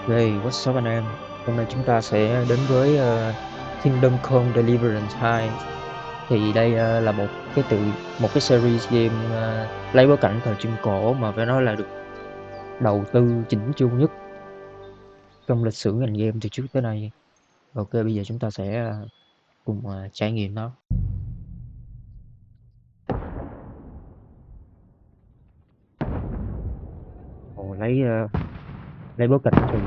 Hey, what's up anh em? Hôm nay chúng ta sẽ đến với Kingdom Come Deliverance 2. Thì đây là một cái series game lấy bối cảnh thời Trung Cổ mà phải nói là được đầu tư chỉnh chu nhất trong lịch sử ngành game từ trước tới nay. Ok, bây giờ chúng ta sẽ cùng trải nghiệm nó. Ồ, lấy bối cảnh từ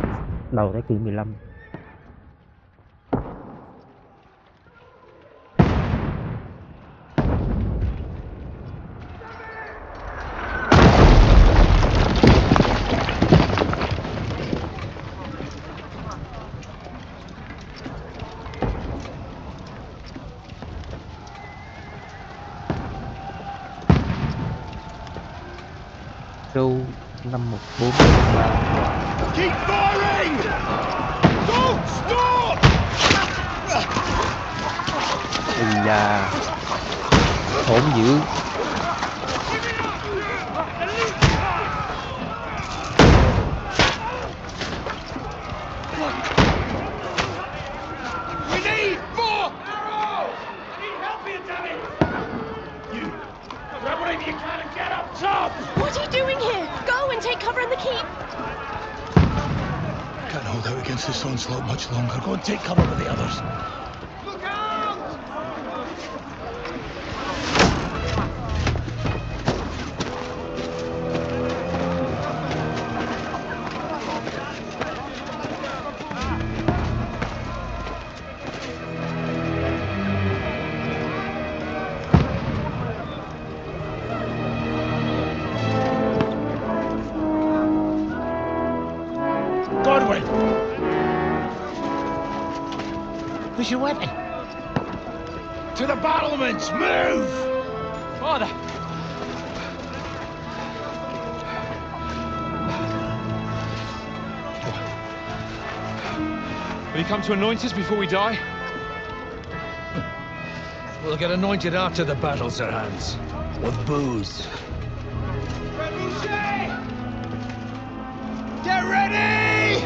đầu thế kỷ 15. Châu năm 1403. Keep firing! Don't stop! Thì là hỗn dữ. We need more arrows! I need help here, damn it! You, grab whatever you can and get up top! What are you doing here? Go and take cover in the keep. Can't hold out against this onslaught much longer. Go and take cover with the others. Look out! Godwin! Where's your weapon? To the battlements! Move! Father! Will you come to anoint us before we die? We'll get anointed after the battles are hands. With booze. Get ready!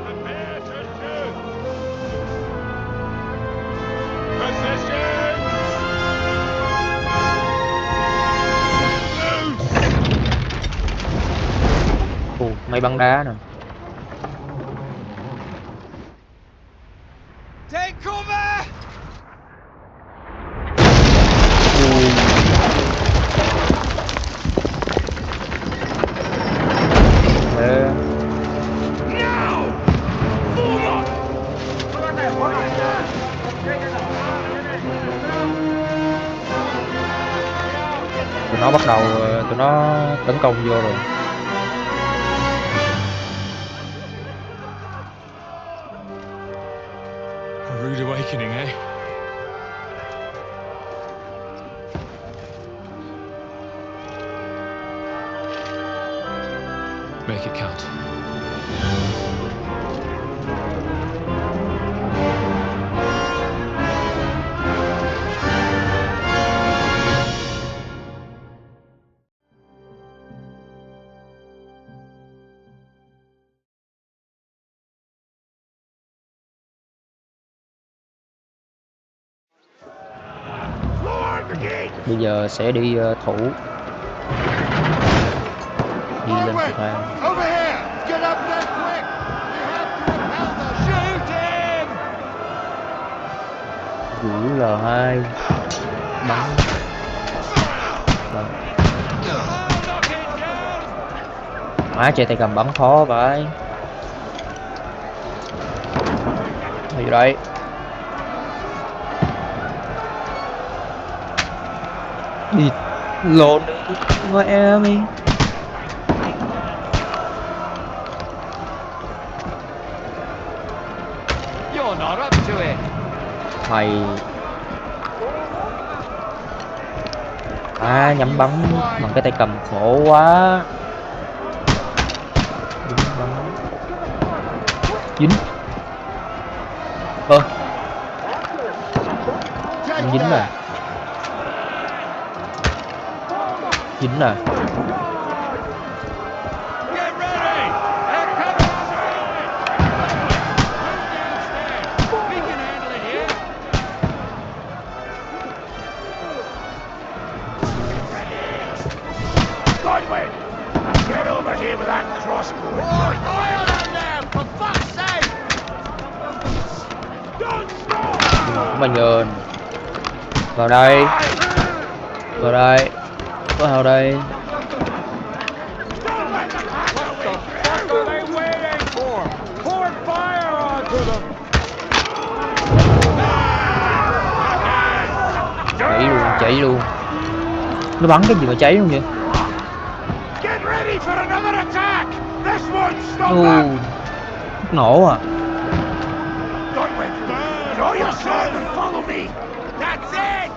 Prepare to shoot! Position! Ồ, máy bắn đá nè. Take cover! Thế Now! Forward! tụi nó bắt đầu tụi nó tấn công vô rồi. A rude awakening, eh? Make it count. Lord the gate! Bây giờ sẽ đi thủ, đi lên cầu thang. Over here! Get up there quick! We have to repel them! Shoot him! Giữ L2 bắn. Vâng. Knock it down! Má chơi tay cầm bắn khó vậy. Gì đây? Đi lộn với em đi. You're not up to it. Mày nhắm bắn bằng cái tay cầm khổ quá. Đúng bắn dính. Dính rồi. Dính rồi. Get ready! They're coming More oil on them, for fuck's sake! Don't stop! Mà nhờn. Vào đây. Vào đây. Vào đây. Don't let them have the way through! What are they waiting for? Pour fire onto them! Cháy luôn, cháy luôn. Nó bắn cái gì mà cháy luôn vậy? Get ready for another attack! This won't stop Ồ, them! nổ à? Don't wait. Draw your sword and follow me! That's it!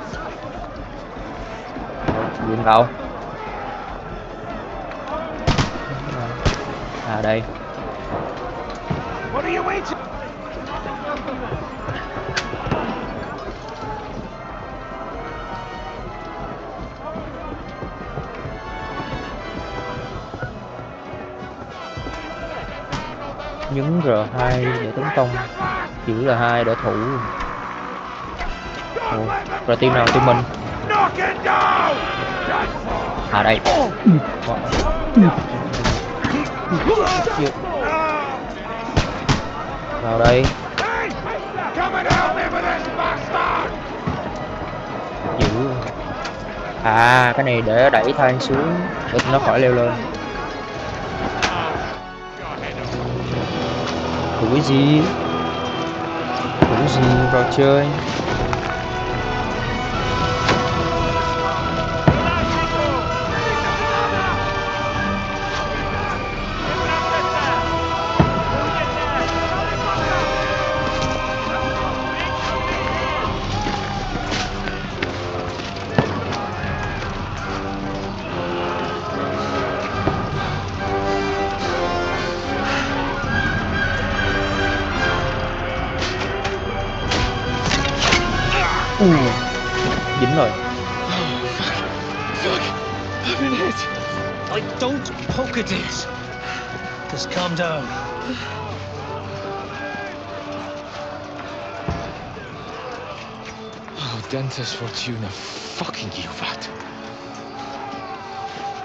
Dừng đâu? À đây. What are you waiting? Nhấn R2 để tấn công, chữ L2 để thủ. Ồ, rồi team nào team mình? Knock it down! Done for! À đây. Vào đây. Hey! Come and help me with this bastard! Giữ. À, cái này để đẩy thang xuống để nó khỏi leo lên. Thủ gì? Thủ gì vào chơi? Dính rồi. Fuck! I've been hit! I don't poke at it. Just calm down. Oh, Dentes Fortuna, fucking you, vat.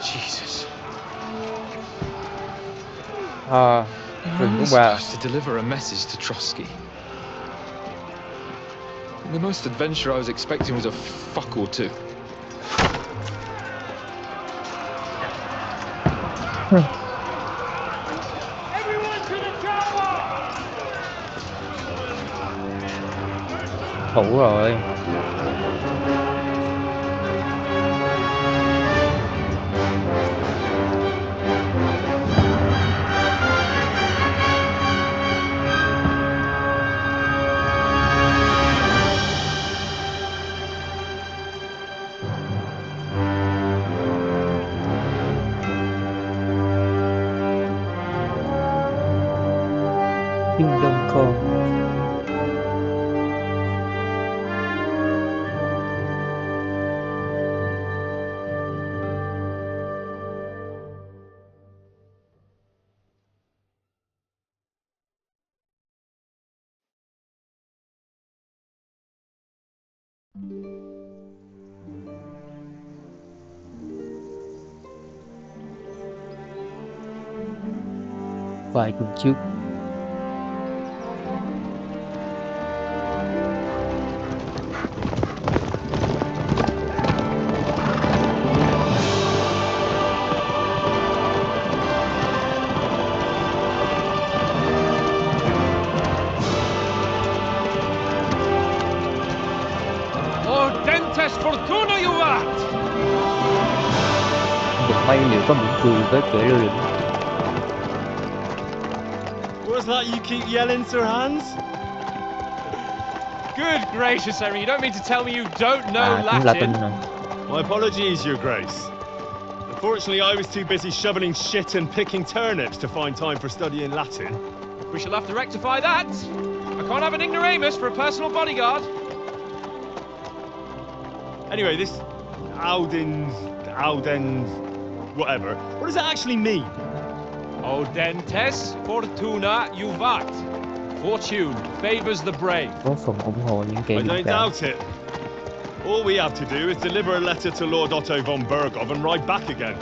Jesus. À, I'm rừng only thứ ba. supposed to deliver a message to Trotsky. The most adventure I was expecting was a fuck or two. Everyone to the chopper! Thủ rồi. NGØM. Vài tuần trước, Dentes Fortuna, you rat! vận may liệu có mỉm cười với kẻ lơ lửng. What's that you keep yelling, Sir Hans? Good gracious, Harry, you don't mean to tell me you don't know À, tiếng Latin rồi. My apologies, Your Grace. Unfortunately, I was too busy shoveling shit and picking turnips to find time for studying Latin. We shall have to rectify that. I can't have an ignoramus for a personal bodyguard. Anyway, this Audens, whatever. What does it actually mean? Dentes Fortuna Juvat. Fortune favors the brave. Có phần ủng hộ những kẻ I dũng don't cảm. doubt it. All we have to do is deliver a letter to Lord Otto von Bergov and ride back again.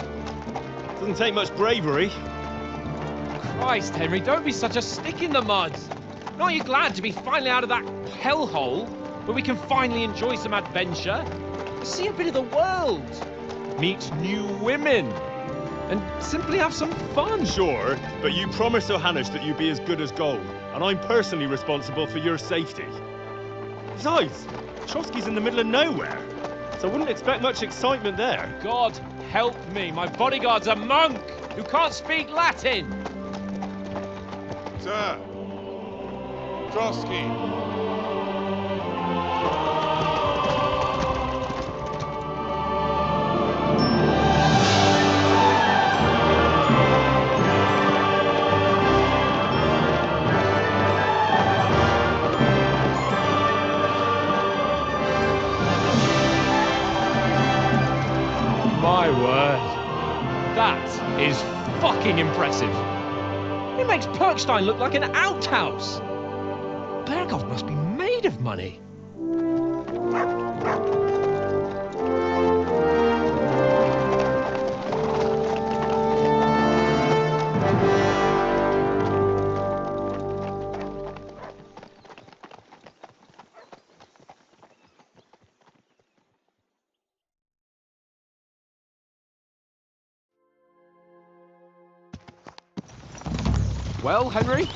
Doesn't take much bravery. Christ, Henry, don't be such a stick in the mud. Aren't you glad to be finally out of that hellhole where we can finally enjoy some adventure? See a bit of the world, meet new women, and simply have some fun. Sure, but you promised Johannes that you'd be as good as gold, and I'm personally responsible for your safety. Besides, Trotsky's in the middle of nowhere, so I wouldn't expect much excitement there. God help me, my bodyguard's a monk who can't speak Latin. Sir! Trotsky! My word, that is fucking impressive. It makes Perkstein look like an outhouse. Berghoff must be made of money. Well, Henry,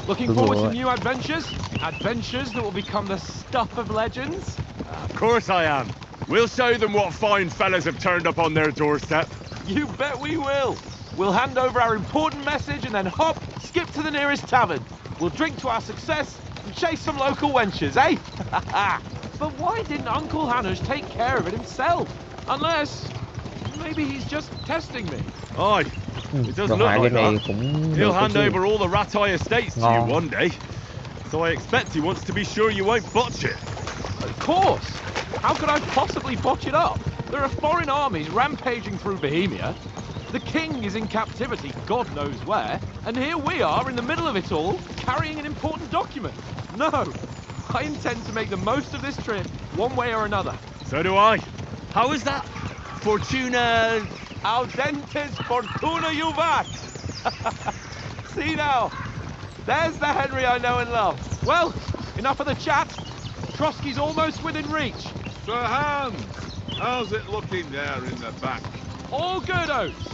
looking forward to new adventures? Adventures that will become the stuff of legends? Of course I am. We'll show them what fine fellas have turned up on their doorstep. You bet we will. We'll hand over our important message and then hop, skip to the nearest tavern. We'll drink to our success and chase some local wenches, eh? But why didn't Uncle Hanush take care of it himself? Unless, maybe he's just testing me. Aye, it does Đồ look họa like cái này that. cũng He'll được hand chứ. over all the Ratai estates to you Ngon. one day. So I expect he wants to be sure you won't botch it. Of course. How could I possibly botch it up? There are foreign armies rampaging through Bohemia. The king is in captivity, God knows where. And here we are in the middle of it all, carrying an important document. No, I intend to make the most of this trip, one way or another. So do I. How is that? Fortuna... Audentes fortuna juvat! See now, there's the Henry I know and love. Well, enough of the chat. Trotsky's almost within reach. Sir Hans! How's it looking there in the back? All good, Oates.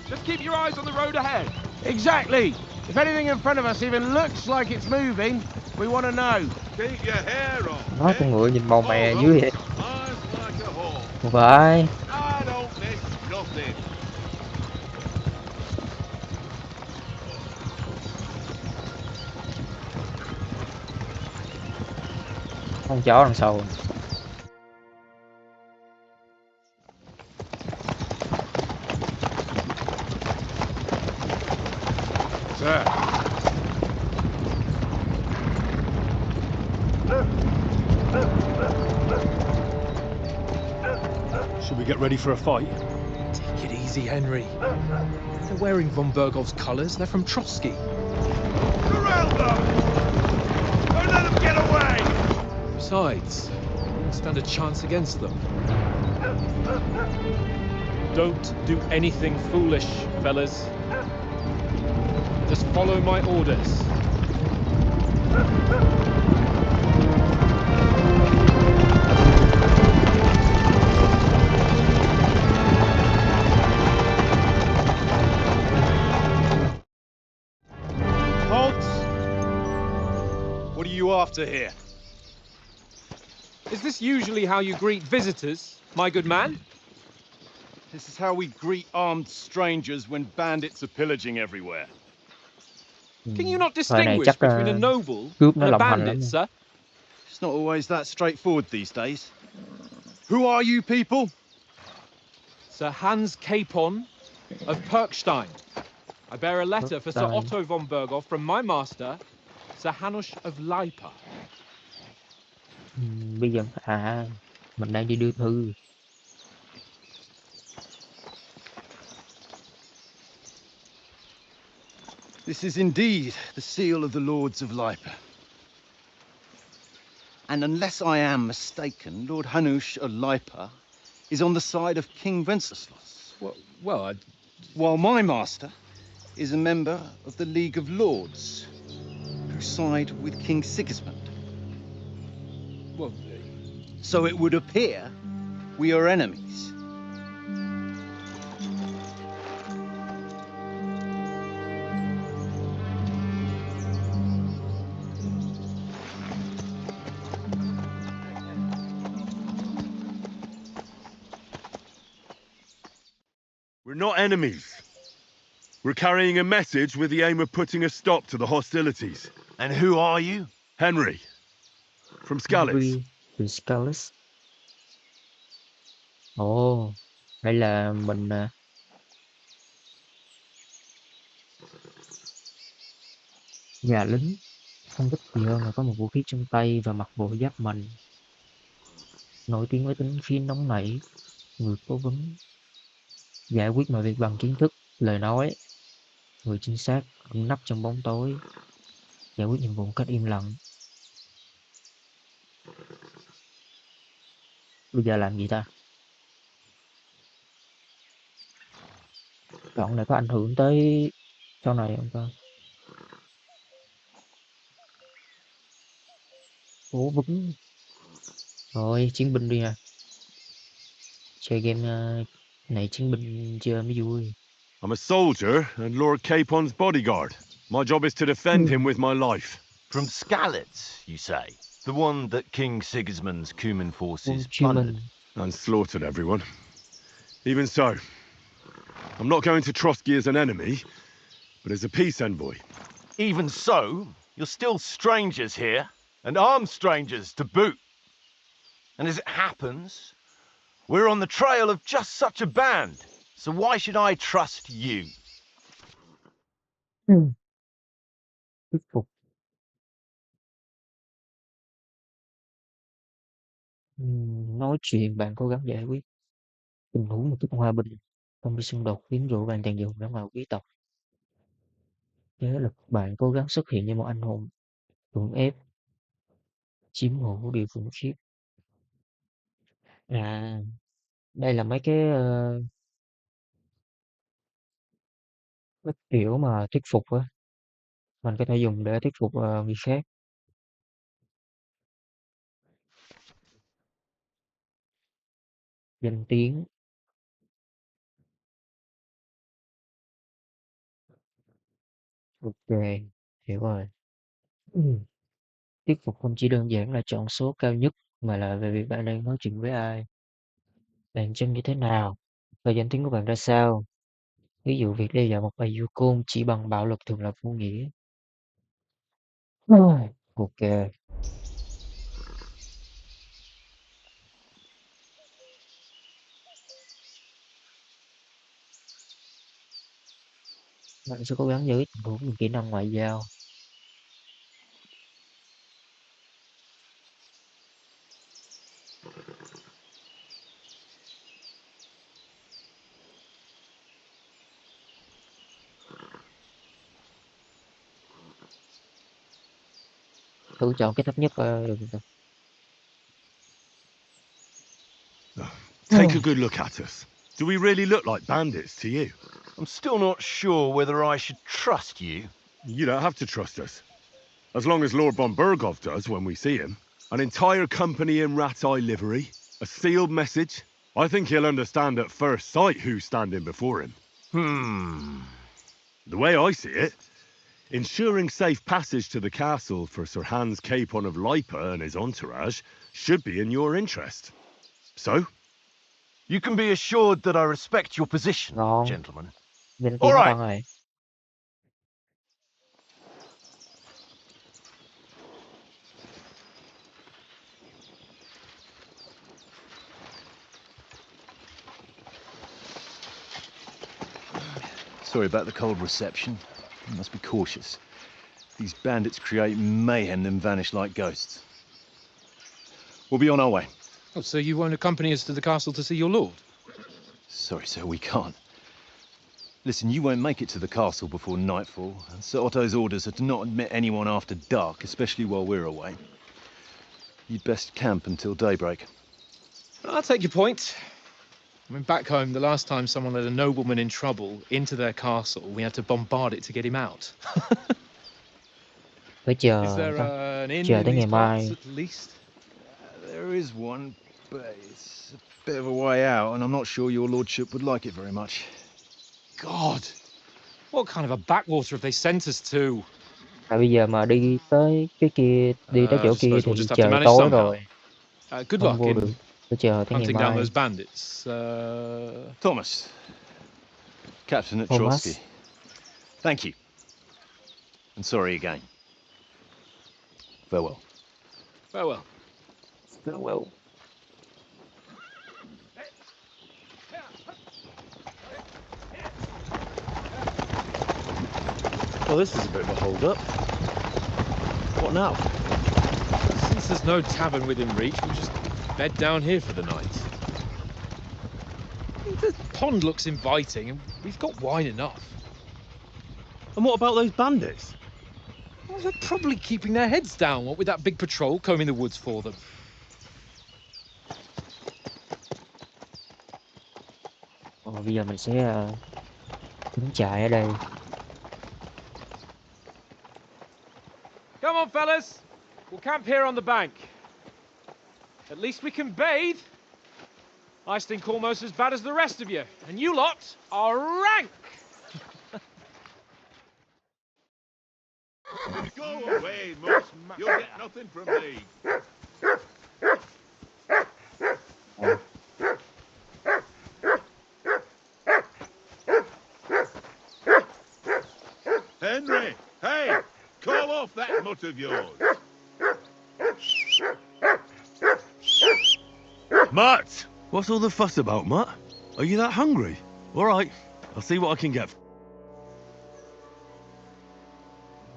Just keep your eyes on the road ahead. Exactly. If anything in front of us even looks like it's moving, we want to know. Keep your hair on. Nó con ngựa nhìn màu mè dưới vậy. Eyes like a hawk. Không phải. I don't miss nothing. Con chó đằng sau. Sir. Should we get ready for a fight? Take it easy, Henry. They're wearing von Berghoff's colours. They're from Trotsky. Surround them! Don't let them get away! Besides, we won't stand a chance against them. Don't do anything foolish, fellas. Just follow my orders. Halt! What are you after here? Is this usually how you greet visitors, my good man? This is how we greet armed strangers when bandits are pillaging everywhere. Can you not Thời này distinguish chắc between a noble cướp and nó a lộng hành lắm. bandit, sir? It's not always that straightforward these days. Who are you people? Sir Hans Capon of Perkstein. I bear a letter for Sir Perkstein. Otto von Berghoff from my master, Sir Hanush of Lipa. Bây giờ mình đang đi đưa thư. This is indeed the seal of the Lords of Lipa. And unless I am mistaken, Lord Hanush of Lipa is on the side of King Wenceslas. Well, While my master is a member of the League of Lords, who side with King Sigismund. Well, So it would appear we are enemies. We're not enemies. We're carrying a message with the aim of putting a stop to the hostilities. And who are you? Henry, from Scalitz. Henry từ Scalitz. Ồ, hay là mình nhà lính không thích gì hơn là có một vũ khí trong tay và mặc bộ giáp mạnh, nổi tiếng với tính khí nóng nảy, người cố vấn, giải quyết mọi việc bằng kiến thức, lời nói, người chính xác, ẩn nấp trong bóng tối, giải quyết nhiệm vụ một cách im lặng. Bây giờ làm gì ta? Chọn này có ảnh hưởng tới sau này không ta? Cố vấn. Rồi, chiến binh đi à. Chơi game này chiến binh chơi mới vui. I'm a soldier and Lord Capon's bodyguard. My job is to defend him with my life. From Scalitz, you say? The one that King Sigismund's Cuman forces Chiến plundered? binh. And slaughtered everyone. Even so, I'm not going to Trotsky as an enemy, but as a peace envoy. Even so, you're still strangers here, and armed strangers to boot. And as it happens, we're on the trail of just such a band, so why should I trust you? Thuyết phục. Nói chuyện bạn cố gắng giải quyết tình huống một chút hòa bình, không bị xung đột, kiếm rượu vàng tàn dùng ra ngoài quý tộc. Thế lực bạn cố gắng xuất hiện như một anh hùng, cưỡng ép, chiếm hữu điều khủng khiếp. À, đây là mấy cái kiểu mà thuyết phục á, mình có thể dùng để thuyết phục người khác. Danh tiếng. Ok, hiểu rồi. Thuyết phục không chỉ đơn giản là chọn số cao nhất, mà là về việc bạn đang nói chuyện với ai, bạn trông như thế nào, và danh tiếng của bạn ra sao. Ví dụ việc đe dọa một bà vua côn chỉ bằng bạo lực thường là vô nghĩa. Ok, bạn sẽ cố gắng giải quyết tình huống bằng kỹ năng ngoại giao. Thử chọn cái thấp nhất được không? Take a good look at us. Do we really look like bandits to you? I'm still not sure whether I should trust you. You don't have to trust us. As long as Lord von Burgov does when we see him. An entire company in rat-eye livery. A sealed message. I think he'll understand at first sight who's standing before him. The way I see it, ensuring safe passage to the castle for Sir Hans Capon of Lipa and his entourage should be in your interest. So? You can be assured that I respect your position, Ngon, gentlemen. danh tiếng All con right. rồi. Sorry about the cold reception. You must be cautious. These bandits create mayhem then vanish like ghosts. We'll be on our way. Oh, so you won't accompany us to the castle to see your lord? Sorry, sir, we can't. Listen, you won't make it to the castle before nightfall, and Sir Otto's orders are to not admit anyone after dark, especially while we're away. You'd best camp until daybreak. I'll take your point. I mean, back home, the last time someone led a nobleman in trouble into their castle, we had to bombard it to get him out. Phải Is chờ there ta, an inn chờ in tới ngày these parts, mai. at least? There is one, but it's a bit of a way out, and I'm not sure your lordship would like it very much. God! What kind of a backwater have they sent us to? Mà bây giờ mà đi tới cái kia, đi tới I chỗ just kia suppose we'll thì just have to trời manage tối somehow. rồi, Good không luck vô in được. Phải chờ tới ngày hunting down mai. those bandits. Thomas, Captain at Thomas. Trotsky. Thank you. And sorry again. Farewell. Farewell. Well, Well, this is a bit of a hold-up. What now? Since there's no tavern within reach, we'll just bed down here for the night. The pond looks inviting, and we've got wine enough. And what about those bandits? Well, they're probably keeping their heads down, what with that big patrol combing the woods for them. bây giờ mình sẽ cắm trại ở đây. Come on, fellas. We'll camp here on the bank. At least we can bathe. I stink almost as bad as the rest of you, and you lot are rank. Go away, Moose. You'll get nothing from me. Henry, hey, call off that mutt of yours. Mutt! What's all the fuss about, Mutt? Are you that hungry? All right, I'll see what I can get.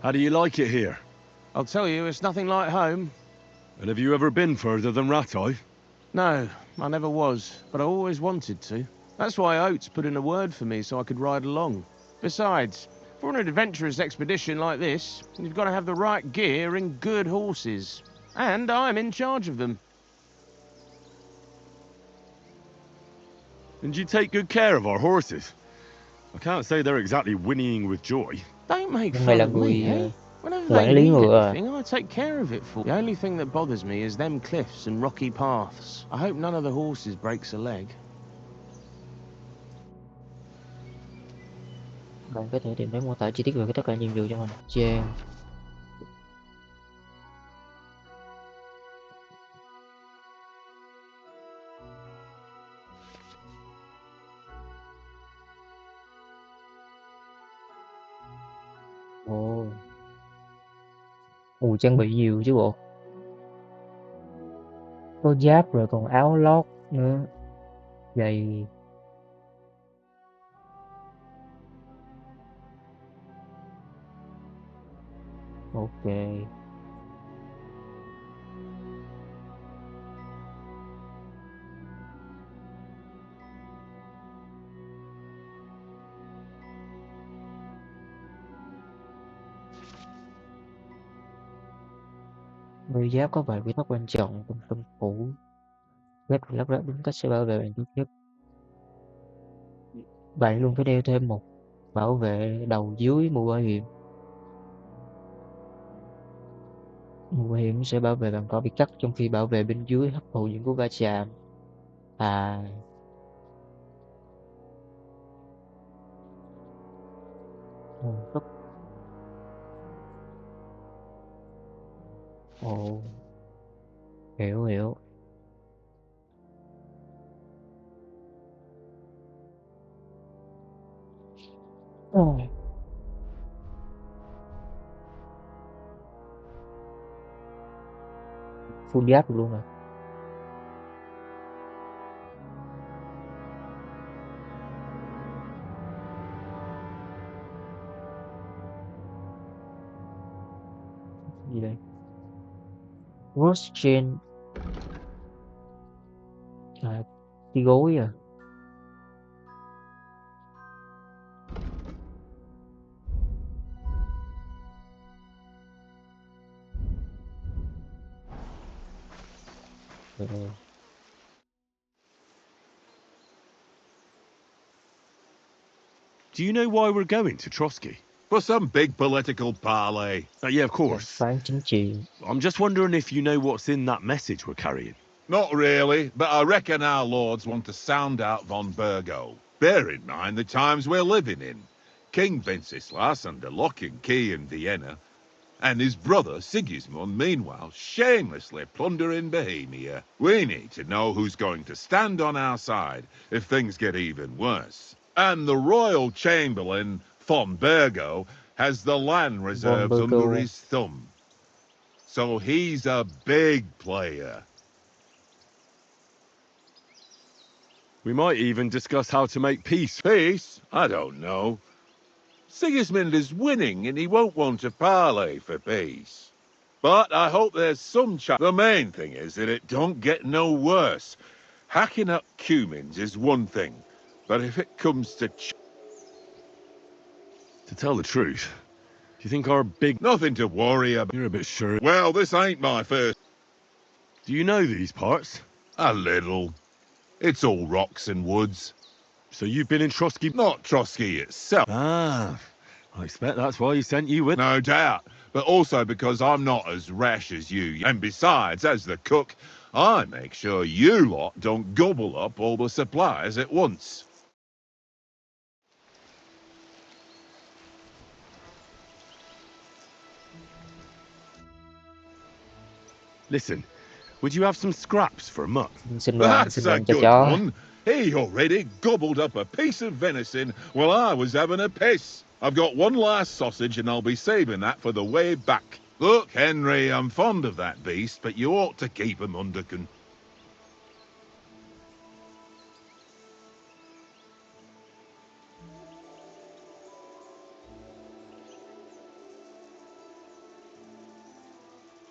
How do you like it here? I'll tell you, it's nothing like home. And have you ever been further than Rattay? No, I never was, but I always wanted to. That's why Oates put in a word for me so I could ride along. Besides, for an adventurous expedition like this, you've got to have the right gear and good horses. And I'm in charge of them. And you take good care of our horses. I can't say they're exactly whinnying with joy. Don't make Mày fun là of me, người eh? Whenever quản they lý need ngựa à? anything, I take care of it for. The only thing that bothers me is them cliffs and rocky paths. I hope none of the horses breaks a leg. Bạn có thể tìm thấy mô tả chi tiết về tất cả nhiệm vụ trong hành trang. Ồ. Trang bị nhiều chứ bộ. Có giáp rồi còn áo lót nữa. Giày. Ok. Đôi giáp có vài quy tắc quan trọng trong tâm phủ. Giáp được lắp ráp đúng cách sẽ bảo vệ bạn tốt nhất. Bạn luôn phải đeo thêm một bảo vệ đầu dưới mũ bảo hiểm. Mũ bảo hiểm sẽ bảo vệ bạn khỏi bị cắt trong khi bảo vệ bên dưới hấp thụ những cú va chạm. À. Nguồn gốc. Ồ. Hiểu. Ồ. Full giáp được luôn rồi. Gì đây? Rose chain. À, cái gối à. Rồi. Do you know why we're going to Trotsky? For some big political parley. Yeah, of đàm course. phán chính trị. I'm just wondering if you know what's in that message we're carrying. Not really, but I reckon our lords want to sound out von Burgo. Bear in mind the times we're living in. King Wenceslas under lock and key in Vienna, and his brother Sigismund, meanwhile, shamelessly plundering Bohemia. We need to know who's going to stand on our side if things get even worse. And the royal chamberlain, von Burgo, has the land reserves under his thumb. So he's a big player. We might even discuss how to make peace. Peace? I don't know. Sigismund is winning and he won't want to parley for peace. But I hope there's some chance. The main thing is that it don't get no worse. Hacking up cumins is one thing, but if it comes to tell the truth, do you think our big... Nothing to worry about. You're a bit sure. Well, this ain't my first. Do you know these parts? A little. It's all rocks and woods. So you've been in Trotsky? Not Trotsky itself. Ah, I expect that's why he sent you with... No doubt, but also because I'm not as rash as you. And besides, as the cook, I make sure you lot don't gobble up all the supplies at once. Listen, would you have some scraps for a mutt? Xin That's a cho good chó. one. He already gobbled up a piece of venison while I was having a piss. I've got one last sausage and I'll be saving that for the way back. Look, Henry, I'm fond of that beast, but you ought to keep him under control.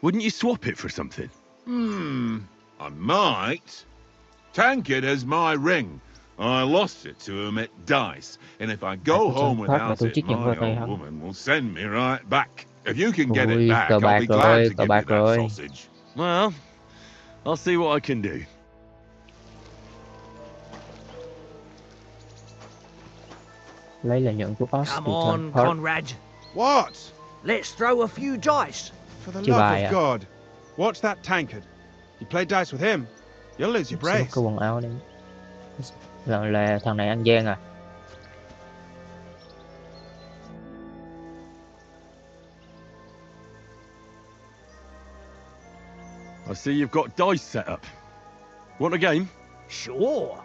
Wouldn't you swap it for something? I might. Tankard has my ring. I lost it to him at dice, and if I go home without it, my old woman will send me right back. If you can get it back, I'll be glad to give you that sausage. Well, I'll see what I can do. Lấy lời nhận của Oz Come từ on, Park. Conrad. What? Let's throw a few dice. For the Chưa love bài of à? God. Watch that tankard. You play dice with him, you'll lose your Sẽ mất brace. cái quần áo đi. Là thằng này ăn gian à? I see you've got dice set up. Want a game? Sure.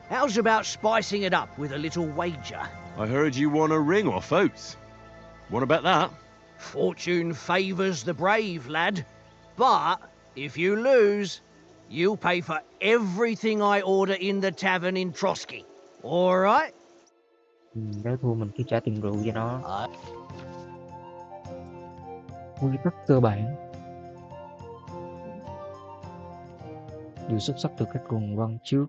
How's about spicing it up with a little wager? I heard you won a ring off Oates. What about that? Fortune favours the brave, lad. But if you lose, you'll pay for everything I order in the tavern in Trotsky. All right? Nếu thua mình cứ trả tiền rượu cho nó. Quy tắc cơ bản. Điều xuất sắc từ các cuồng văn trước.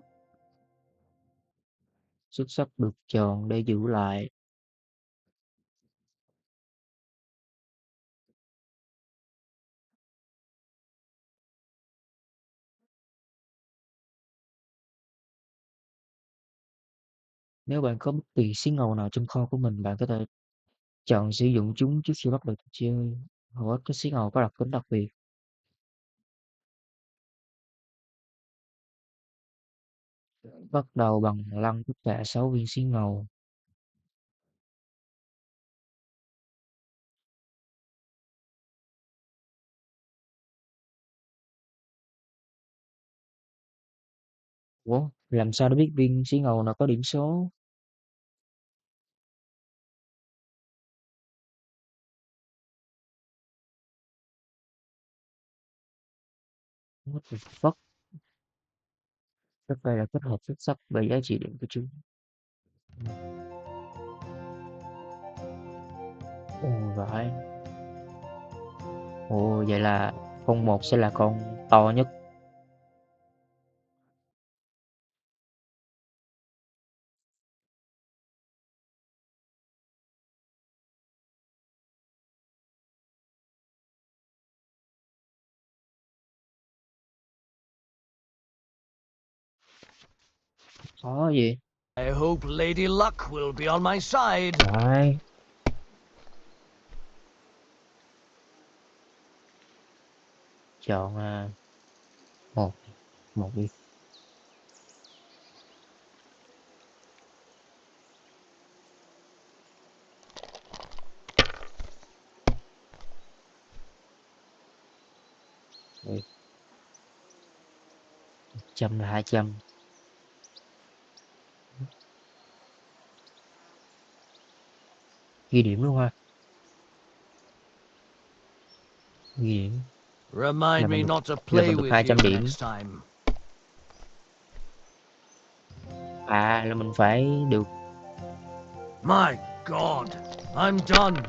Xuất sắc được chọn để giữ lại. Nếu bạn có bất kỳ xí ngầu nào trong kho của mình, bạn có thể chọn sử dụng chúng trước khi bắt đầu trò chơi. Hầu hết các xí ngầu có đặc tính đặc biệt. Bắt đầu bằng lăn tất cả 6 viên xí ngầu. Ủa, làm sao để biết viên xí ngầu nào có điểm số? What the fuck? Rất đây là kết hợp xuất sắc về giá trị điểm của chúng. Ồ vậy. Ồ vậy là con 1 sẽ là con to nhất. Có gì? I hope Lady Luck will be on my side. Rồi. Chọn một đi. Đây. 100 là 200. Ghi điểm luôn ha. Ghi điểm. Remind me not to Là play mình được with 200 you điểm. next time. À là mình phải được. My God, I'm done.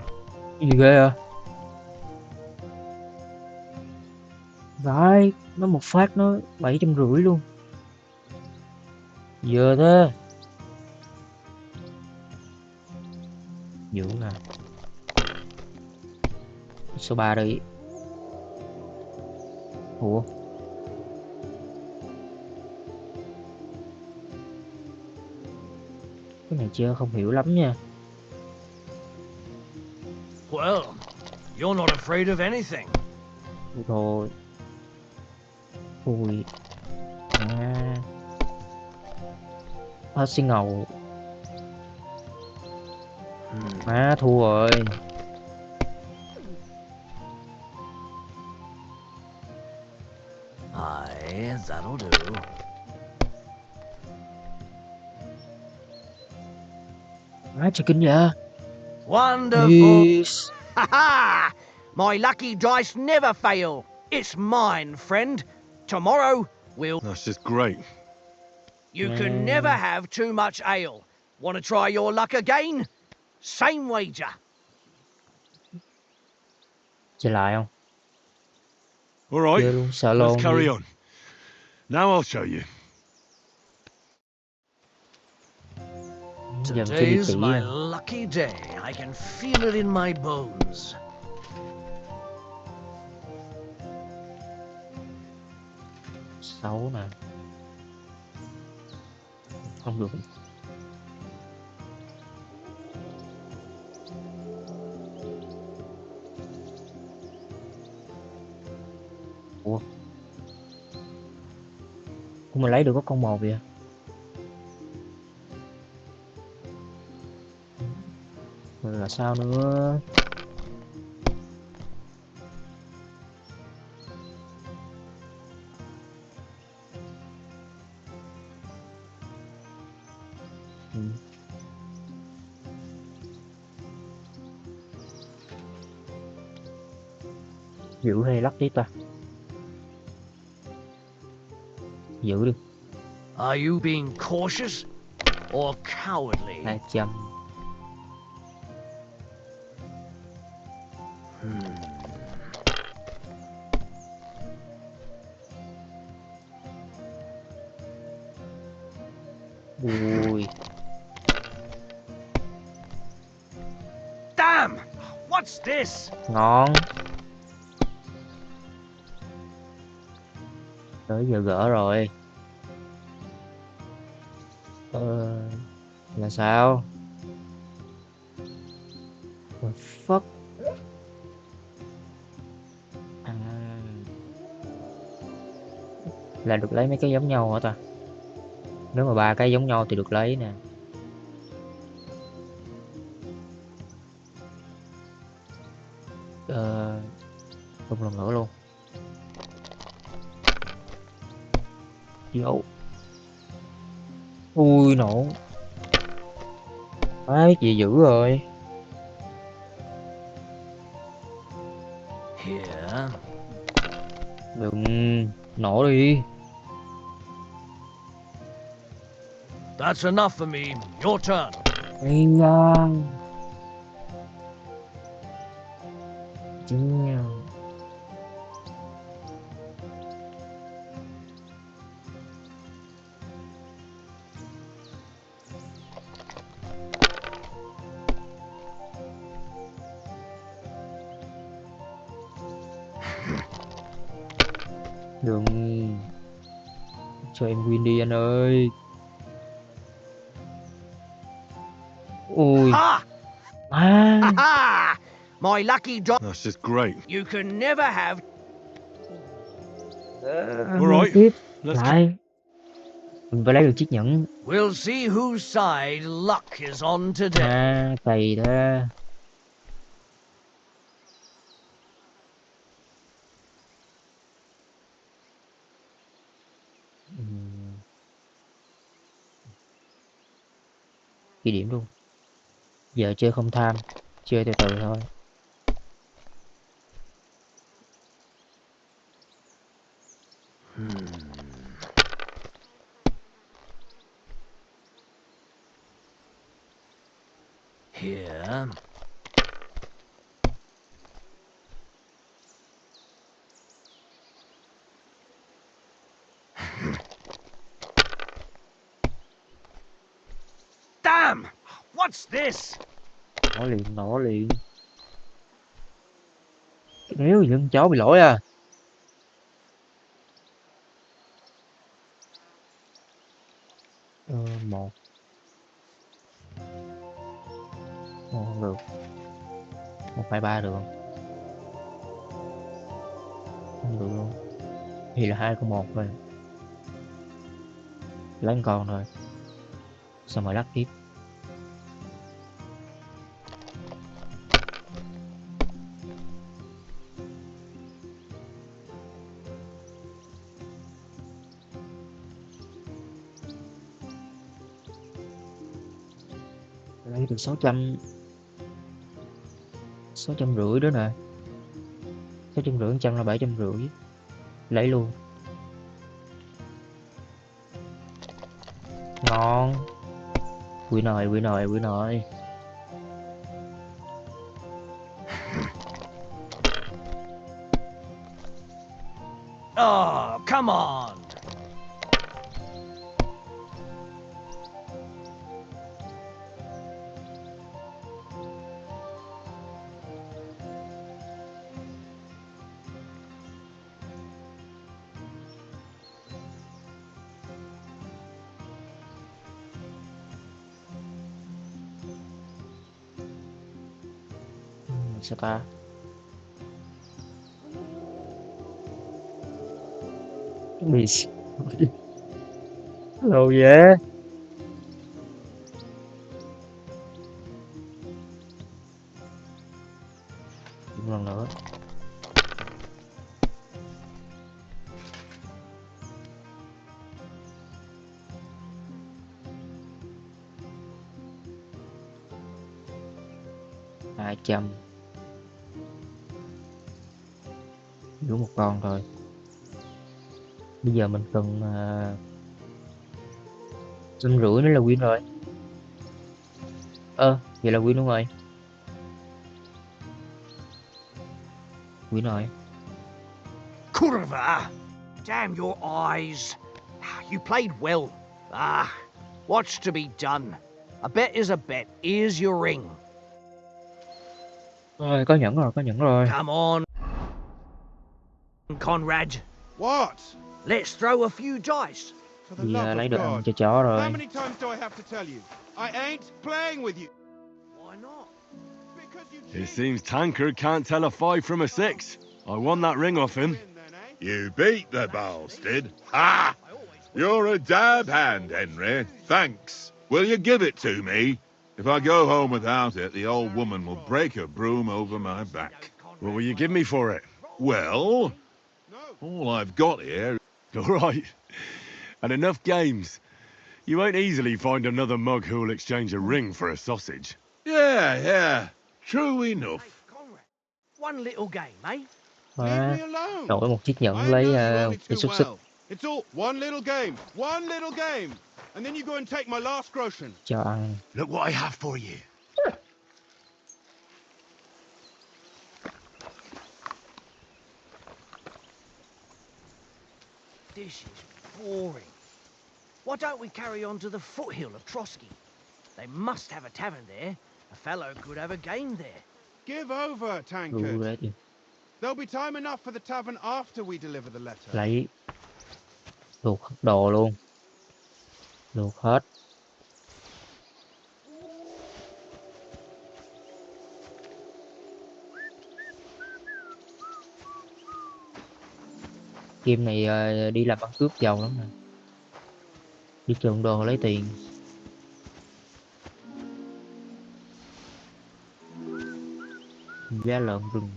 Gì ghê à? Vãi, nó một phát nó 750 luôn. Giờ thế. Dưỡng à. Số 3 đi. Ủa. Cái này chưa không hiểu lắm nha. Well, you're not afraid of anything. Thôi. Ui. À. Hết xi ngầu. Má thua rồi. Aye, that'll do. Má trời kinh vậy. Wonderful. Yes. Ha ha! My lucky dice never fail. It's mine, friend. Tomorrow we'll... That's just great. You can never have too much ale. Want to try your luck again? Same wager. Chơi lại không? All right, Chơi luôn, sợ let's lồn carry đi. on. Now I'll show you. Giờ chơi đi Today's kỹ my à. lucky day. I can feel it in my bones. Xấu nè. Không được. Ủa. Cũng mà lấy được có con 1 vậy. Rồi là sao nữa? Giữ hay lắc tiếp ta? Giữ đi. Are you being cautious or cowardly? 200. Ui. Damn! What's this? Ngon. Tới giờ gỡ rồi. Là sao? The fuck? À. Là được lấy mấy cái giống nhau hả ta? Nếu mà 3 cái giống nhau thì được lấy nè. Không lần nữa luôn. Vô. Ui nổ. Biết gì dữ rồi. Here. Đừng nổ đi. That's enough for me. Your turn. Ây da. Chính nhau. Đừng cho em win đi anh ơi. Ui. Ha! À. Ha! My lucky dog. That's just great. You can never have. All right, Tiếp let's go. lại. Mình phải lấy được chiếc nhẫn. We'll see whose side luck is on today. À, cày đó. Ghi điểm luôn. Giờ chơi không tham, chơi từ từ thôi. Here. Damn! What's this? Nổ liền. Nếu những cháu bị lỗi à. Một. Không được. 123 được không? Không được luôn. Thì là 2 con 1 thôi. Lấy một con thôi. Xong rồi lắc tiếp. Lấy được 650 đó nè. 650, 100 là 750. Lấy luôn. Ngon. Quỷ nồi. Oh, come on. Sao ta? Bị lâu vậy. Một lần nữa. Hai trăm. Đủ một con thôi. Bây giờ mình cần 150 nữa là win rồi. Vậy là win luôn rồi. Win rồi. Kurva! Damn your eyes. You played well. What's to be done? A bet is a bet. Here's your ring. Rồi, có nhẫn rồi. Come on, Conrad. What? Let's throw a few dice. For the Bây love giờ of lấy được ăn God. cho chó rồi. How many times do I have to tell you? I ain't playing with you. Why not? Because you It cheat. seems Tankard can't tell a 5 from a 6. I won that ring off him. Win then, eh? You beat the bastard. Ha! You're a dab hand, Henry. Thanks. Will you give it to me? If I go home without it, the old woman will break her broom over my back. What will you give me for it? Well, No. all I've got here... All right. And enough games. You won't easily find another mug who'll exchange a ring for a sausage. Yeah. True enough. Hey, Conrad. One little game, eh? Leave Má, me alone. đổi một chiếc I nhẫn know lấy you only cái too xúc xích well. It's all one little game. And then you go and take my last groschen. cho ăn. Look what I have for you. This is boring. Why don't we carry on to the foothill of Trotsky? They must have a tavern there. A fellow could have a game there. Give over, Ru Tankard. đấy đi. There'll be time enough for the tavern after we deliver the letter. Lấy luộc hết đồ luôn. Luộc hết. Game này đi làm băng cướp giàu lắm nè. Đi trộm đồ lấy tiền. Giá lợn rừng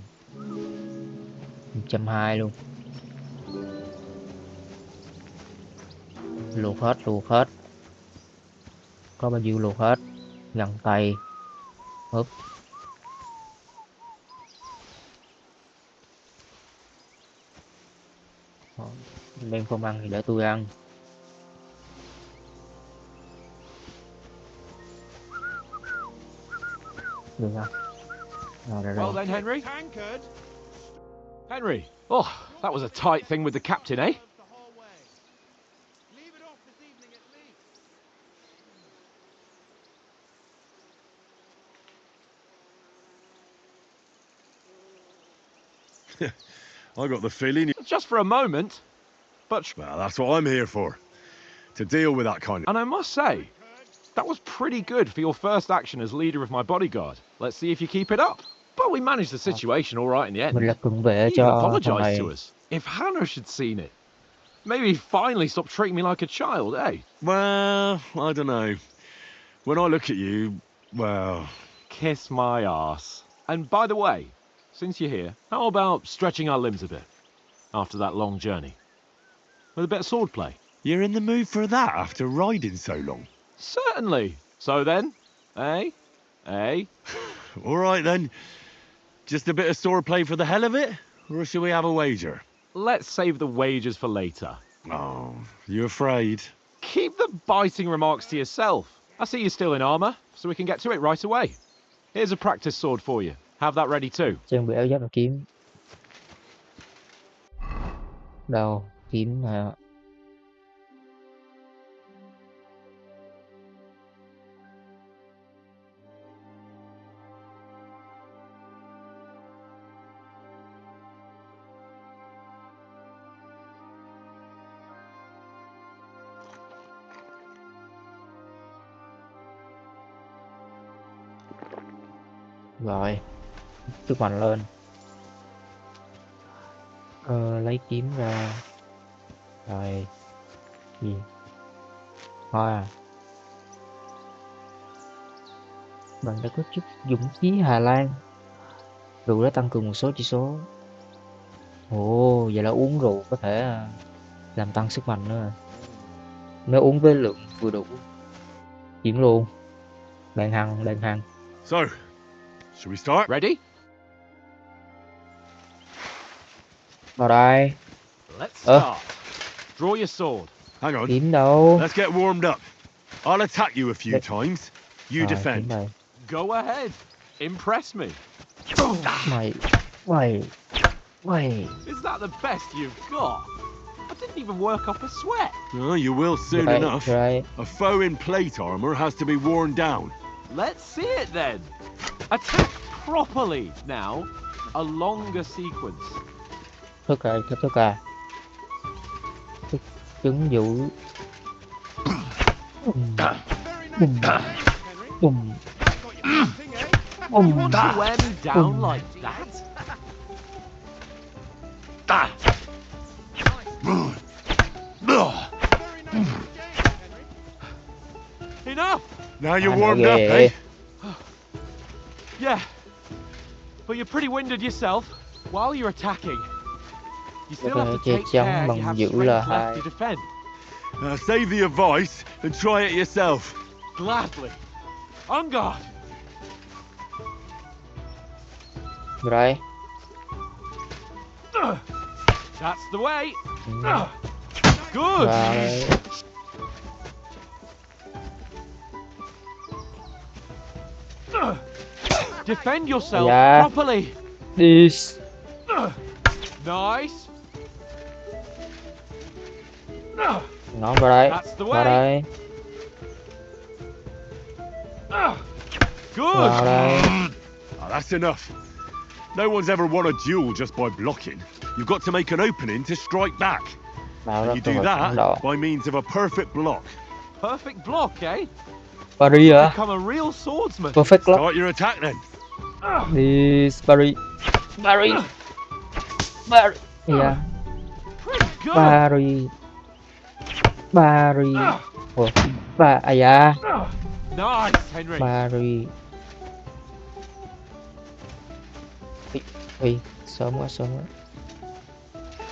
120 luôn. Luộc hết. Có bao nhiêu luộc hết. Găng tay. Húp. Em không ăn thì để tôi ăn. Được không? Well then, Henry. Henry. Oh, that was a tight thing with the captain, eh? I got the feeling... Just for a moment. But... Well, that's what I'm here for. To deal with that kind of... And I must say, that was pretty good for your first action as leader of my bodyguard. Let's see if you keep it up. But we managed the situation all right in the end. Mình là cận vệ He even cho thằng apologized này. to us. If Hannah had seen it, maybe he'd finally stop treating me like a child, eh? Well, I don't know. When I look at you, well... Kiss my arse. And by the way, since you're here, how about stretching our limbs a bit after that long journey? With a bit of swordplay. You're in the mood for that after riding so long? Certainly. So then, eh? Eh? All right then. Just a bit of swordplay for the hell of it? Or shall we have a wager? Let's save the wagers for later. Oh, you afraid? Keep the biting remarks to yourself. I see you're still in armor, so we can get to it right away. Here's a practice sword for you. Have that ready too. Trang bị áo giáp và kiếm. Đâu, kiếm nè. Rồi, sức mạnh lên. Lấy kiếm ra. Rồi, gì? Hoa. Bạn đã có chút dũng khí Hà Lan. Rượu đã tăng cường một số chỉ số. Ồ, vậy là uống rượu có thể làm tăng sức mạnh nữa. Nếu uống với lượng vừa đủ. Chuyển luôn. Đàn hằng. So, shall we start? Ready? Vào đây. Let's start. Draw your sword. Hang on. Kiếm đâu? Let's get warmed up. I'll attack you a few times. You defend. Go ahead. Impress me. Mày. Is that the best you've got? I didn't even work up a sweat. Oh, you will soon enough. Right. A foe in plate armor has to be worn down. Let's see it then. Attack properly now. A longer sequence. Thức à. Trứng vũ. Bùm. You want to wear me down like that? Enough! Now you're warmed up, eh? Yeah. But you're pretty winded yourself while you're attacking. You still have to take care you have strength left to defend. Save the advice and try it yourself. Gladly. On guard. Rồi. That's the way. Good. Rồi. Defend yourself properly. This. Nice. Ngon vào đây. That's the Vào way. đây. Good. Vào đây. That's enough. No one's ever won a duel just by blocking. You've got to make an opening to strike back. Vào And you do that by means of a perfect block. Perfect block, eh? Barry à? Become a real swordsman. Perfect block. Start your attack then. This Barry. Yeah. Pretty Barry. Barry. Ủa, à da. Nice, Henry. Barry. Ui, sớm quá.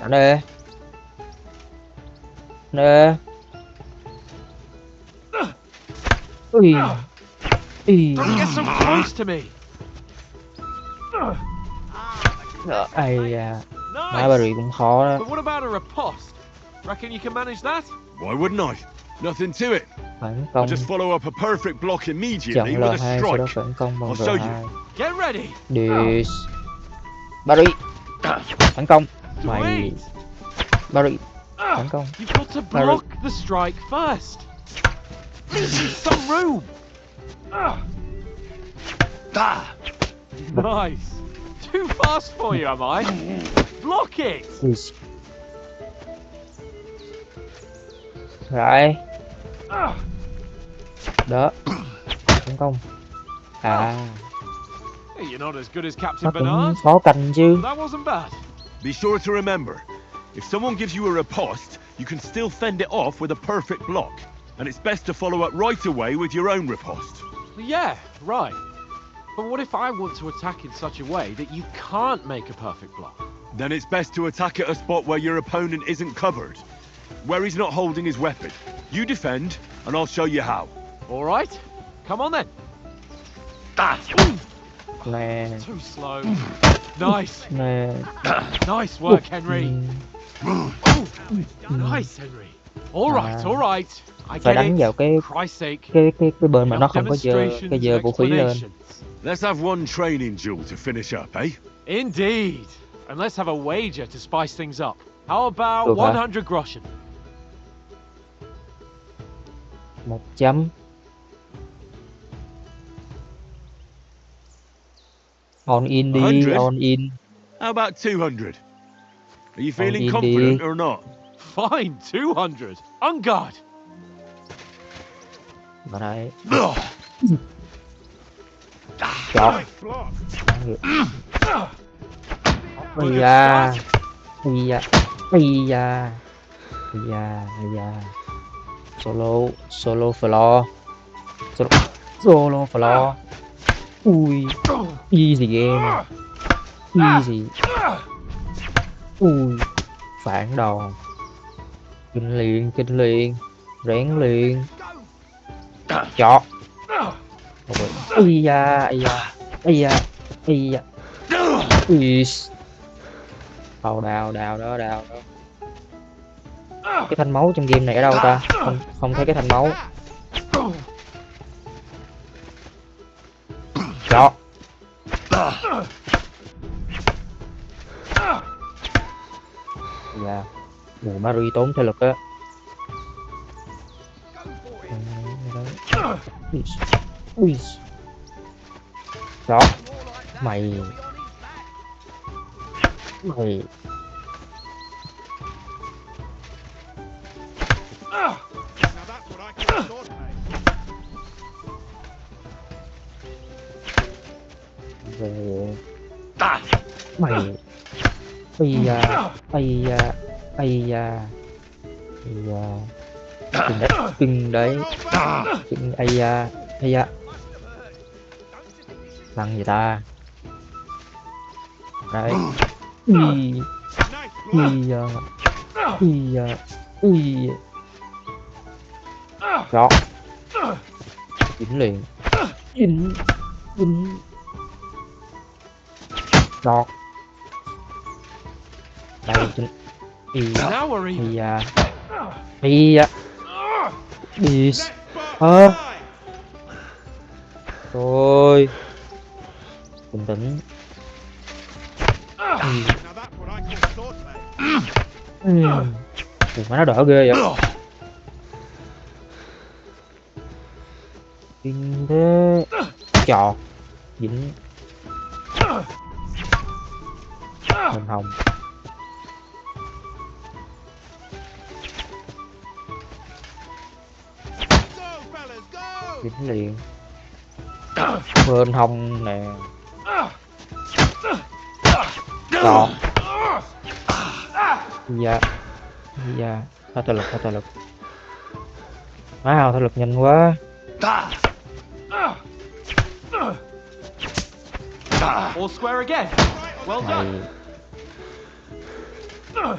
Nè. Ui. Don't get so close to me. Ai da. Má Nice. Barry cũng khó đó. But what about a riposte? Reckon you can manage that? Why wouldn't I? Nothing to it. Phản I'll công. just follow up a perfect block immediately Chọn with a L2 sau đó strike. phản công bằng I'll show R2. you. Get ready. Dis. Barry. Phản công. Mày. Sweet. Barry. Phản công. You've got to block the strike first. Leave some room. Nice. Too fast for you, am I? Block it. Dis. Rồi. Đó. Phản công. À. Hey, you're not as good as Captain Nó cũng Bernard. khó canh chứ. That wasn't bad. Be sure to remember, if someone gives you a riposte, you can still fend it off with a perfect block. And it's best to follow up right away with your own riposte. Yeah, right. But what if I want to attack in such a way that you can't make a perfect block? Then it's best to attack at a spot where your opponent isn't covered. Where he's not holding his weapon. You defend, and I'll show you how. All right. Come on then. Nè. Too slow. Nice. Nè. Nice work, Henry. Nice, Henry. All right. I Phải get đánh it. vào cái Christ's sake. cái bên mà nó Enough không có demonstrations dơ and vũ khí lên. explanations. Let's have one training duel to finish up, eh? Indeed. And let's have a wager to spice things up. How about Được hả? 100 groschen? 100. On in đi, 100? on in. How about 200? Are you feeling in confident đi. or not? Fine, 200. On guard. Vào đây. Chọn. Ây da. Solo floor. Solo floor. Ui. Easy game. Easy. Ui. Phản đòn. Kinh liền. Rén liền. Chọn. Ây da. Ui. Đào đó. Cái thanh máu trong game này ở đâu ta? Không thấy cái thanh máu. Chọn. Dạ. Người Mary tốn thể lực á. Ui. Đó. Mày. Về. Mày. Ây da. Cưng đấy. Cưng ây da. Thằng gì ta? Đấy. Đó. Dính liền. Dính. Đó. Đây. Đi. Rồi. Bình tĩnh. Mà nó đỡ ghê vậy. Kinh thế. Chọt. Dính. Mình hồng. Dính liền. Bên hông nè. Chọt. Dạ. Dạ, hết thể lực, hết thể lực. Wow, thể lực nhanh quá. All square again. Well done. Này.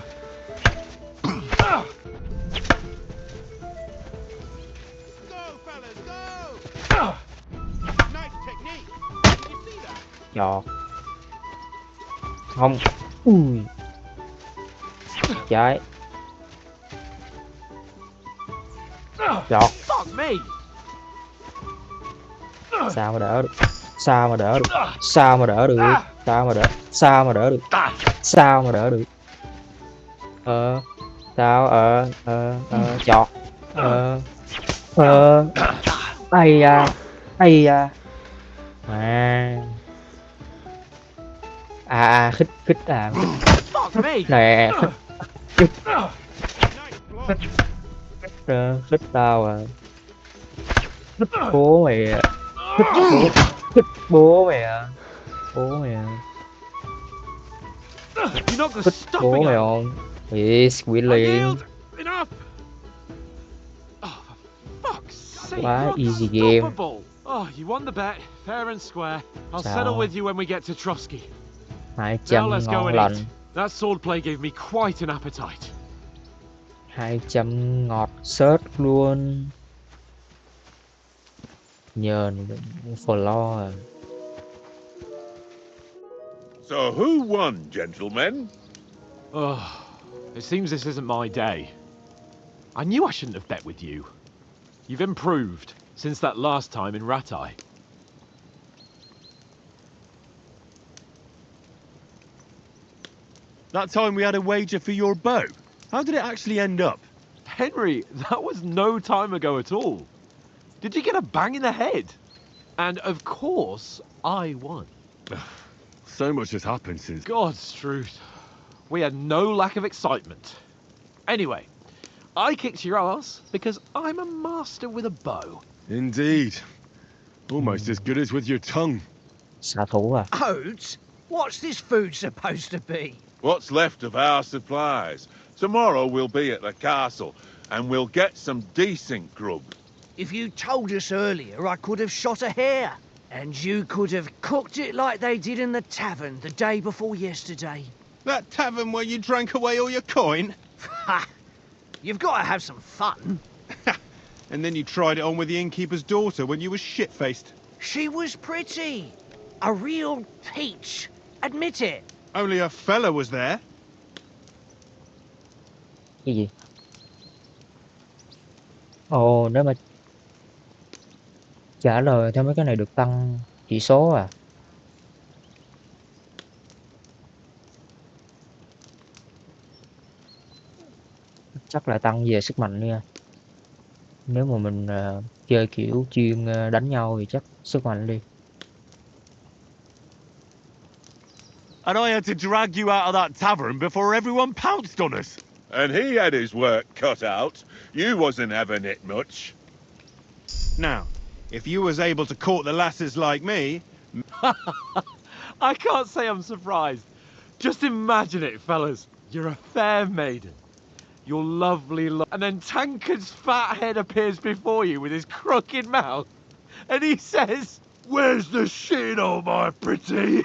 Chọt. Không. Ui. Trái. Chọt. Fuck me. Sao mà đỡ được? Sao mà đỡ được? Sao mà đỡ được? Sao mà đỡ? Sao mà đỡ được? Sao mà đỡ được? Sao? Chọt. Ây da. Ây da. Khích Fuck me. nè, khích tao à. Khích bố mày à. Khích bố mày à. Bố mày à. You're not gonna Khích stop bố me. mày không? Yes, quỷ I liền. yield. Enough. Oh, for fuck's sake, Quá you're easy game. unstoppable. Oh, you won the bet, fair and square. I'll Sao? settle with you when we get to Trusky. 200 Now let's go ngon and lành. eat. That swordplay gave me quite an appetite. 200 ngọt sớt luôn. Nhờn lo à. So who won, gentlemen? Oh, it seems this isn't my day. I knew I shouldn't have bet with you. You've improved since that last time in Ratai. That time we had a wager for your bow. How did it actually end up? Henry, that was no time ago at all. Did you get a bang in the head? And of course, I won. So much has happened since. God's truth. We had no lack of excitement. Anyway, I kicked your ass because I'm a master with a bow. Indeed. Almost as good as with your tongue. Xạ thủ à. Oats? What's this food supposed to be? What's left of our supplies. Tomorrow we'll be at the castle, and we'll get some decent grub. If you told us earlier, I could have shot a hare. And you could have cooked it like they did in the tavern the day before yesterday. That tavern where you drank away all your coin? Ha! You've got to have some fun. And then you tried it on with the innkeeper's daughter when you were shit-faced. She was pretty. A real peach. Admit it. Only a fella was there. Cái gì? Ồ, nếu mà trả lời theo mấy cái này được tăng chỉ số à? Chắc là tăng về sức mạnh nha. Nếu mà mình chơi kiểu chuyên đánh nhau thì chắc sức mạnh đi. And I had to drag you out of that tavern before everyone pounced on us. And he had his work cut out. You wasn't having it much. Now, if you was able to court the lasses like me... I can't say I'm surprised. Just imagine it, fellas. You're a fair maiden. Your lovely and then Tankard's fat head appears before you with his crooked mouth. And he says, "Where's the shit, oh my pretty?"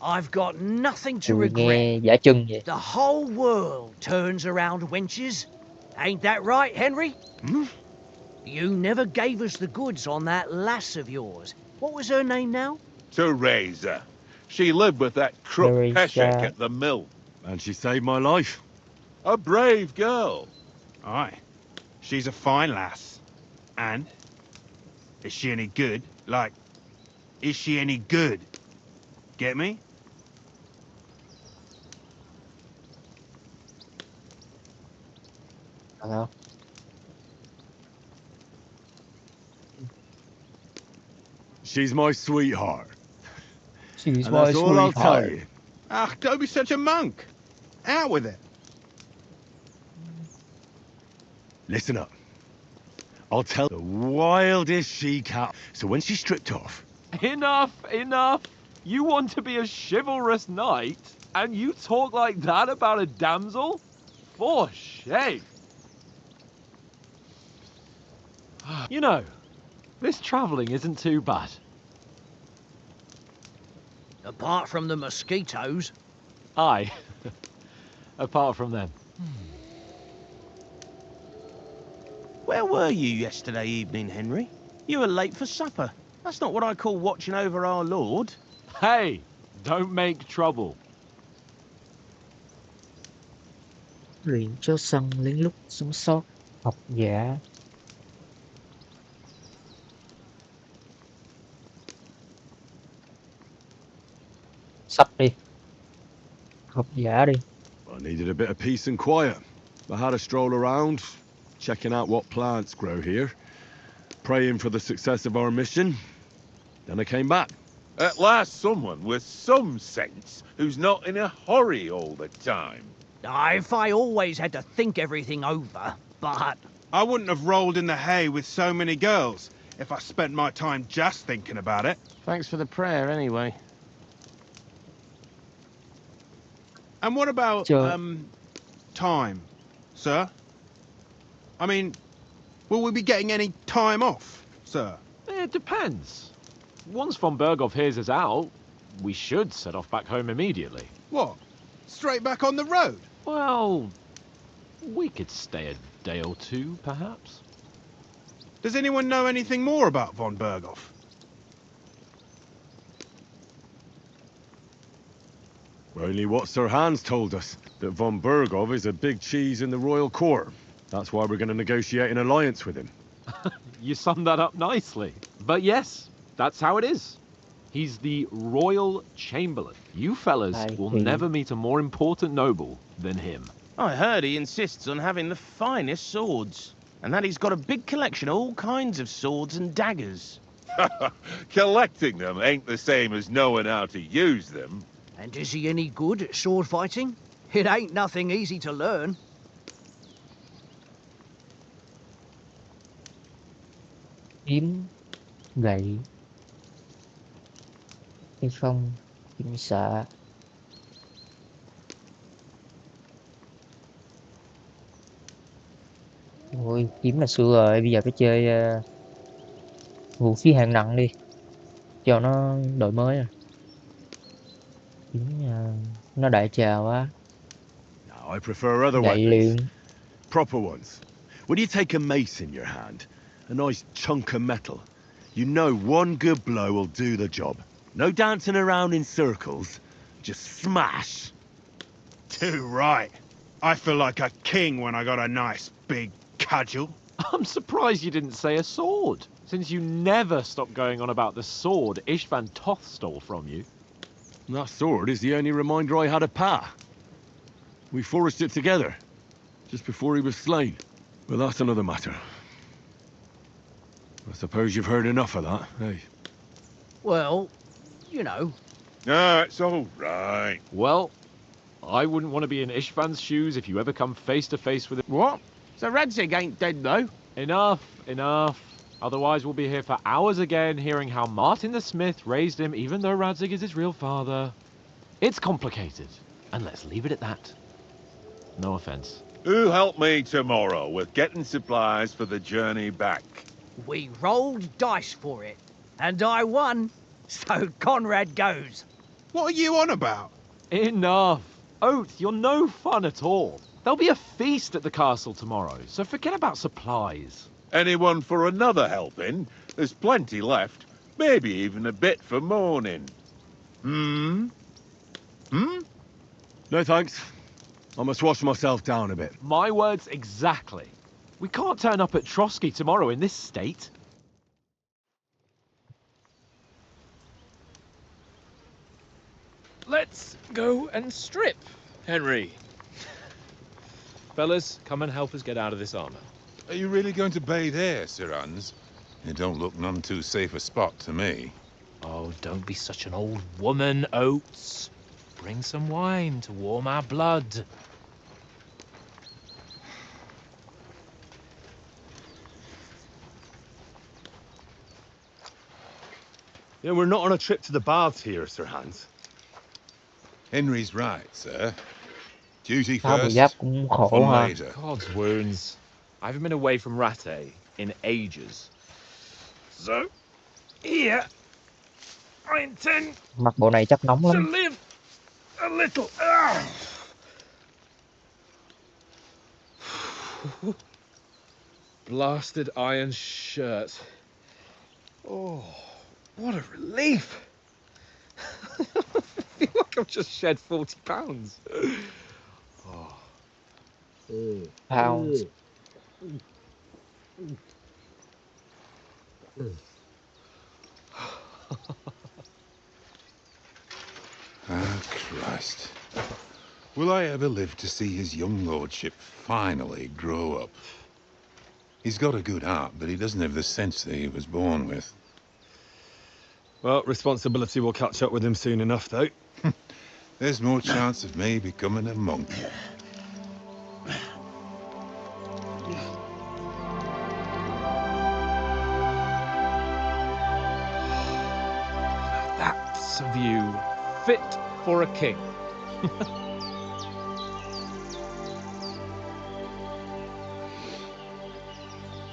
I've got nothing to Nghe regret. giả trưng vậy. The whole world turns around wenches. Ain't that right, Henry? Hmm? You never gave us the goods on that lass of yours. What was her name now? Teresa. She lived with that crook Teresa. Peshek at the mill. And she saved my life. A brave girl. Aye. She's a fine lass. And? Is she any good? Like, is she any good? Get me? Sao? She's my sweetheart. She's And my that's all I'll tell sweetheart. you. Ah, don't be such a monk. Out with it. Listen up. I'll tell the wildest she-cat. So when she's stripped off, Enough, enough. You want to be a chivalrous knight, and you talk like that about a damsel? For shame. You know, this travelling isn't too bad. Apart from the mosquitoes. Aye. Apart from them. Where were you yesterday evening, Henry? You were late for supper. That's not what I call watching over our Lord. Hey, don't make trouble. Luyện cho sân lén lút sống sót, học giả. Sắp đi. Học giả đi. I needed a bit of peace and quiet. I had a stroll around, checking out what plants grow here, praying for the success of our mission. Then I came back. At last someone with some sense who's not in a hurry all the time. If I always had to think everything over, but... I wouldn't have rolled in the hay with so many girls if I spent my time just thinking about it. Thanks for the prayer, anyway. And what about, time, sir? I mean, will we be getting any time off, sir? It depends. Once von Berghoff hears us out, we should set off back home immediately. What? Straight back on the road? Well, we could stay a day or two, perhaps. Does anyone know anything more about von Berghoff? Only what Sir Hans told us, that von Berghoff is a big cheese in the royal court. That's why we're going to negotiate an alliance with him. You summed that up nicely. But yes, that's how it is. He's the Royal Chamberlain. You fellas will never meet a more important noble than him. I heard he insists on having the finest swords, and that he's got a big collection of all kinds of swords and daggers. Collecting them ain't the same as knowing how to use them. And is he any good at sword fighting? It ain't nothing easy to learn. Kiếm, gậy, hay không, kiếm xạ. Ôi, kiếm là xưa rồi, bây giờ phải chơi vũ khí hạng nặng đi, cho nó đổi mới à. Kiếm nó đại trà quá. No, I prefer other Gậy weapons. liền. Proper ones. When you take a mace in your hand, a nice chunk of metal, you know one good blow will do the job. No dancing around in circles, just smash. Too right. I feel like a king when I got a nice big cudgel. I'm surprised you didn't say a sword, since you never stop going on about the sword Ishvan Toth stole from you. That sword is the only reminder I had of Pa. We forged it together, just before he was slain. But that's another matter. I suppose you've heard enough of that, eh? Well, you know. No, it's all right. Well, I wouldn't want to be in Ishvan's shoes if you ever come face to face with it. What? So Radzig ain't dead, though? Enough, enough. Otherwise we'll be here for hours again hearing how Martin the Smith raised him even though Radzig is his real father. It's complicated, and let's leave it at that. No offense. Who help me tomorrow with getting supplies for the journey back? We rolled dice for it, and I won. So Conrad goes. What are you on about? Enough. Oath, you're no fun at all. There'll be a feast at the castle tomorrow, so forget about supplies. Anyone for another helping? There's plenty left. Maybe even a bit for morning. Hmm? No thanks. I must wash myself down a bit. My words exactly. We can't turn up at Trotsky tomorrow in this state. Let's go and strip, Henry. Fellas, come and help us get out of this armor. Are you really going to bathe here, Sir Hans? It don't look none too safe a spot to me. Oh, don't be such an old woman, Oates. Bring some wine to warm our blood. Yeah, we're not on a trip to the baths here, Sir Hans. Henry's right, sir. Duty Tháo bộ first, giáp cũng khổ fun ha. later. God's wounds. I haven't been away from Rattay in ages. So, here, I intend Mặc bộ này chắc nóng to lắm. live a little. Blasted iron shirt. Oh, what a relief. I feel like I've just shed 40 pounds. Pounds. Ah, Christ. Will I ever live to see his young lordship finally grow up? He's got a good heart, but he doesn't have the sense that he was born with. Well, responsibility will catch up with him soon enough, though. There's more chance of me becoming a monk. That's a view fit for a king.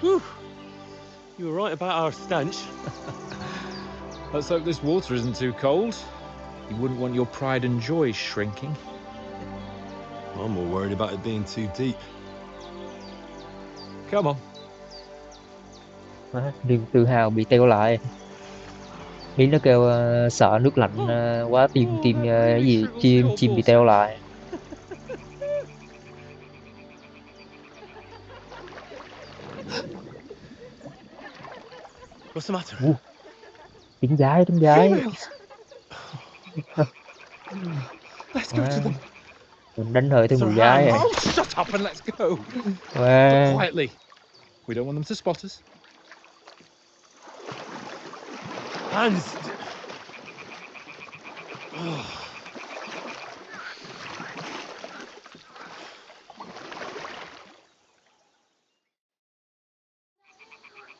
Whew. You were right about our stench. Let's hope this water isn't too cold. You wouldn't want your pride and joy shrinking. I'm more worried about it being too deep. Come on. Niềm tự hào bị teo lại. Ý nó kêu sợ nước lạnh quá tim cái gì chim bị teo lại. What's the matter? Tiếng giái. Let's go to them. Mình đánh hơi theo mùi giái. Oh, shut up and let's go. Wow. But quietly. We don't want them to spot us. Hans!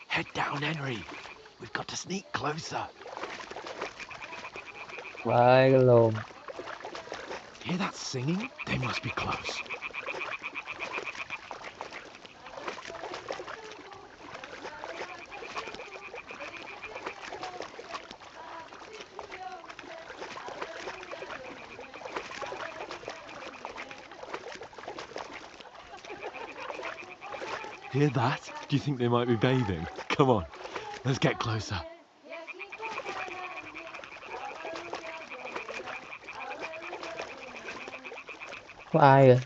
Head down, Henry. We've got to sneak closer. Vai cái lồn. Hear that singing? They must be close. Hear that? Do you think they might be bathing? Come on, let's get closer. Có ai à?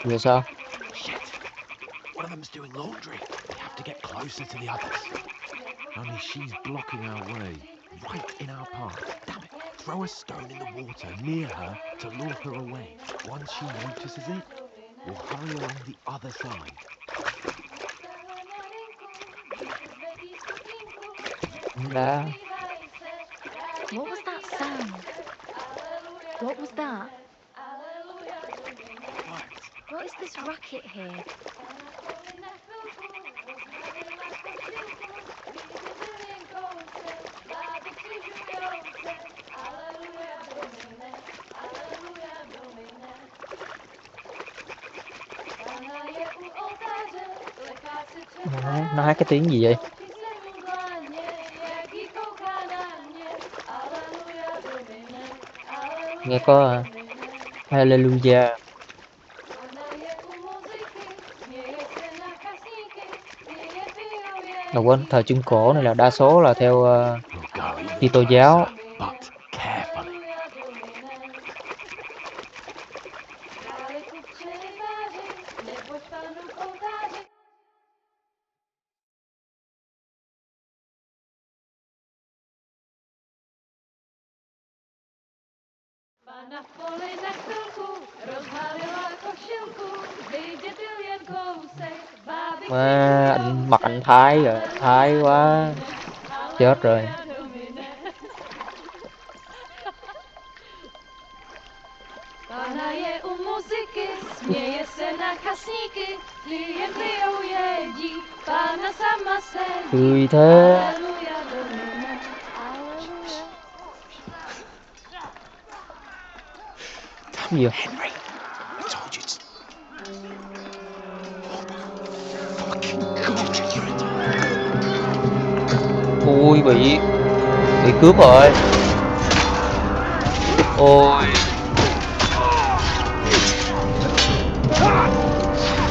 Giờ sao? Shit! One of them's doing laundry. We have to get closer to the others. Only she's blocking our way, right in our path. Damn it! Throw a stone in the water near her to lure her away. Once she notices it, we'll hurry along the other side. Đã. What was that sound? What was that? What is this racket here? Nó hát cái tiếng gì vậy? Nghe có Hallelujah. Mà quên, thời Trung Cổ này là đa số là theo Kitô giáo. Anh mặt anh Thái rồi, Thái quá, chết rồi. Hraje u muzyky, směje se na kasníky, klient jedí, Pána sama sedí. Tươi thế. Aleluja, domine, aleluja. Gì vậy? Henry, I told you to... Ui, bị cướp rồi. Ôi.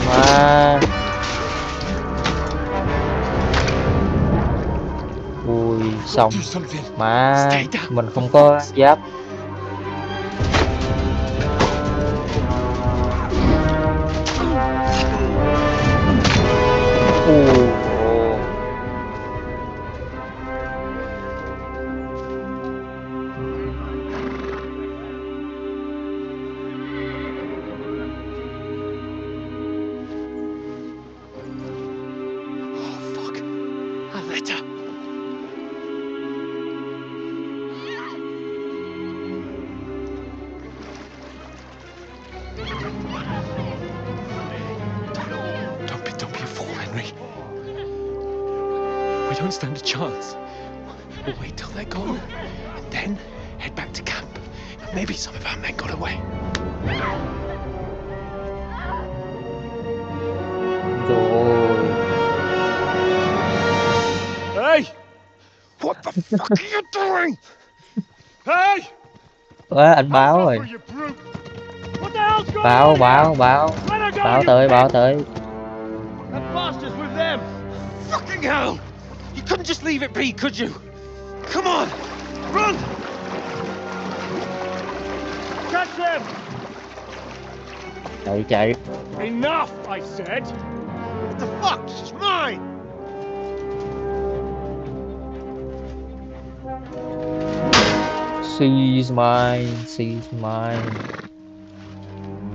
Mà. Ui, xong. Mà mình không có giáp. Don't be a fool, Henry. We don't stand a chance. We'll wait till they're gone, and then head back to camp. Maybe some of our men got away. Rồi. Hey! What the fuck are you doing? Hey! Anh báo rồi. Báo tới. That bastard's with them. Fucking hell! You couldn't just leave it be, could you? Come on, run! Catch them! Chạy. Enough, I said. What the fuck? She's mine. She's mine.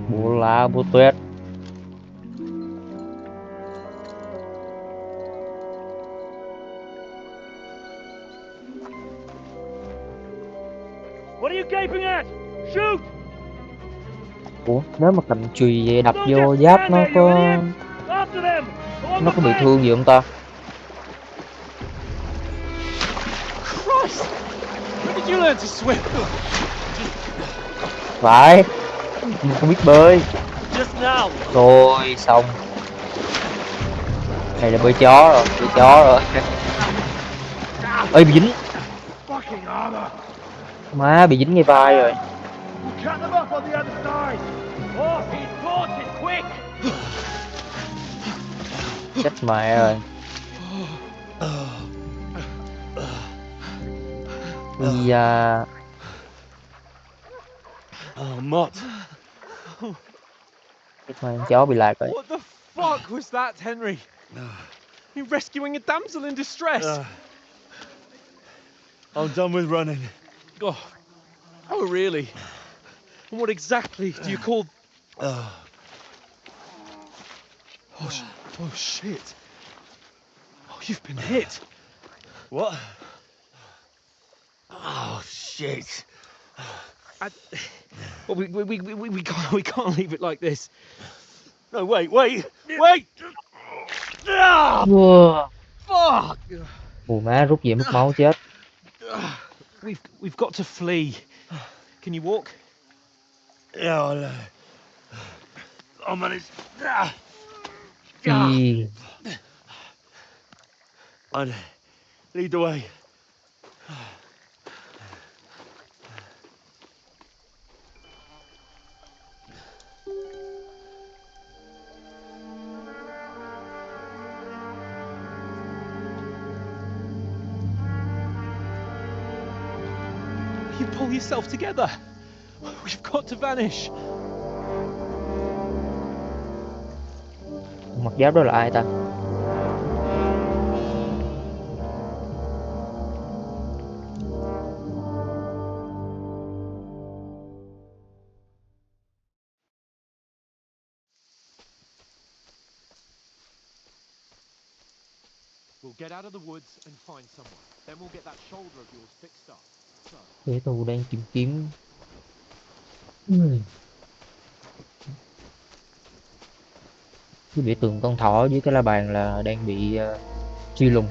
Bố lá bố tuyết. What are you gaping at? Shoot! Ủa, nếu mà cầm chùy về đập vô giáp nó có bị thương gì không ta? Christ! When did you learn to swim? Phải, mình không biết bơi. Just now. Rồi, xong. Này là bơi chó rồi. Ơi, bị dính. Má, bị dính ngay vai rồi. Cut them off on the other side. Oh, he's caught it, quick! Chết mẹ rồi. Dạ. Oh, Mott. Con chó bị lạc rồi. What the fuck was that, Henry? You rescuing a damsel in distress? I'm done with running. Oh, really? And what exactly do you call... Oh, shit. Oh, you've been hit. What? Oh, shit. Well, we can't leave it like this. No, wait! Fuck! Bù má rút về mất máu chết. We've got to flee. Can you walk? Yeah, I'll manage. I'd lead the way. You pull yourself together. We've got to vanish. Mặc giáp đó là ai ta? We'll get out of the woods and find someone. Then we'll get that shoulder of yours fixed up. Kẻ thù đang tìm kiếm. Cái biểu tượng con thỏ với cái la bàn là đang bị truy lùng.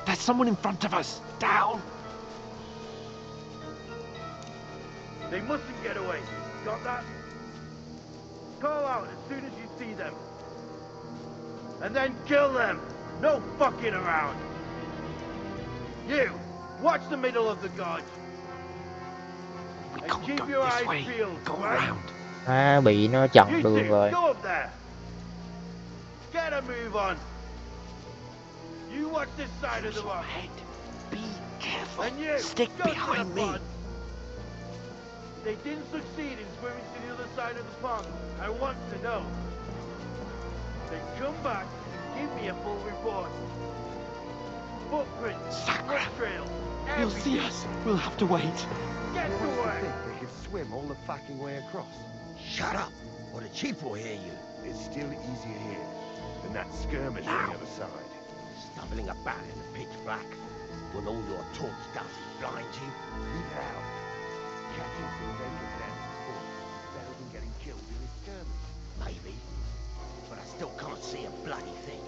There's someone in front of us. Down. They mustn't get away. Got that? Call out as soon as you see them. And then kill them. No fucking around. You, watch the middle of the gorge. We And can't keep go your this eyes way. peeled, Go right? around. Bị nó chặn You đường two, rồi. go up there. Get a move on. You watch this side of the rock. Be careful. And you, Stick go to behind the me. pond. They didn't succeed in swimming to the other side of the pond. I want to know. Then come back and give me a full report. Footprints, foot trails, You'll see everything. us. We'll have to wait. Get to work. They could swim all the fucking way across. Shut up, or the chief will hear you. It's still easier here than that skirmish on the other side. Stumbling about in the pitch black, when all your torch does is blind you. Leave it out. Catching some naked lads before is better than getting killed in a skirmish. Maybe, but I still can't see a bloody thing.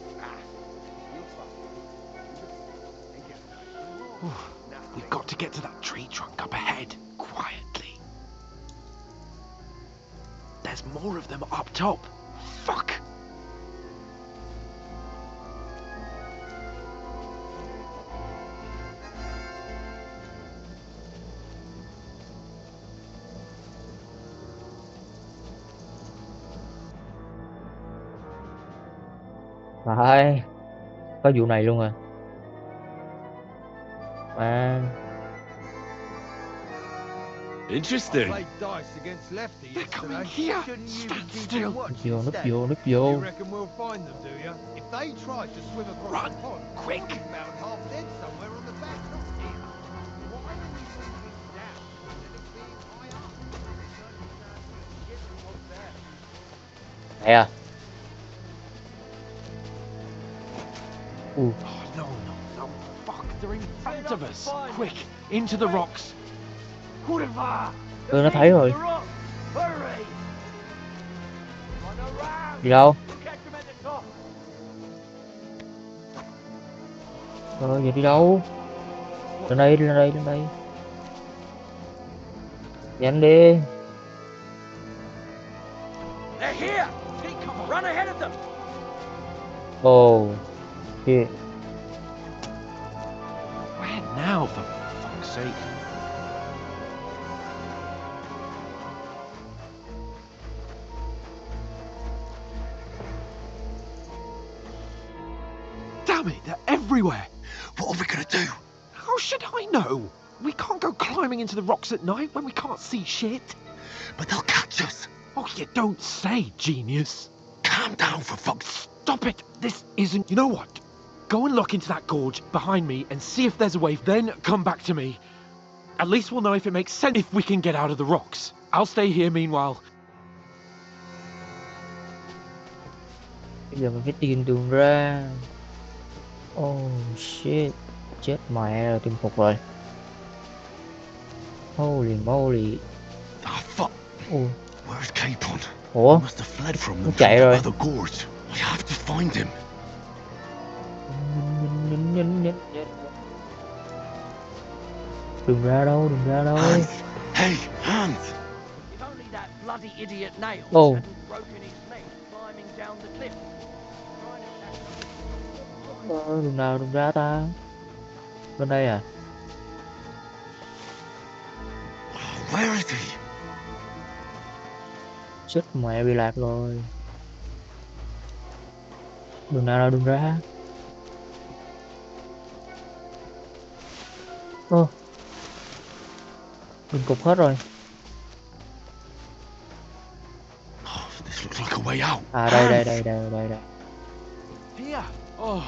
We've got to get to that tree trunk up ahead, quietly. There's more of them up top. Fuck! Phải, có vụ này luôn à. Mà Interesting. I played dice against Lefty yesterday. here. Shouldn't you Stand be still. keeping watch vô, instead? núp vô. You reckon we'll find them, do you? If they tried to swim across the pond, quick. we'll be about half dead somewhere on the back. Not here. Why do we bring them down instead of being high up? Get them up there. Nè. Oh, no. Fuck, they're in front of us. Quick, into the rocks. Nó thấy rồi. Đi đâu? Giờ đi đâu? Lên đây. Nhanh đi. They're here! Take cover! Run ahead of them! Ồ, shit. Where now, for fuck's sake? Damn it, they're everywhere. What are we gonna do? How should I know? We can't go climbing into the rocks at night when we can't see shit. But they'll catch us. Oh, you don't say, genius. Calm down, for fuck's... Stop it. This isn't... You know what? Go and look into that gorge behind me and see if there's a way, then come back to me. At least we'll know if it makes sense if we can get out of the rocks. I'll stay here meanwhile. Bây giờ mình phải tìm đường ra. Oh shit. Chết mẹ rồi, tìm phục rồi. Holy moly. Ah, fuck. Oh. Where's Capon? Ủa? Must have fled from Nó them chạy rồi. the gorge. We have to find him. Nhìn. Đừng ra đâu. Hey, hands! If only that bloody idiot Nails Oh. hadn't broken his leg climbing down the cliff. Đừng ra ta. Bên đây à? Where is he? Chết mẹ, bị lạc rồi. Đừng ra. Ô. Mình cục hết rồi. This looks like a way out. À đây. Here. Oh,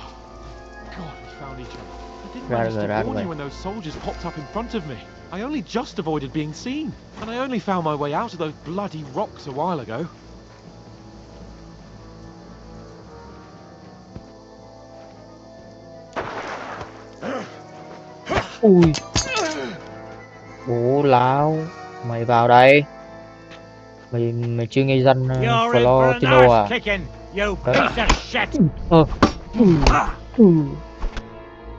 God, we found each other. I didn't Ra manage rồi. to warn you when those soldiers popped up in front of me. I only just avoided being seen, and I only found my way out of those bloody rocks a while ago. Ui. Ủa lão, mày vào đây. Mày chưa nghe danh You're in for a Florentino nice à? kicking, you Đó. piece of shit.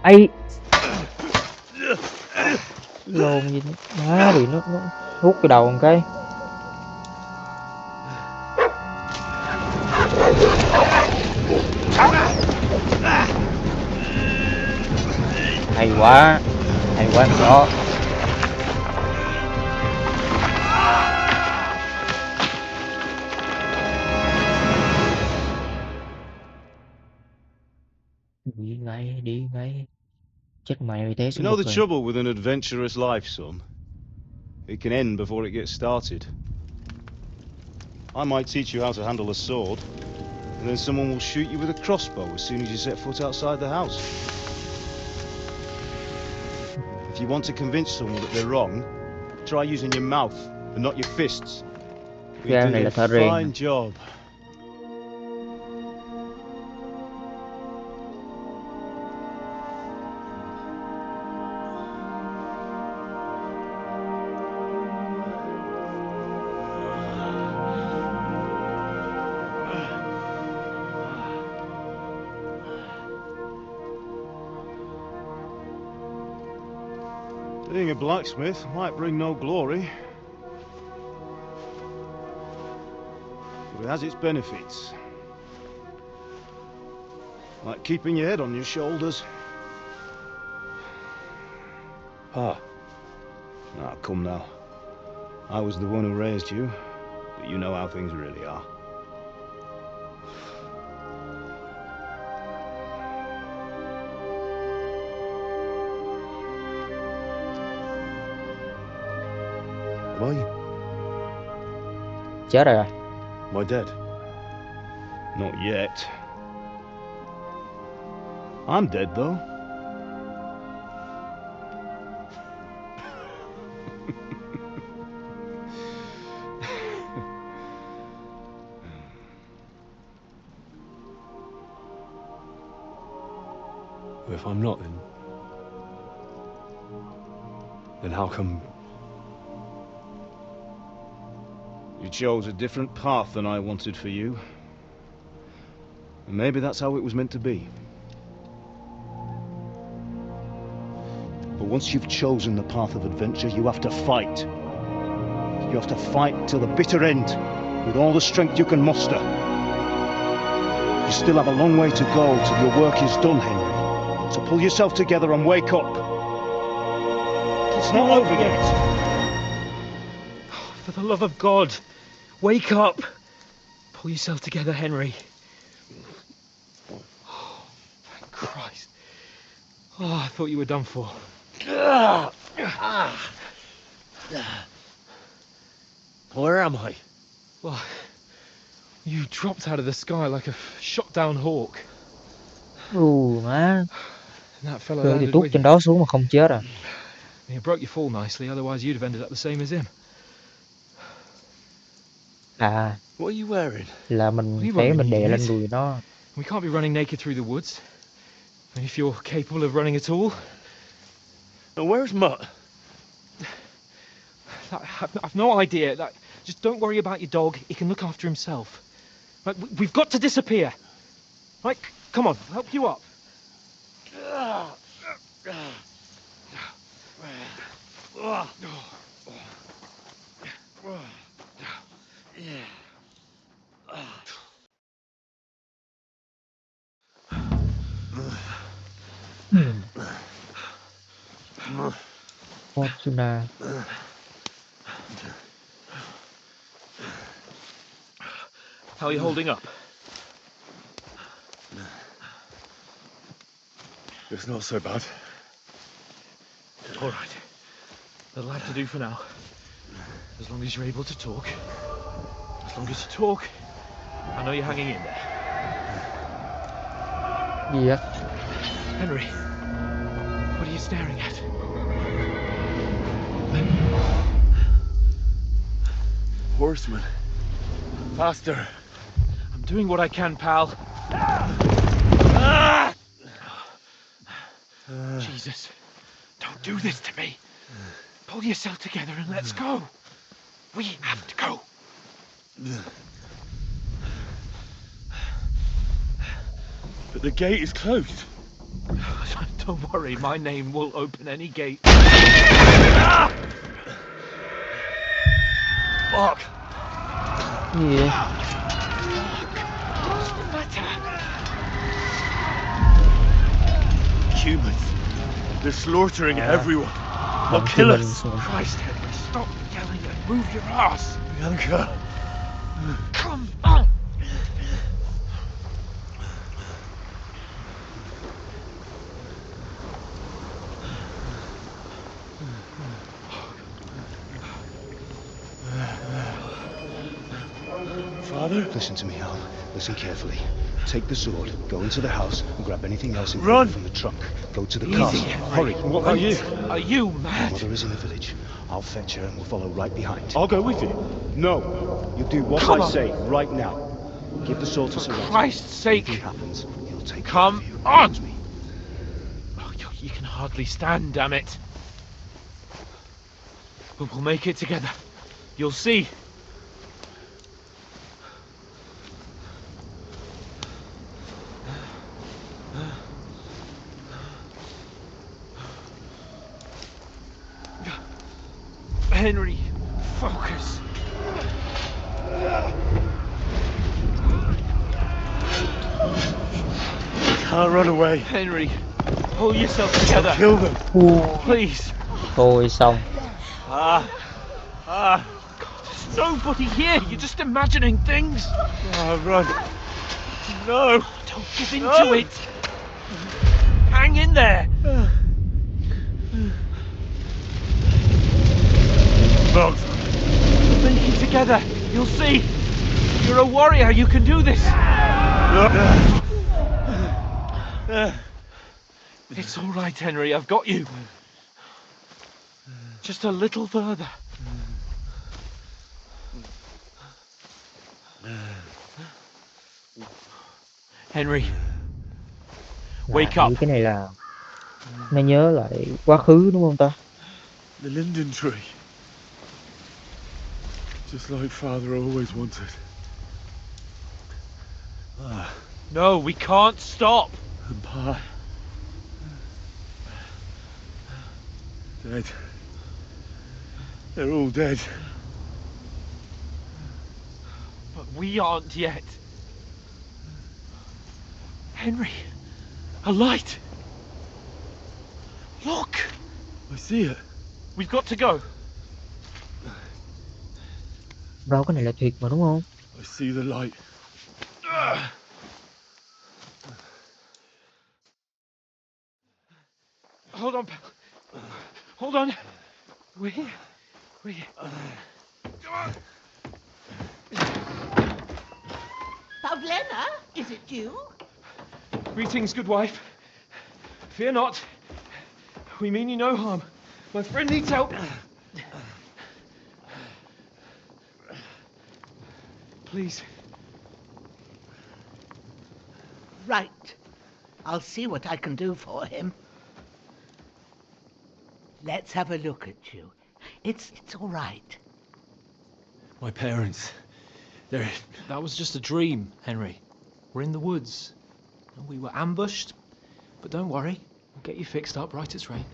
Ai lồn gì nữa. Má bị nó hút cái đầu một cái. Hay quá thằng đó. Đi ngay chết mày té You xuống know vực the rồi. trouble with an adventurous life, son? It can end before it gets started. I might teach you how to handle a sword, and then someone will shoot you with a crossbow as soon as you set foot outside the house. If you want to convince someone that they're wrong, try using your mouth and not your fists. We Game do này là a thợ rèn. fine job. Being a blacksmith might bring no glory, but it has its benefits. Like keeping your head on your shoulders. Pa. Ah, come now. I was the one who raised you, but you know how things really are. Am I? Chết rồi à? Am I dead? Not yet. I'm dead, though. If I'm not, then how come? You chose a different path than I wanted for you. And maybe that's how it was meant to be. But once you've chosen the path of adventure, you have to fight. You have to fight till the bitter end, with all the strength you can muster. You still have a long way to go till your work is done, Henry. So pull yourself together and wake up. It's not over yet. For the love of God, wake up. Pull yourself together, Henry. Oh, thank Christ. Oh, I thought you were done for. Where am I? Well, you dropped out of the sky like a shot-down hawk. Má. And that fellow Rơi thì landed tuốt with trên you. đó xuống mà không chết à? You broke your fall nicely, otherwise you'd have ended up the same as him. À. What are you wearing? Là mình té mình đè lên người nó. We can't be running naked through the woods. And if you're capable of running at all. And where's Mutt? I've no idea. Just don't worry about your dog. He can look after himself. We've got to disappear. Right, come on, I'll help you up. Fortuna. How are you holding up? It's not so bad. All right. That'll have to do for now. As long as you're able to talk. As long as you talk, I know you're hanging in there. Gì á? Henry, what are you staring at? Horseman. Faster. I'm doing what I can, pal. Jesus, don't do this to me. Pull yourself together and let's go. We have to go. But the gate is closed. Don't worry, my name will open any gate. Fuck. Gì vậy? What's the matter? Humans. They're slaughtering everyone. They'll Bọn kill humans. us. Christ, Henry, stop yelling and move your ass. Bianca. Come on. Father? Listen to me, Al. Listen carefully. Take the sword, go into the house, and grab anything else Run! important from the trunk. Go to the Easy, castle. Henry. Hurry. What about you? Are you My mad? mother is in the village. I'll fetch her and we'll follow right behind. I'll go with you. No. You do what Come I on. say right now. Give the sword to For Sir. Christ's sake. Anything happens, he'll take Come care of you. on. Trust me. Oh, you can hardly stand, damn it. But we'll make it together. You'll see. Henry, focus. Can't run away. Henry, pull yourself together. Kill them. Please. Thôi xong. There's nobody here. You're just imagining things. Run. No. Don't give in to it. Hang in there. Bugs. We'll make it together. You'll see. You're a warrior. You can do this. It's all right, Henry. I've got you. Just a little further. Henry. Wake up. Cái này là nó nhớ lại quá khứ đúng không ta? The linden tree. Just like Father always wanted. No, we can't stop. And Pa. Dead. They're all dead. But we aren't yet. Henry, a light. Look. I see it. We've got to go. Đâu cái này là thiệt mà đúng không? I see the light. Hold on, pal. Hold on. We're here. We're here. Come on. Pavlena, is it you? Greetings, good wife. Fear not. We mean you no harm. My friend needs help. Please. Right. I'll see what I can do for him. Let's have a look at you. It's all right. My parents. That was just a dream, Henry. We're in the woods. We were ambushed. But don't worry. We'll get you fixed up right as rain.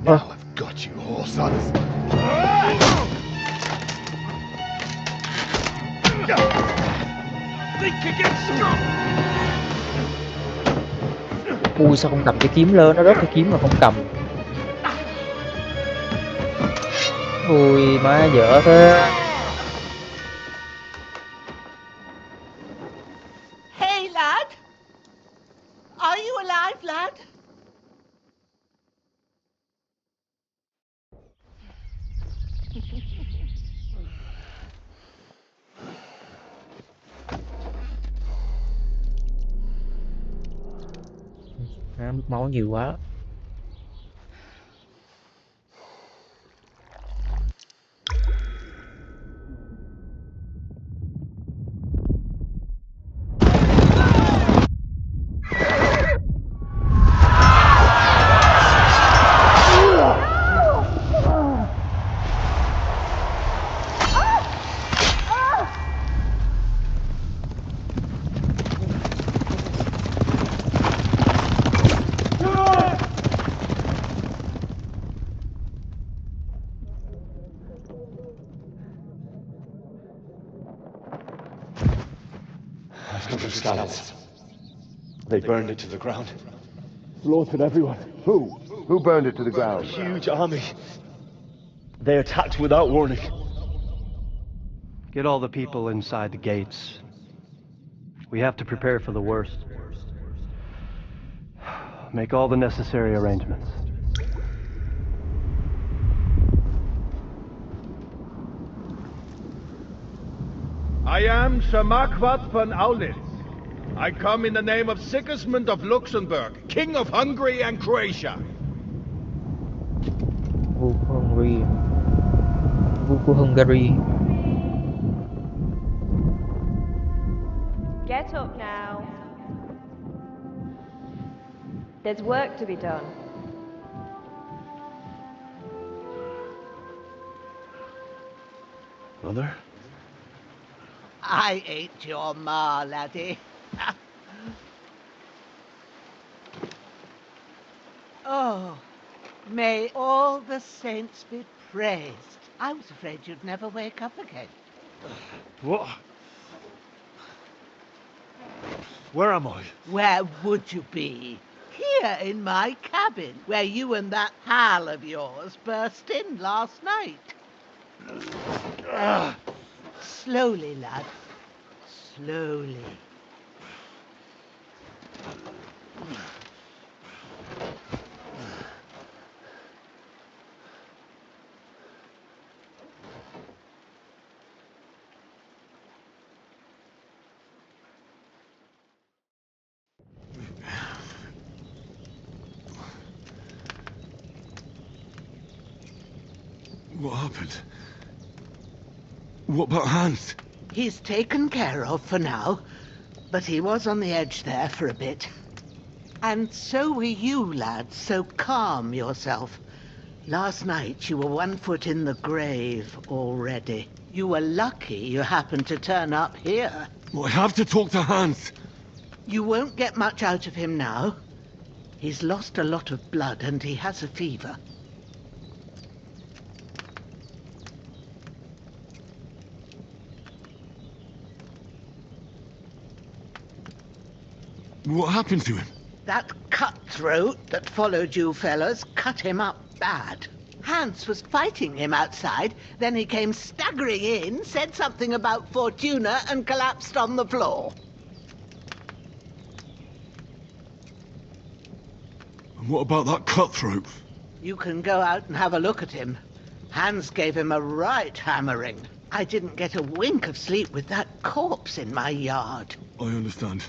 Now I've got you, whoresons. Think again, Scott! Ui sao không cầm cái kiếm lên, nó rớt cái kiếm mà không cầm. Ui má dở thế. Hey, lad! Are you alive, lad? Mất máu nhiều quá. scouts. They burned it to the ground. Slaughtered everyone. Who? Who burned it to the ground? Huge army. They attacked without warning. Get all the people inside the gates. We have to prepare for the worst. Make all the necessary arrangements. I am Sir Marquardt von Aulitz. I come in the name of Sigismund of Luxembourg, King of Hungary and Croatia. Vua của Hungary. Vua của Hungary. Get up now. There's work to be done. Mother? I ain't your ma, laddie. Oh, may all the saints be praised. I was afraid you'd never wake up again. What? Where am I? Where would you be? Here in my cabin, where you and that pal of yours burst in last night. Slowly, lad. Slowly. What happened? What about Hans? He's taken care of for now, but he was on the edge there for a bit. And so were you, lad, so calm yourself. Last night you were 1 foot in the grave already. You were lucky you happened to turn up here. I have to talk to Hans. You won't get much out of him now. He's lost a lot of blood and he has a fever. What happened to him? That cutthroat that followed you fellas cut him up bad. Hans was fighting him outside, then he came staggering in, said something about Fortuna and collapsed on the floor. And what about that cutthroat? You can go out and have a look at him. Hans gave him a right hammering. I didn't get a wink of sleep with that corpse in my yard. I understand.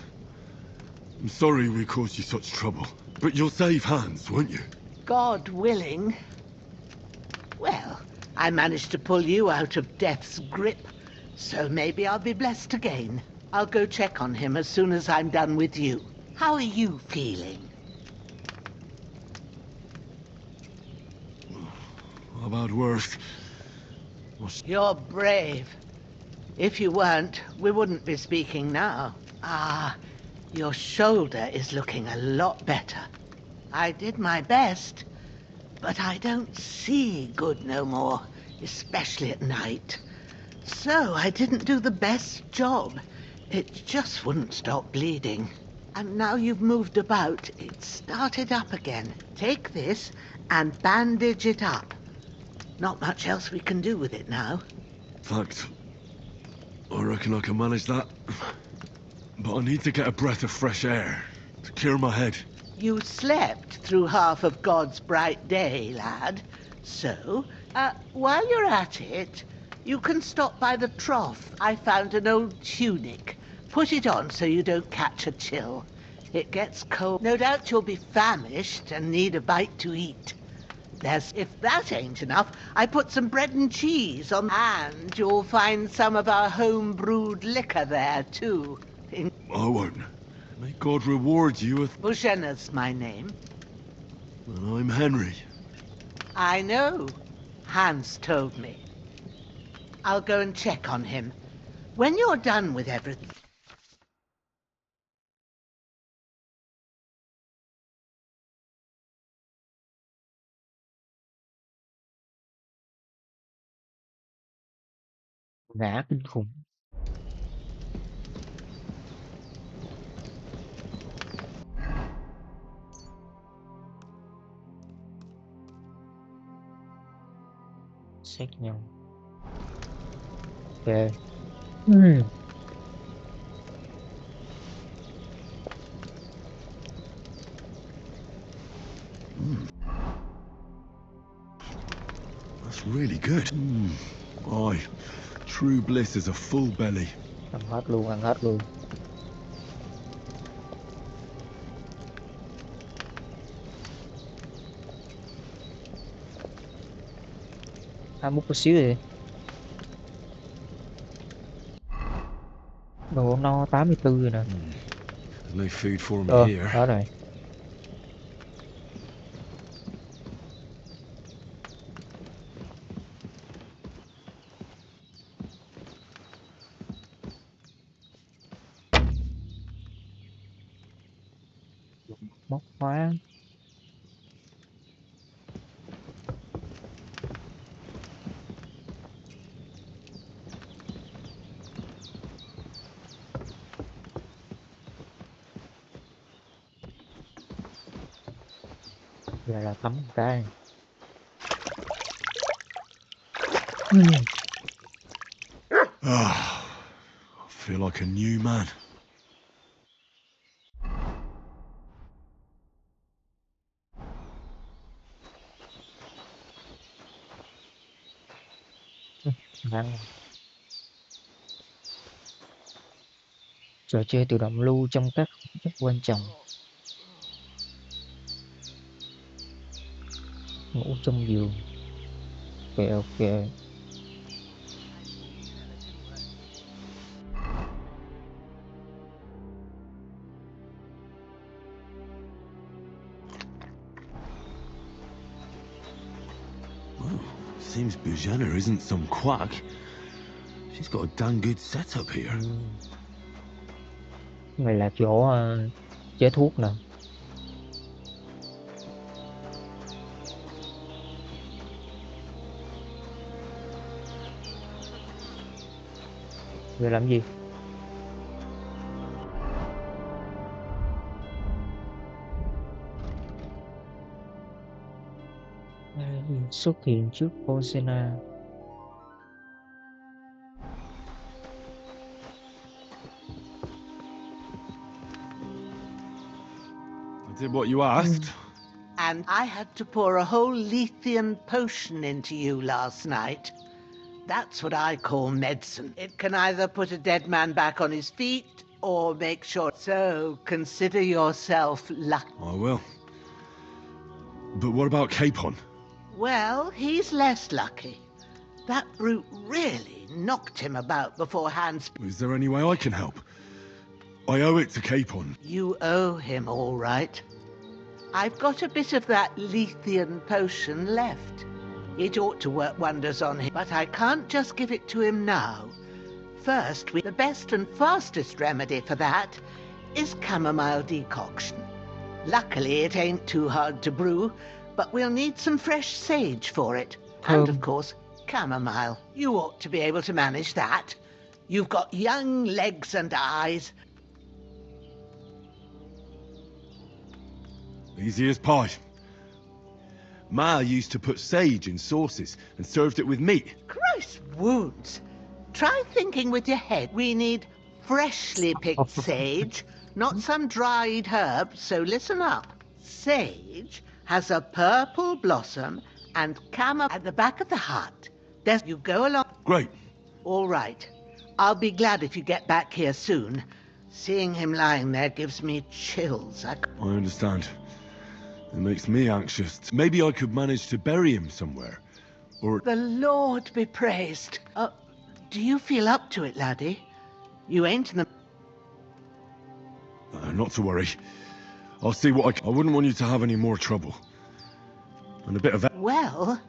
I'm sorry we caused you such trouble. But you'll save Hans, won't you? God willing. Well, I managed to pull you out of death's grip, so maybe I'll be blessed again. I'll go check on him as soon as I'm done with you. How are you feeling? I've had worse. You're brave. If you weren't, we wouldn't be speaking now. Ah, your shoulder is looking a lot better. I did my best, but I don't see good no more, especially at night. So I didn't do the best job. It just wouldn't stop bleeding. And now you've moved about, it started up again. Take this and bandage it up. Not much else we can do with it now. Thanks. I reckon I can manage that. But I need to get a breath of fresh air to clear my head. You slept through half of God's bright day, lad. So, while you're at it, you can stop by the trough. I found an old tunic. Put it on so you don't catch a chill. It gets cold. No doubt you'll be famished and need a bite to eat. If that ain't enough, I put some bread and cheese on, and you'll find some of our home-brewed liquor there, too. I won't. May God reward you with... Bushenna's my name. And I'm Henry. I know. Hans told me. I'll go and check on him. When you're done with everything... Ngã kinh khủng. Xét nhau. Ok. That's really good. Aye, true bliss is a full belly. Ăn hết luôn, ăn hết luôn. Múc một xíu đi. Đồ no 84 rồi nè. No food for me here. Đó rồi. Móc khóa. Giờ là tắm một cái. I feel like a new man. Trò chơi tự động lưu trong các khoảnh khắc quan trọng. Ngủ trong giường. Ok. Seems Bohemia isn't some quack. She's got a damn good setup here. Này là chỗ chế thuốc nè. Giờ làm gì? Xuất hiện trước Bohemia. I did what you asked. And I had to pour a whole Lethean potion into you last night. That's what I call medicine. It can either put a dead man back on his feet or make sure. So consider yourself lucky. I will. But what about Capon? Well, he's less lucky. That brute really knocked him about before hands. Is there any way I can help? I owe it to Capon. You owe him, all right. I've got a bit of that Lethean potion left. It ought to work wonders on him, but I can't just give it to him now. First, the best and fastest remedy for that is chamomile decoction. Luckily, it ain't too hard to brew, but we'll need some fresh sage for it. And, of course, chamomile. You ought to be able to manage that. You've got young legs and eyes. Easy as pie. Ma used to put sage in sauces and served it with meat. Christ wounds. Try thinking with your head. We need freshly picked sage, not some dried herb, so listen up. Sage has a purple blossom and chamomile at the back of the hut. There you go along. Great. All right. I'll be glad if you get back here soon. Seeing him lying there gives me chills. I understand. It makes me anxious. Maybe I could manage to bury him somewhere. Or... The Lord be praised. Do you feel up to it, laddie? You ain't in the... not to worry. I'll see what I wouldn't want you to have any more trouble. And a bit of... Well,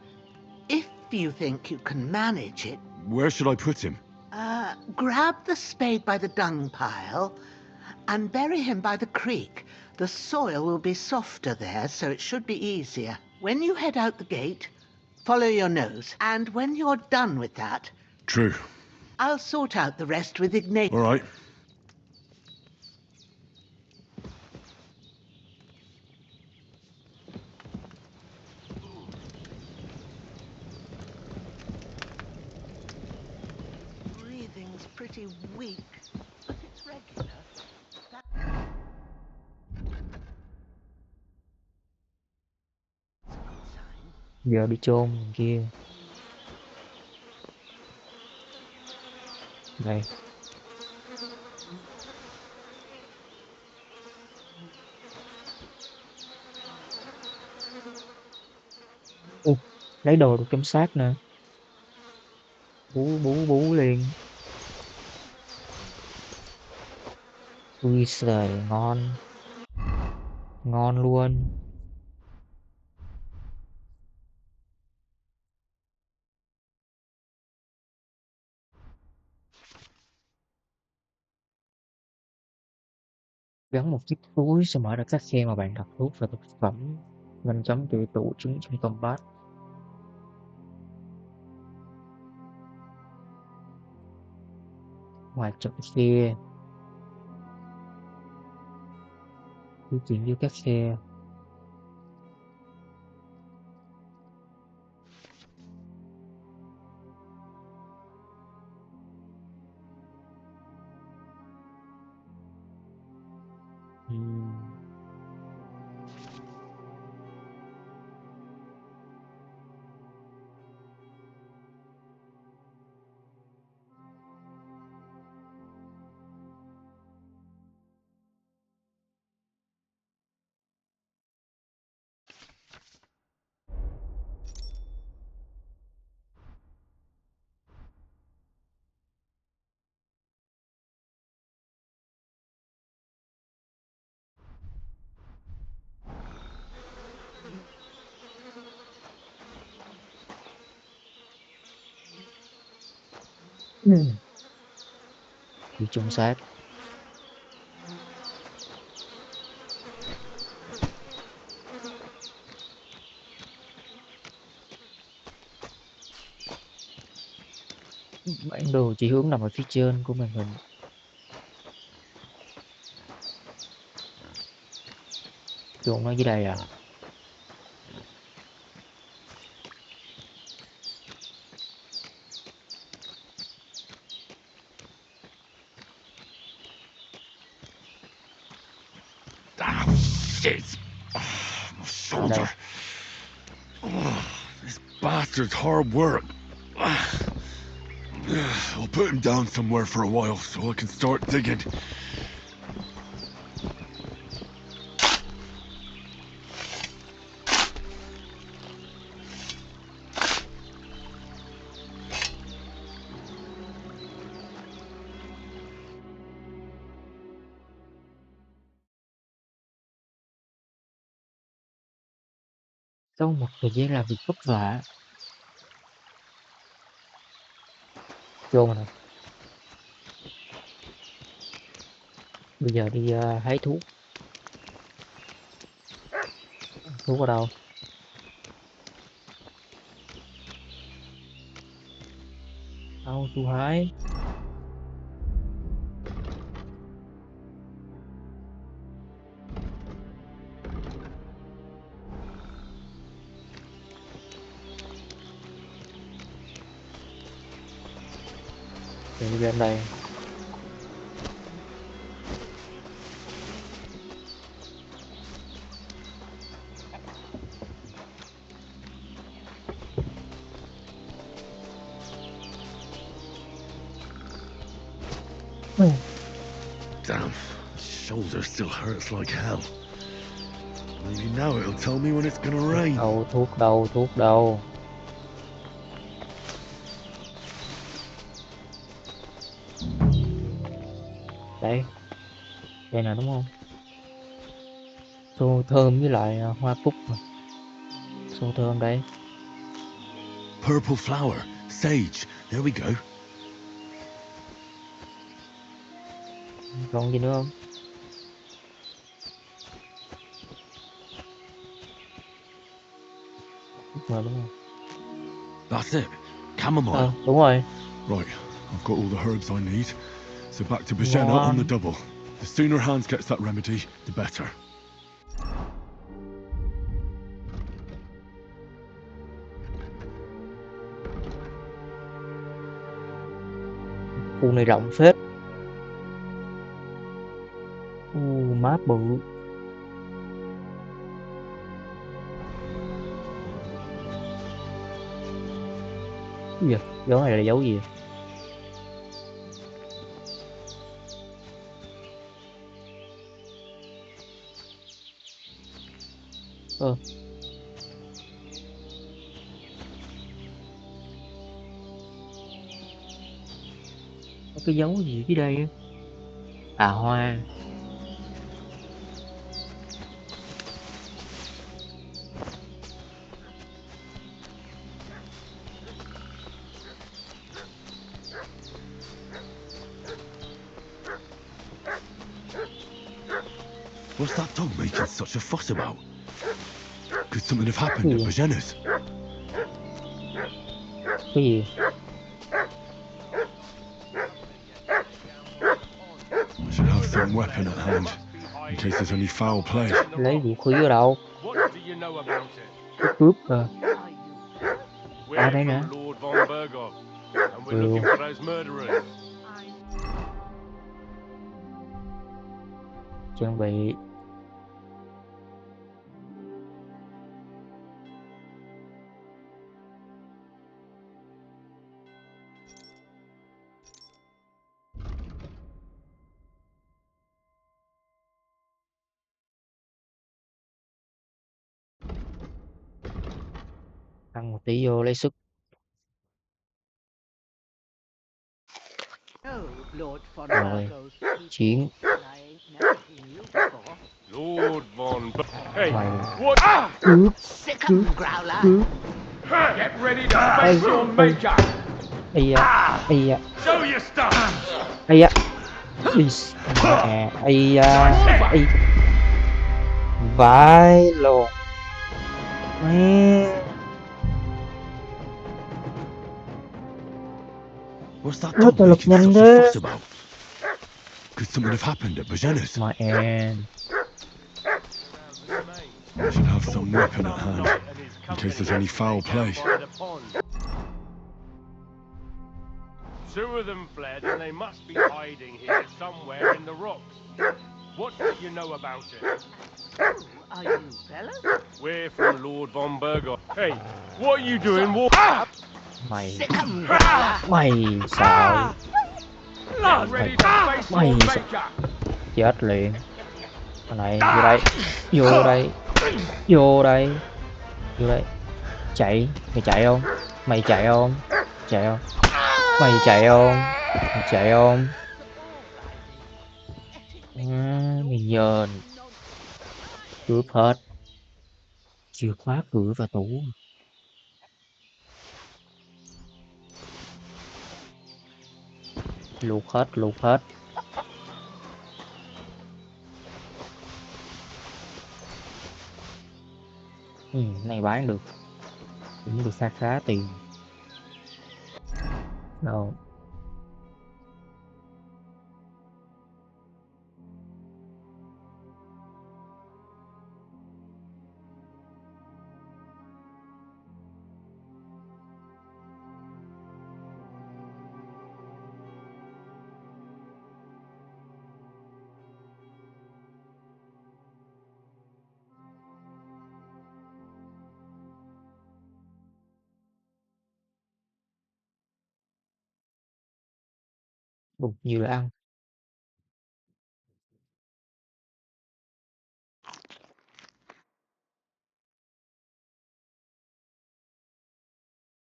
if you think you can manage it... Where should I put him? Grab the spade by the dung pile and bury him by the creek. The soil will be softer there, so it should be easier. When you head out the gate, follow your nose. And when you're done with that... True. I'll sort out the rest with Ignatius. All right. pretty weak. If it's regular, that... Giờ bị chôn bên kia. Đây. Lấy đồ được trong xác nè. Bú liền. Ui giời, ngon. Ngon luôn. Gắn một chiếc túi sẽ mở ra các khe mà bạn đặt thuốc và thực phẩm. Nhanh chóng tự tụ chúng trong combat. Ngoài chọn khe. Di chuyển vô các khe. Đi trong xác. Bản đồ chỉ hướng nằm ở phía trên của màn hình. Chuông nó dưới đây à? Shit! My shoulder. This bastard's hard work. I'll put him down somewhere for a while so I can start digging. Sau một thời gian làm việc vất vả. Chôn này. Bây giờ đi hái thuốc. Thuốc ở đâu? Đâu tôi hái. Đi lên đây. Damn, shoulder still hurts like hell. Maybe now it'll tell me when it's gonna rain. Thuốc đâu. Đây. Đây nè đúng không? Xô thơm với lại hoa cúc mà. Xô thơm đây. Purple flower, sage, there we go. Còn gì nữa không? Rồi đúng không? That's it. Chamomile. Đúng rồi. Right, I've got all the herbs I need. So back to Bohemia on the double. The sooner Hans gets that remedy, the better. Khu này rộng phết. Map bự. Cái gì vậy? Dấu này là dấu gì? Có cái dấu gì dưới đây á? À, hoa. What's that dog making such a fuss about? Could something have happened at Bohemia's? Cái gì? I should have some weapon at hand, in case there's any foul play. Lấy vũ khí ở đâu? Cái cướp à? À, đây nè. Chuẩn bị. Ăn một tí vô lấy sức. Rồi, chiến. Mày cướp. Ây da. Ây da. Ây da. Vãi lồn. What's that Nó dog tao lực making nhanh such a thế. fuss about? Could something have happened at Bohemia's? My end. I should have some weapon at hand, in case there's any foul play. Two of them fled, and they must be hiding here somewhere in the rocks. What do you know about it? Who are you, fellas? We're from Lord von Burgos. Hey, what are you doing? Mày sao? Mày sao? Chết liền. Con này vô đây. Vô đây. Vô đây. Vô đây. Chạy. Mày chạy không? Mày chạy không? Chạy không? Mày chạy không? Mày chạy không? Mày nhờn. Cướp hết. Chìa khóa cửa và tủ. Lục hết, lục hết. Này bán được. Cũng được khá khá tiền. Đâu. Nhiều là ăn.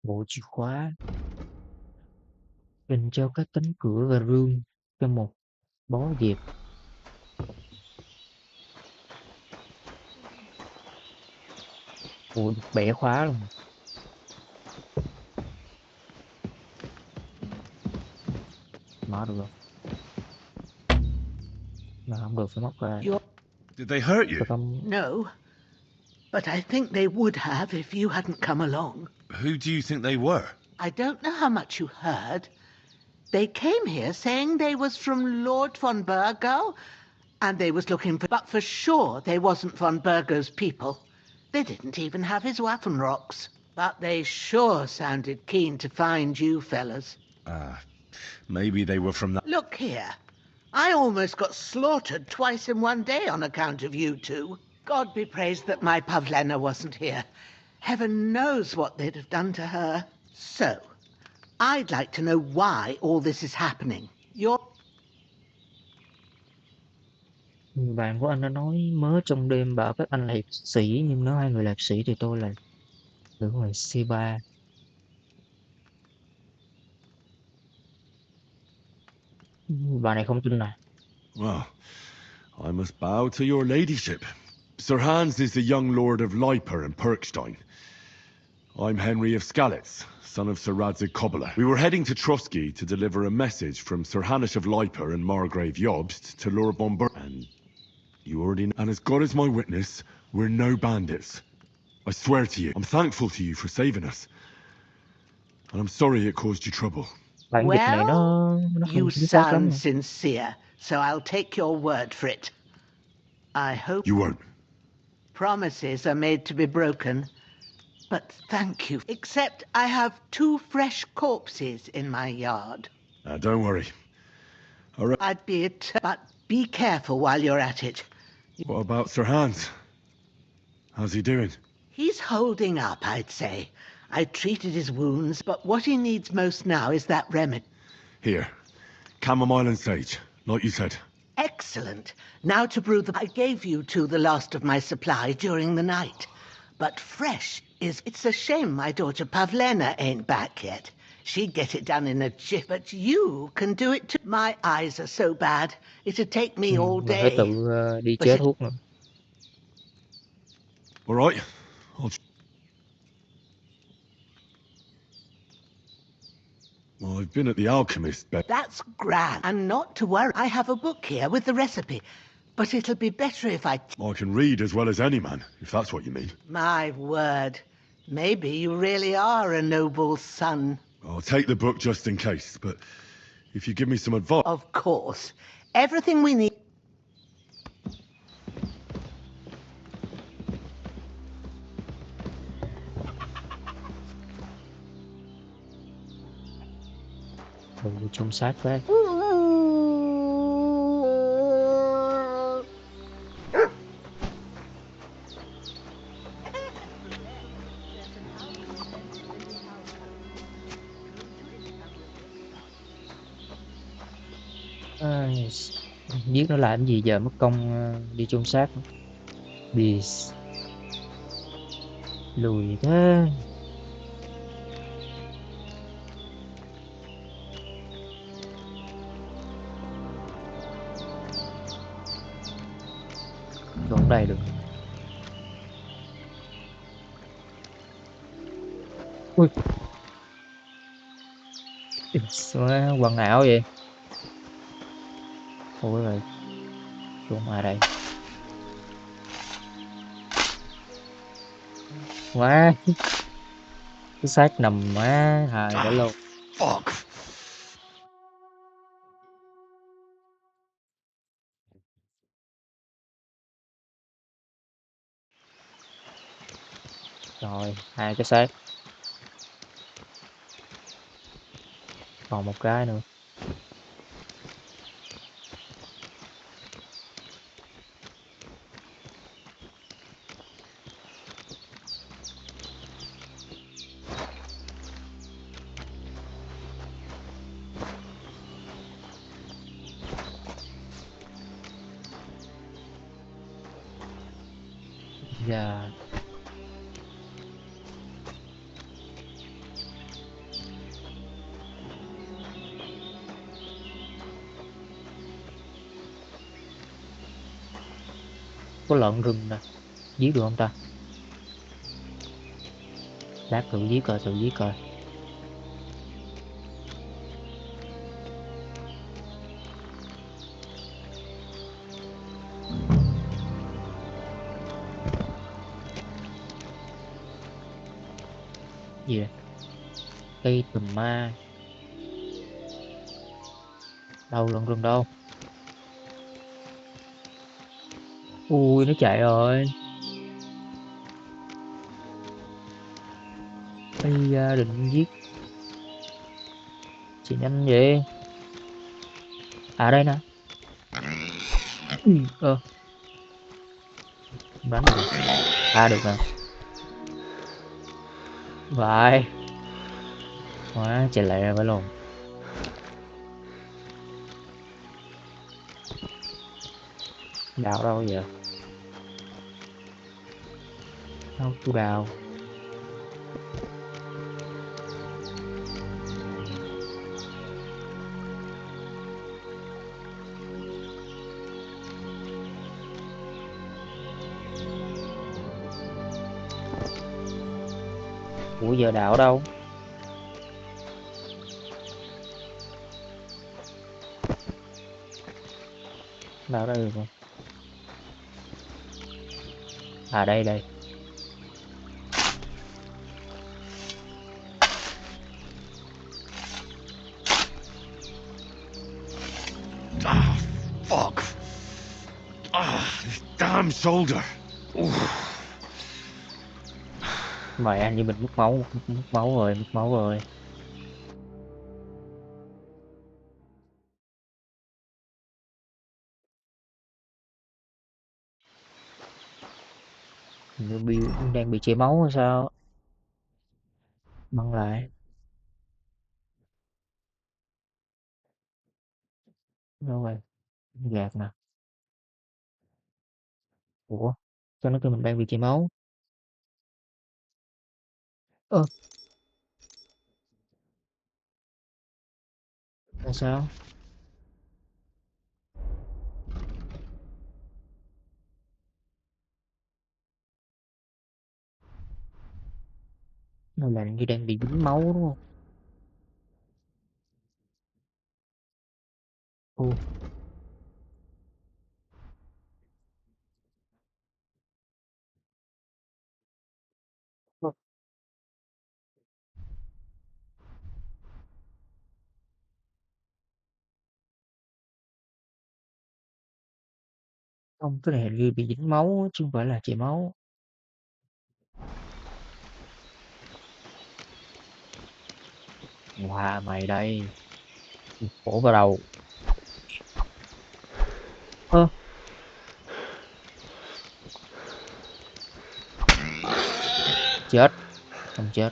Bộ chìa khóa dành cho các cánh cửa và rương cho một bó dẹp. Ủa, bẻ khóa luôn. Mở được không? Mà không được phải móc ra. Did they hurt you? No, but I think they would have if you hadn't come along. Who do you think they were? I don't know how much you heard. They came here saying they was from Lord von Burgo, and they was looking for... But for sure they wasn't von Burgo's people. They didn't even have his Waffenrocks. But they sure sounded keen to find you fellas. Maybe they were from that. Look here. I almost got slaughtered twice in one day on account of you two. God be praised that my Pavlena wasn't here. Heaven knows what they'd have done to her. So, I'd like to know why all this is happening. Người bạn của anh đã nói mới trong đêm bảo các anh là hiệp sĩ, nhưng nếu hai người là hiệp sĩ thì tôi là nữ hoàng C3. Bà này không tin à? Well, I must bow to your ladyship. Sir Hans is the young lord of Leiper and Perkstein. I'm Henry of Skalitz, son of Sir Radzig Kobyla. We were heading to Trotsky to deliver a message from Sir Hanush of Leiper and Margrave Jobst to Lord Bomber. And you already know. And as God is my witness, we're no bandits. I swear to you, I'm thankful to you for saving us. And I'm sorry it caused you trouble. Well, you sound sincere, so I'll take your word for it. I hope you won't. Promises are made to be broken, but thank you. Except I have 2 fresh corpses in my yard. Don't worry. I'd be but be careful while you're at it. What about Sir Hans? How's he doing? He's holding up, I'd say. I treated his wounds, but what he needs most now is that remedy. Here. Chamomile and sage, like you said. Excellent. Now to brew I gave you 2 the last of my supply during the night. But fresh is... It's a shame my daughter Pavlena ain't back yet. She'd get it done in a jiff, but you can do it too. My eyes are so bad, it'd take me all day. Phải tự đi chế thuốc nữa. All right. Well, I've been at the alchemist. That's grand. And not to worry, I have a book here with the recipe. But it'll be better if I can read as well as any man, if that's what you mean. My word. Maybe you really are a noble son. I'll take the book just in case, but if you give me some advice... Of course. Everything we need... Trong sát phát. Giết nó làm gì giờ, mất công đi chôn xác. Đi lùi thế. Trốn đây được. Ui. Quần ảo vậy. Ôi rồi. Trốn ngoài đây. Quá. Cái xác nằm quá hài đã lâu. Rồi, 2 cái xác. Còn 1 cái nữa. Dạ. Có lợn rừng nè, giết được không ta? Lát thử giết coi. Gì vậy? Cây tùm ma. Đâu lợn rừng đâu? Ui, nó chạy rồi. Ây da, định giết Chị nhanh vậy. À đây nè. Bắn được. À được nè. Vậy. Quá chạy lẹ vậy luôn. Đào đâu vậy? Đâu tôi đào. Ủa giờ đào ở đâu? Đào đây được rồi. À đây đây. Fuck. This damn shoulder. Mẹ như mình mất máu rồi, mất máu rồi. Như đang bị chảy máu hay sao? Băng lại. Đâu rồi? Gạt nè. Ủa? Sao nó kêu mình đang bị chảy máu? Là sao? Nó là như đang bị dính máu đúng không? Ồ. Không, cái này hình như bị dính máu chứ không phải là chảy máu. Wow, mày đây. Bổ vào đầu. Chết. Không chết.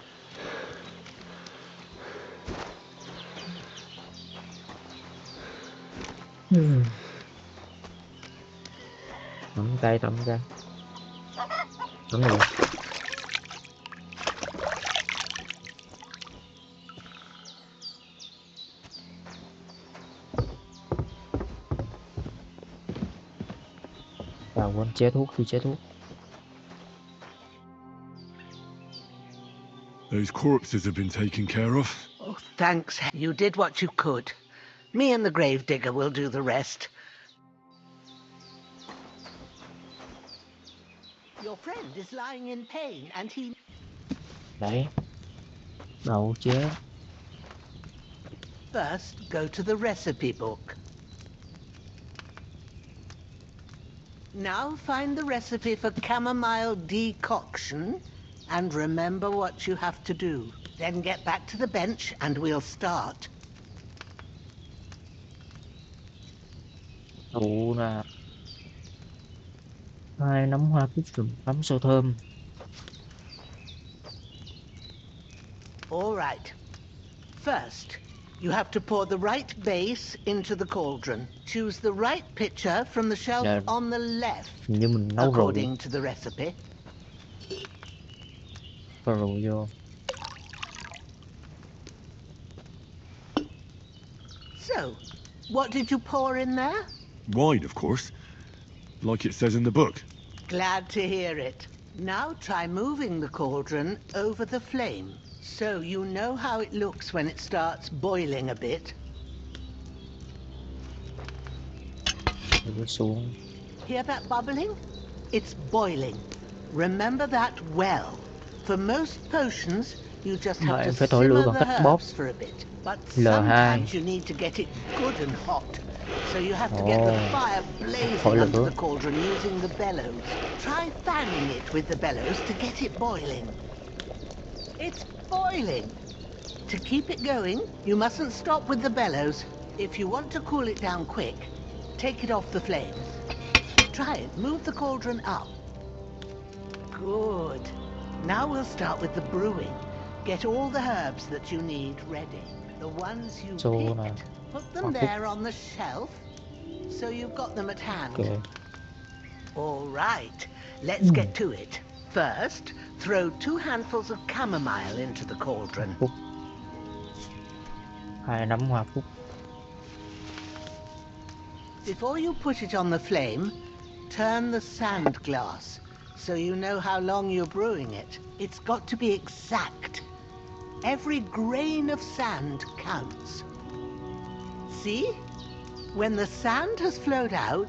Tấm tay tấm ra. Tấm rồi. Quên chế thuốc khi chế thuốc. Those corpses have been taken care of. Oh, thanks. You did what you could. Me and the gravedigger will do the rest. Your friend is lying in pain and he... Đấy. Đầu chế. First, go to the recipe book. Now find the recipe for chamomile decoction and remember what you have to do. Then get back to the bench and we'll start. Ủ là 2 nắm hoa cúc rừng bắm sao thơm. All right. First, you have to pour the right base into the cauldron. Choose the right pitcher from the shelf on the left, Nhưng mình nấu according to the recipe. Cho rượu vô. So, what did you pour in there? Wine, of course. Like it says in the book. Glad to hear it. Now try moving the cauldron over the flame, so you know how it looks when it starts boiling a bit. Hear that bubbling? It's boiling. Remember that well. For most potions, you just have to simmer the herbs for a bit. But sometimes you need to get it good and hot. So you have to get the fire blazing under the cauldron using the bellows. Try fanning it with the bellows to get it boiling. It's boiling. To keep it going, you mustn't stop with the bellows. If you want to cool it down quick, take it off the flames. Try it. Move the cauldron up. Good. Now we'll start with the brewing. Get all the herbs that you need ready. The ones you picked, put them there on the shelf, so you've got them at hand. Okay. All right, let's get to it. First, throw 2 handfuls of chamomile into the cauldron. 2 nắm hoa cúc. Before you put it on the flame, turn the sand glass so you know how long you're brewing it. It's got to be exact. Every grain of sand counts. See? When the sand has flowed out,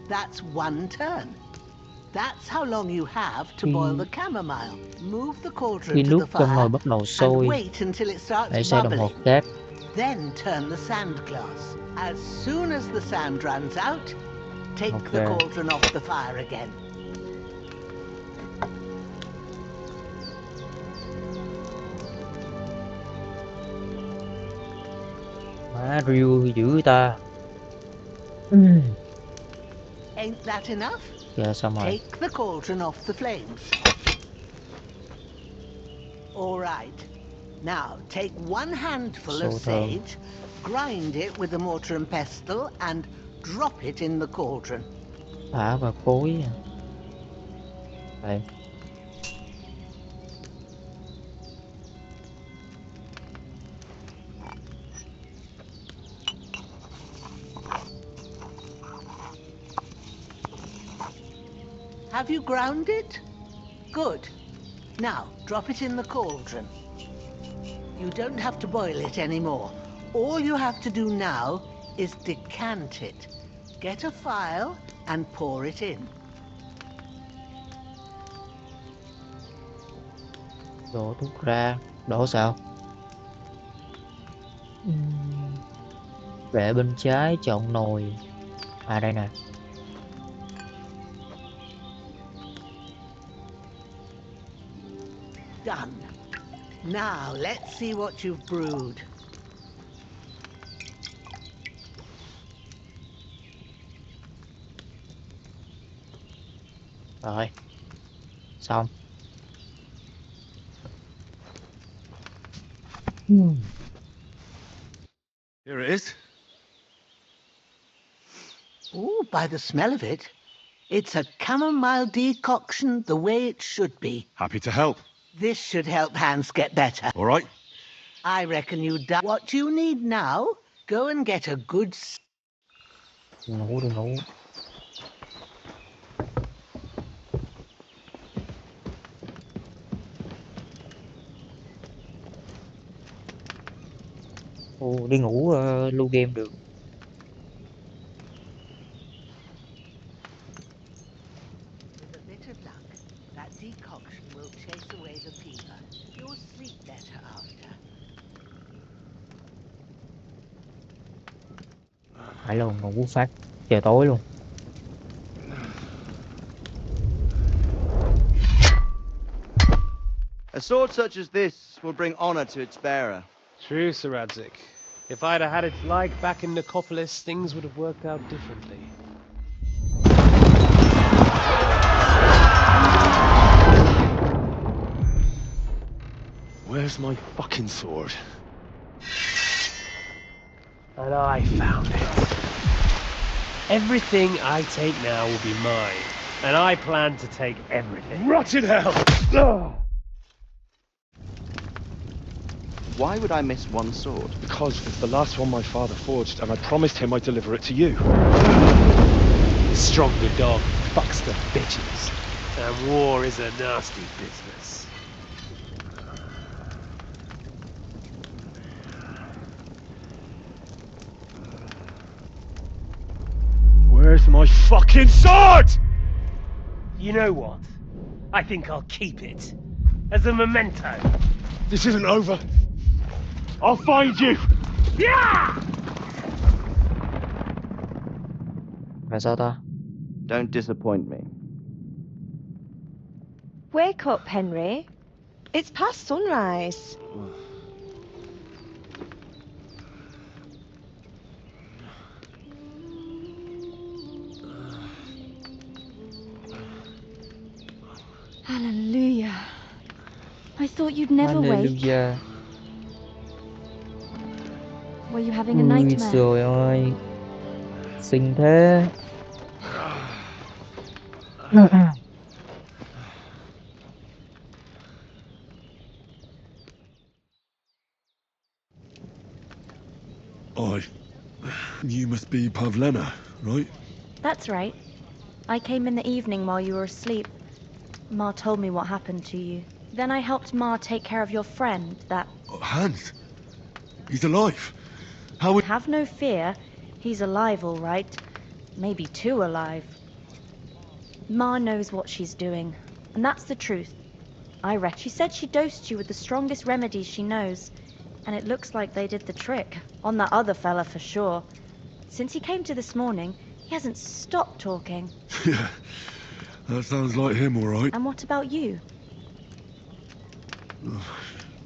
that's 1 turn. That's how long you have to boil the chamomile. Move the cauldron to the fire and wait until it starts bubbling. Then turn the sand glass. As soon as the sand runs out, take the cauldron off the fire again. Má Ryu dữ ta. Ain't that enough? Dạ xong rồi. Take the cauldron off the flames. All right. Now take 1 handful of sage, grind it with a mortar and pestle, and drop it in the cauldron. Thả vào cối. Đây. Have you ground it? Good. Now, drop it in the cauldron. You don't have to boil it anymore. All you have to do now is decant it. Get a phial and pour it in. Đổ thuốc ra. Đổ sao? Để bên trái chọn nồi. À đây nè. Done. Now let's see what you've brewed. Rồi. Xong. Here it is. Ooh, by the smell of it, it's a chamomile decoction the way it should be. Happy to help. This should help Hans get better. All right. I reckon you've done what you need now. Go and get a good... Ngủ đi ngủ. Ồ, đi ngủ lưu game được. With a bit of luck, that decoction will chase away the fever. You'll sleep better after. Phải luôn, ngủ phát. Trời tối luôn. A sword such as this will bring honor to its bearer. True, Sir Radzik. If I'd have had its like back in Nicopolis, things would have worked out differently. Where's my fucking sword? And I found it. Everything I take now will be mine, and I plan to take everything. Rot in hell! Why would I miss one sword? Because it's the last one my father forged, and I promised him I'd deliver it to you. Stronger dog fucks the bitches, and war is a nasty business. Where's my fucking sword? You know what? I think I'll keep it. As a memento. This isn't over. I'll find you! Yeah! Là sao ta? Don't disappoint me. Wake up, Henry. It's past sunrise. thought you'd never wake. Hallelujah. Were you having a Ui nightmare? trời ơi, xinh thế. You must be Pavlena, right? That's right. I came in the evening while you were asleep. Ma told me what happened to you. Then I helped Ma take care of your friend, that... Hans! He's alive! How would... Have no fear. He's alive, all right. Maybe too alive. Ma knows what she's doing, and that's the truth. I reckon. She said she dosed you with the strongest remedies she knows, and it looks like they did the trick. On that other fella for sure. Since he came to this morning, he hasn't stopped talking. Yeah, that sounds like him, all right. And what about you?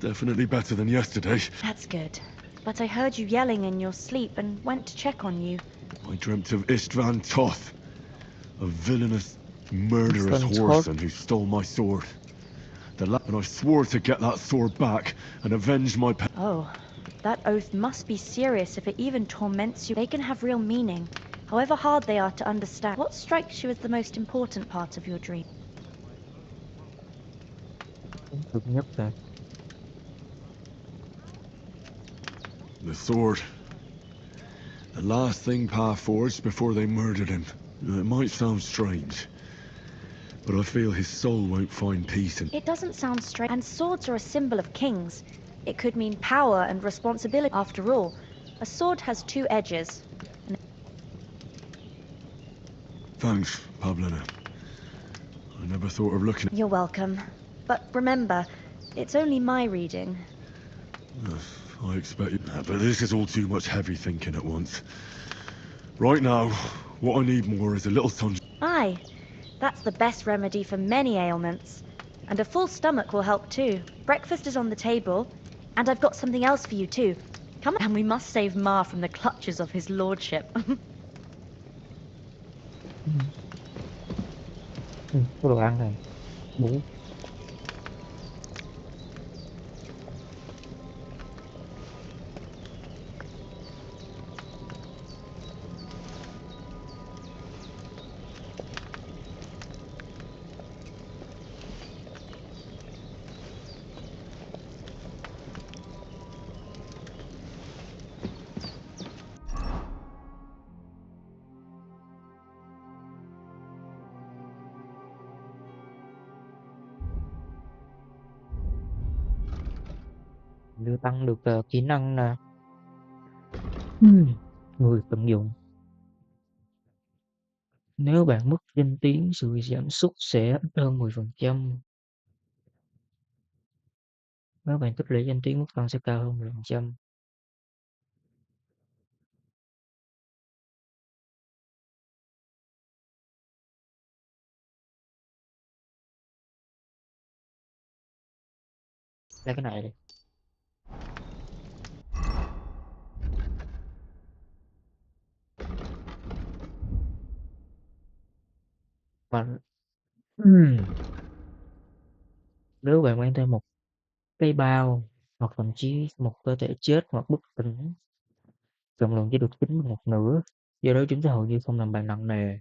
Definitely better than yesterday. That's good. But I heard you yelling in your sleep and went to check on you. I dreamt of Istvan Toth, a villainous, murderous Istvan whoreson who stole my sword. And I swore to get that sword back and avenge my Oh, that oath must be serious if it even torments you. They can have real meaning, however hard they are to understand. What strikes you as the most important part of your dream? Cực nhất rồi. The sword. The last thing Pa forged before they murdered him. It might sound strange, but I feel his soul won't find peace in... It doesn't sound strange. And swords are a symbol of kings. It could mean power and responsibility. After all, a sword has two edges. Thanks, Pavlena. I never thought of looking... You're welcome. But remember, it's only my reading. I expect you... But this is all too much heavy thinking at once. Right now, what I need more is a little sun... Aye, that's the best remedy for many ailments. And a full stomach will help too. Breakfast is on the table, and I've got something else for you too. Come on, and we must save Ma from the clutches of his lordship. Có đồ ăn này. Bún. Đưa tăng được kỹ năng nè. Người tận dụng. Nếu bạn mất danh tiếng, sự giảm sút sẽ ít hơn 10%. Nếu bạn tích lũy danh tiếng, mức tăng sẽ cao hơn 10%. Lấy cái này đi. Và nếu bạn mang thêm một cái bao hoặc thậm chí một cơ thể chết hoặc bất tỉnh, trọng lượng chỉ được tính bằng 1/2, do đó chúng sẽ hầu như không làm bạn nặng nề.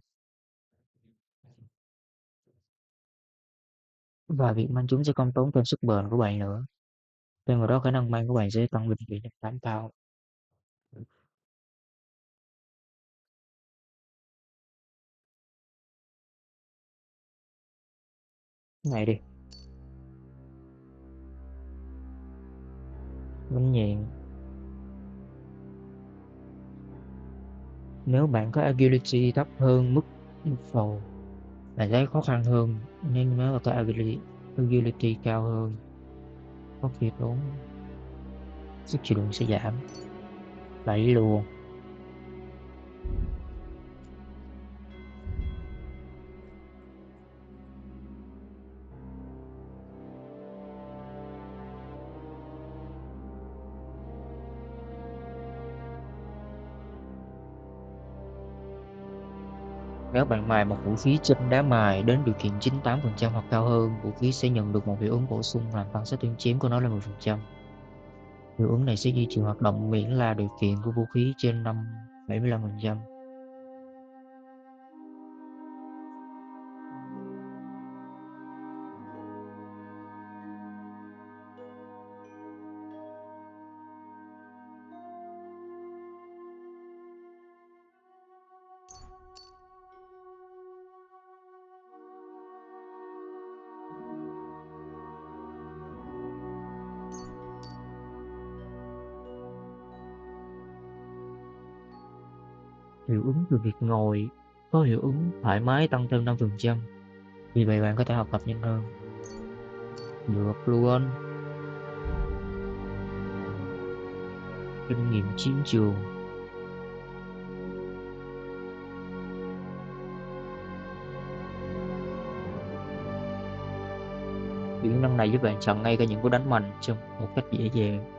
Và việc mang chúng sẽ không tốn thêm sức bền của bạn nữa. Thêm vào đó khả năng mang của bạn sẽ tăng bình bị nhập 8 cao. Cái này đi. Bánh nhện. Nếu bạn có agility thấp hơn mức yêu cầu, bạn sẽ khó khăn hơn, nhưng nếu mà có agility cao hơn, có khi tốn sức chịu đựng sẽ giảm. Đẩy luôn. Nếu bạn mài một vũ khí trên đá mài đến điều kiện 98% hoặc cao hơn, vũ khí sẽ nhận được một hiệu ứng bổ sung làm tăng sát thương chém của nó lên 10%. Hiệu ứng này sẽ duy trì hoạt động miễn là điều kiện của vũ khí trên 75%. Hiệu ứng từ việc ngồi có hiệu ứng thoải mái tăng thêm 5%. Vì vậy bạn có thể học tập nhanh hơn. Được luôn. Kinh nghiệm chiến trường. Kỹ năng này giúp bạn chặn ngay cả những cú đánh mạnh trong một cách dễ dàng.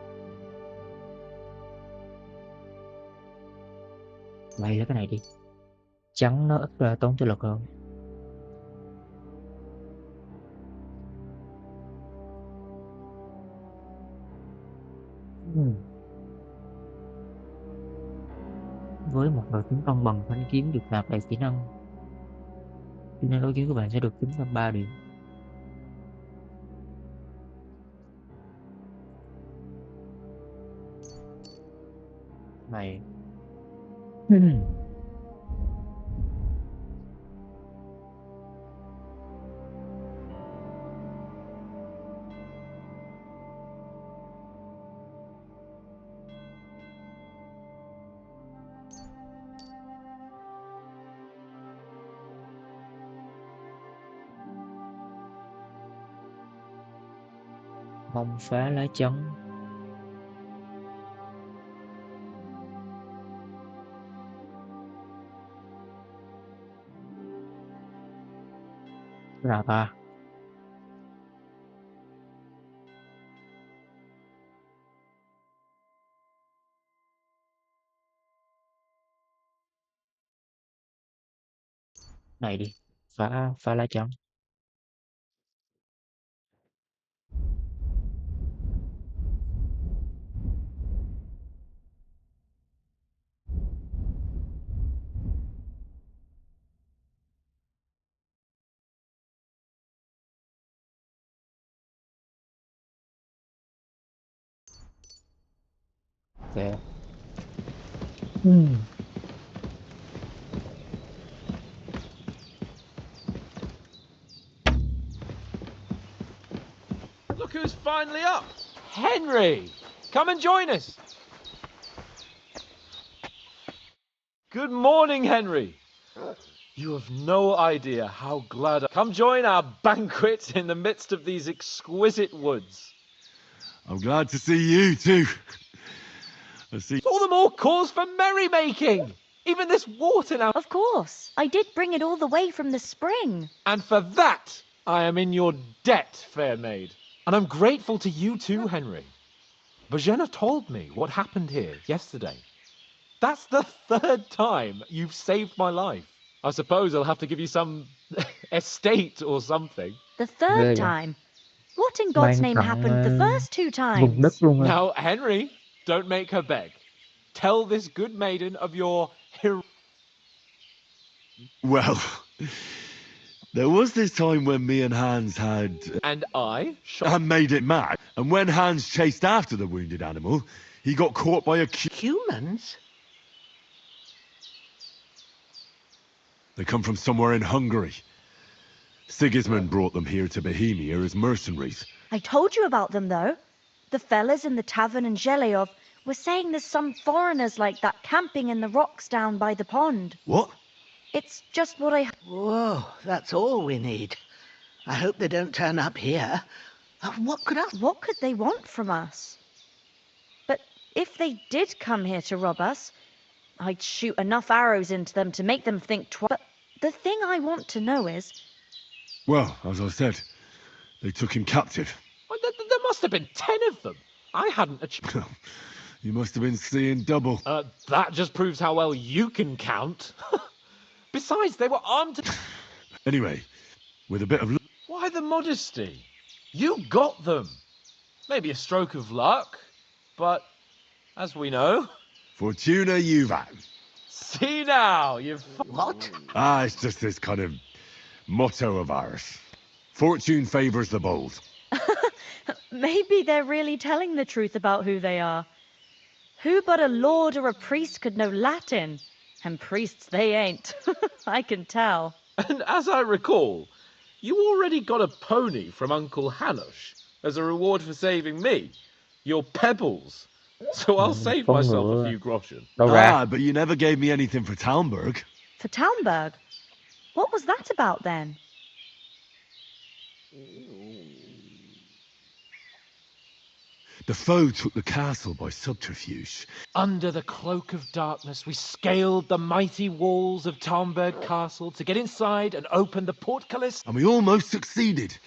Vậy là cái này đi. Trắng nó ít ra tốn thể lực hơn. Với một đòn tấn công bằng thanh kiếm được nạp đầy kỹ năng đối kiếm của bạn sẽ được tính thêm 3 điểm. Này. Mong phá lá chắn. Là ta. Này đi, phá lá chắn. Okay. Look who's finally up! Henry! Come and join us! Good morning, Henry! You have no idea how glad Come join our banquet in the midst of these exquisite woods. I'm glad to see you too. It's all the more cause for merrymaking! Even this water now. Of course. I did bring it all the way from the spring. And for that, I am in your debt, fair maid. And I'm grateful to you too, Henry. Bohemia told me what happened here yesterday. That's the 3rd time you've saved my life. I suppose I'll have to give you some estate or something. The 3rd time? What in God's name happened the first 2 times? Now, Henry, don't make her beg. Tell this good maiden of your Well, there was this time when me and Hans had... And I? And made it mad. And when Hans chased after the wounded animal, he got caught by Humans? They come from somewhere in Hungary. Sigismund brought them here to Bohemia as mercenaries. I told you about them, though. The fellas in the tavern in Zheleov were saying there's some foreigners like that camping in the rocks down by the pond. What? It's just what I... Whoa, that's all we need. I hope they don't turn up here. What could they want from us? But if they did come here to rob us, I'd shoot enough arrows into them to make them think twice. But the thing I want to know is... Well, as I said, they took him captive. Well, there must have been 10 of them. I hadn't a You must have been seeing double. That just proves how well you can count. Besides, they were armed. Anyway, with a bit of luck. Why the modesty? You got them. Maybe a stroke of luck, but as we know... Fortuna juvat. See now, you've... What? Ah, it's just this kind of motto of ours. Fortune favours the bold. Maybe they're really telling the truth about who they are. Who but a lord or a priest could know Latin? And priests they ain't. I can tell. And as I recall, you already got a pony from Uncle Hanush as a reward for saving me. Your pebbles. So I'll save myself a few groschen. Ah, but you never gave me anything for Talmberg. For Talmberg? What was that about then? The foe took the castle by subterfuge. Under the cloak of darkness, we scaled the mighty walls of Talmberg Castle to get inside and open the portcullis. And we almost succeeded.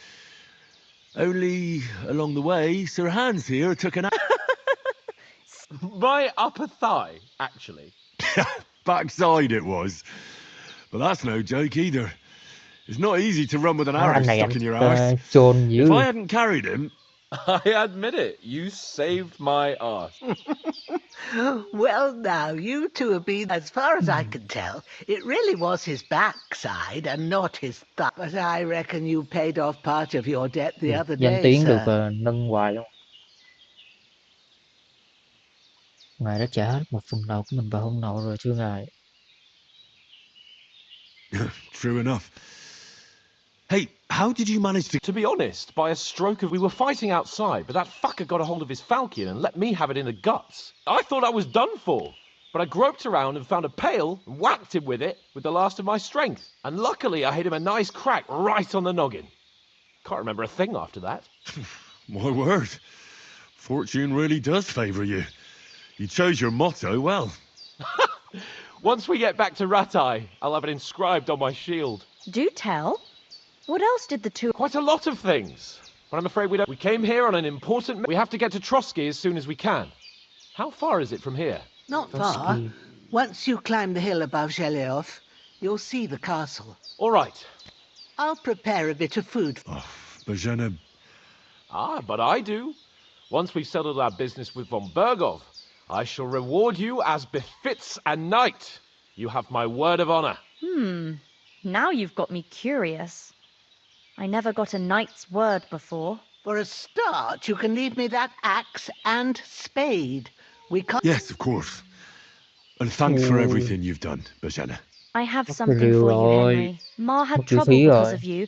Only, along the way, Sir Hans here took an... My upper thigh, actually. Backside it was. But that's no joke either. It's not easy to run with an arrow stuck in your arse. If I hadn't carried him... I admit it, you saved my arse. Well, now, you two have been, as far as I can tell, it really was his backside and not his thigh. But I reckon you paid off part of your debt the other Danh day, tiếng sir. được nâng hoài luôn. Ngài đã trả hết một phần nợ của mình vào hôm nọ rồi thưa ngài. True enough. Hey, how did you manage to... To be honest, by a stroke of... We were fighting outside, but that fucker got a hold of his falchion and let me have it in the guts. I thought I was done for, but I groped around and found a pail and whacked him with it with the last of my strength. And luckily I hit him a nice crack right on the noggin. Can't remember a thing after that. My word. Fortune really does favour you. You chose your motto well. Once we get back to Ratai, I'll have it inscribed on my shield. Do tell. What else did the two... Quite a lot of things. But I'm afraid we don't... We came here on an important... We have to get to Trotsky as soon as we can. How far is it from here? Not far. Once you climb the hill above Zheleov, you'll see the castle. All right. I'll prepare a bit of food. Oh, Bohemia. Ah, but I do. Once we've settled our business with von Bergov, I shall reward you as befits a knight. You have my word of honor. Now you've got me curious. I never got a knight's word before. For a start, you can leave me that axe and spade. We can't... Yes, of course. And thanks for everything you've done, Bohemia. I have something for you, Henry. Ma had trouble because of you,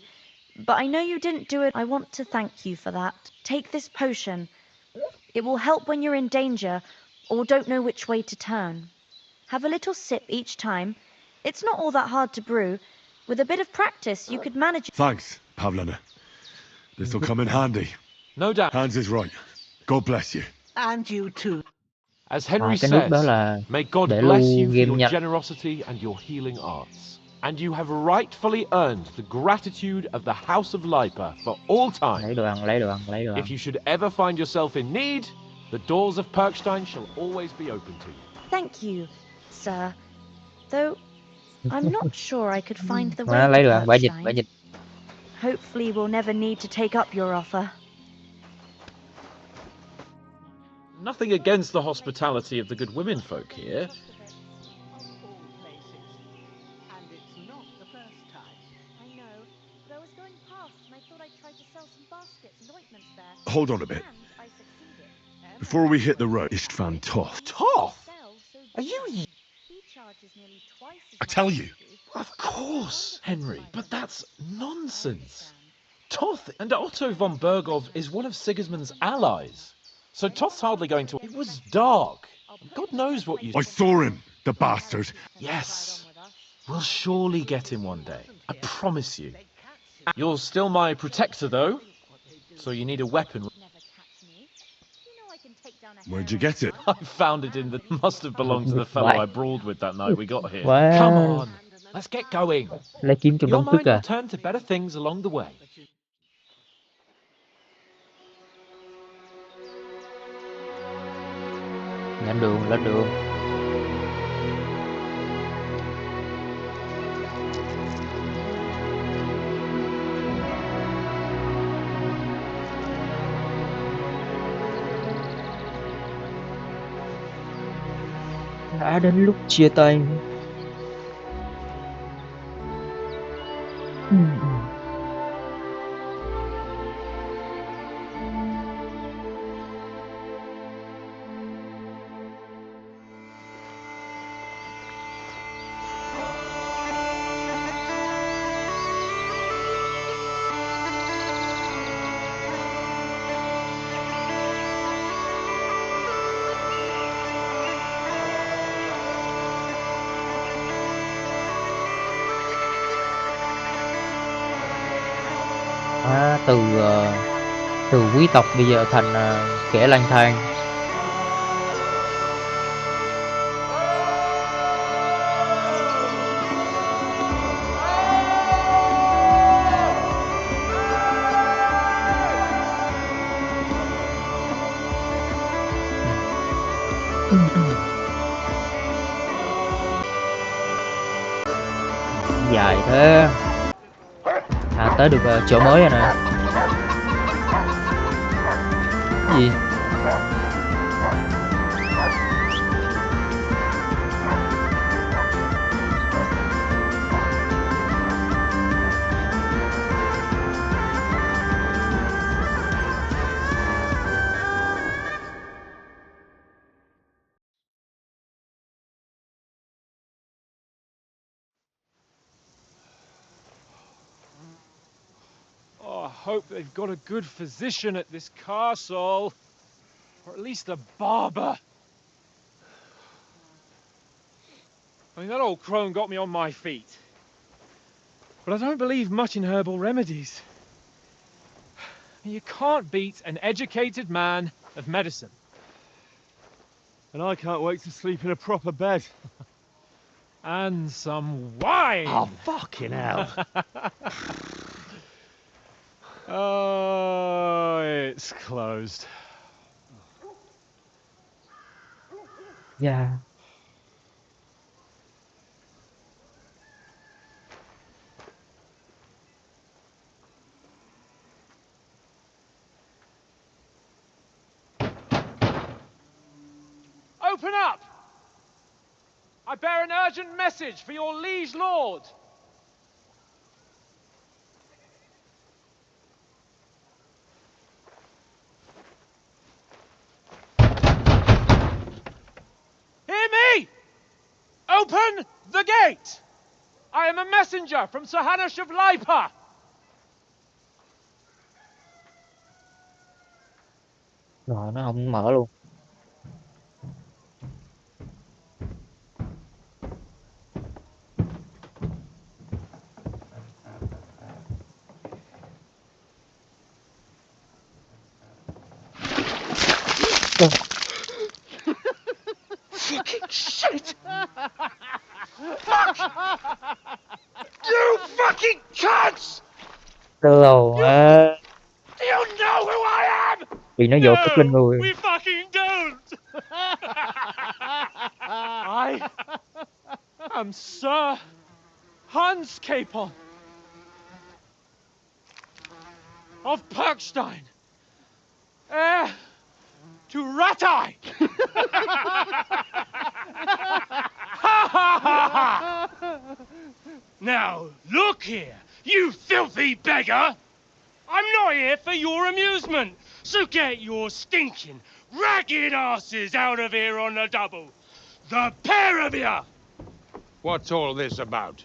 but I know you didn't do it. I want to thank you for that. Take this potion. It will help when you're in danger or don't know which way to turn. Have a little sip each time. It's not all that hard to brew. With a bit of practice, you could manage... Thanks, Pavlina. This'll come in handy. No doubt. Hans is right. God bless you. And you too. As Henry cái nút đó says, là may God để bless lưu you for game your nhanh. generosity and your healing arts. And you have rightfully earned the gratitude of the House of Lipa for all time. Lấy đồ ăn, lấy đồ ăn, lấy đồ ăn. If you should ever find yourself in need, the doors of Perkstein shall always be open to you. Thank you, sir. Though I'm not sure I could find the way Lấy to đồ ăn, bả dịch, bả Perkstein. dịch. Hopefully we'll never need to take up your offer. Nothing against the hospitality of the good women folk here. Hold on a bit. Before we hit the road, Istvan Toth. Toth? Are you... I tell you. Of course, Henry, but that's nonsense. Toth and Otto von Bergov is one of Sigismund's allies. So Toth's hardly going to... It was dark. God knows what you... I saw him, the bastard. Yes. We'll surely get him one day. I promise you. You're still my protector, though. So you need a weapon. Where'd you get it? I found it in the... Must have belonged to the fellow I brawled with that night we got here. Wow. Come on. Let's get going. Lấy kiếm trong Your đống mind tức à. will turn to better things along the way. Lên đường, lên đường. Đã đến lúc chia tay. Từ quý tộc bây giờ thành kẻ lang thang. Dài thế. Tới được chỗ mới rồi nè. Cái gì? Oh, I hope they've got a good physician at this castle. Or at least a barber. I mean, that old crone got me on my feet. But I don't believe much in herbal remedies. You can't beat an educated man of medicine. And I can't wait to sleep in a proper bed. And some wine! Oh, fucking hell. Oh, it's closed. Yeah. Open up! I bear an urgent message for your liege lord. Hear me! Open the gate! I am a messenger from Sir Hanush of Lipa. Rồi nó không mở luôn. Fucking shit! Fuck! You fucking cunts! Lâu quá. Do you know who I am? Vì nó dột tức lên người. We fucking don't! I am Sir Hans Capon of Perkstein, heir to Ratai. Now, look here, you filthy beggar! I'm not here for your amusement, so get your stinking, ragged asses out of here on the double. The pair of you! What's all this about?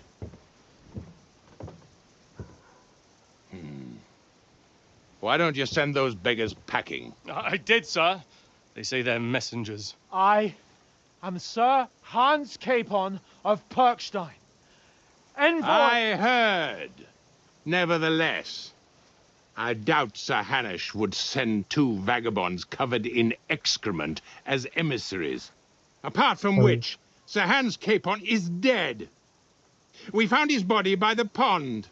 Why don't you send those beggars packing? I did, sir. They say they're messengers. I am Sir Hans Capon of Perkstein, envoy... I heard. Nevertheless, I doubt Sir Hanush would send two vagabonds covered in excrement as emissaries. Apart from which, Sir Hans Capon is dead. We found his body by the pond.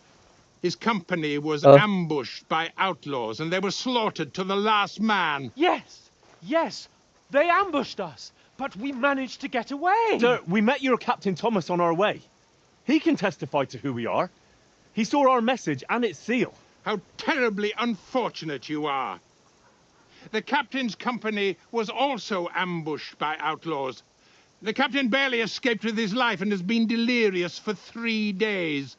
His company was ambushed by outlaws and they were slaughtered to the last man. Yes, they ambushed us, but we managed to get away. Sir, we met your Captain Thomas on our way. He can testify to who we are. He saw our message and its seal. How terribly unfortunate you are. The captain's company was also ambushed by outlaws. The captain barely escaped with his life and has been delirious for 3 days.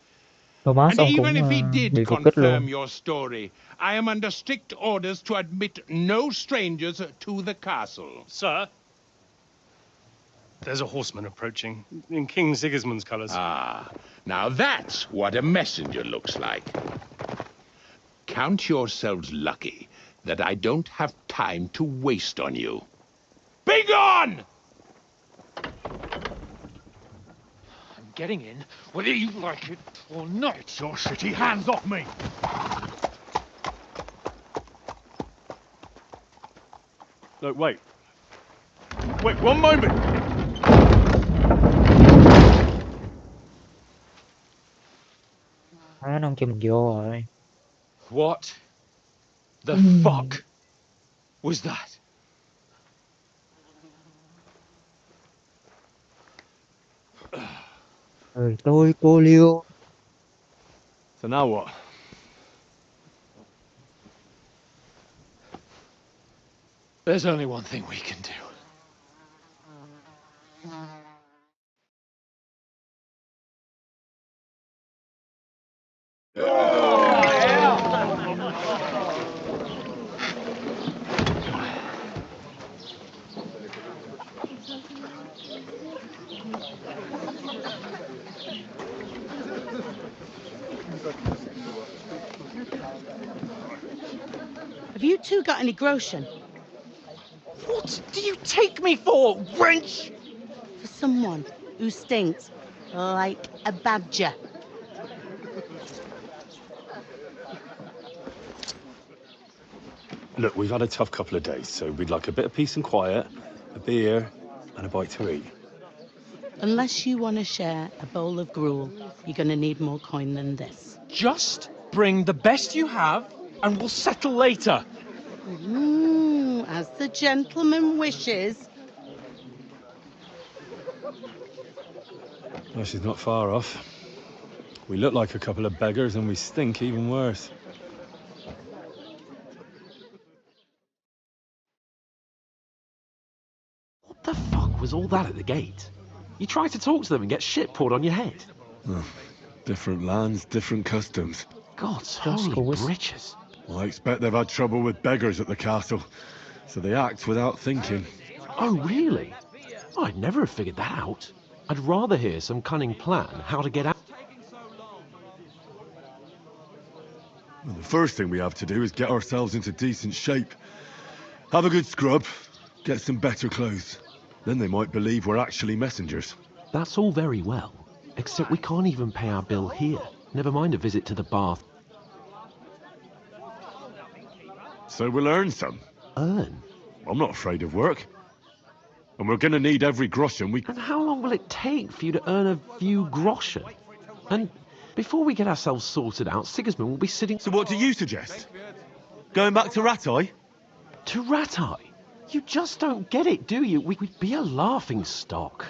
Thomas And ông even cũng if he bị did phục kích luôn. confirm your story, I am under strict orders to admit no strangers to the castle. Sir, there's a horseman approaching in King Sigismund's colours. Ah, now that's what a messenger looks like. Count yourselves lucky that I don't have time to waste on you. Be gone! I'm getting in, whether you like it or not. Your shitty hands off me! No, wait. Wait, one moment! Ông cho mình vô rồi. What the fuck was that? Tôi cô liêu. So now what? There's only one thing we can do. Have you two got any groschen? What do you take me for, wench? For someone who stinks like a badger. Look, we've had a tough couple of days, so we'd like a bit of peace and quiet, a beer, and a bite to eat. Unless you want to share a bowl of gruel, you're going to need more coin than this. Just bring the best you have, and we'll settle later. As the gentleman wishes. Well, she's not far off. We look like a couple of beggars, and we stink even worse. What the fuck was all that at the gate? You tried to talk to them and get shit poured on your head. Oh, different lands, different customs. God's holy britches. Well, I expect they've had trouble with beggars at the castle, so they act without thinking. Oh, really? I'd never have figured that out. I'd rather hear some cunning plan how to get out. Well, the first thing we have to do is get ourselves into decent shape. Have a good scrub, get some better clothes. Then they might believe we're actually messengers. That's all very well, except we can't even pay our bill here. Never mind a visit to the bath. So we'll earn some. Earn? I'm not afraid of work. And we're gonna need every groschen we... And how long will it take for you to earn a few groschen? And before we get ourselves sorted out, Sigismund will be sitting... So what do you suggest? Going back to TRUNG? To TRUNG? You just don't get it, do you? We'd be a laughing stock.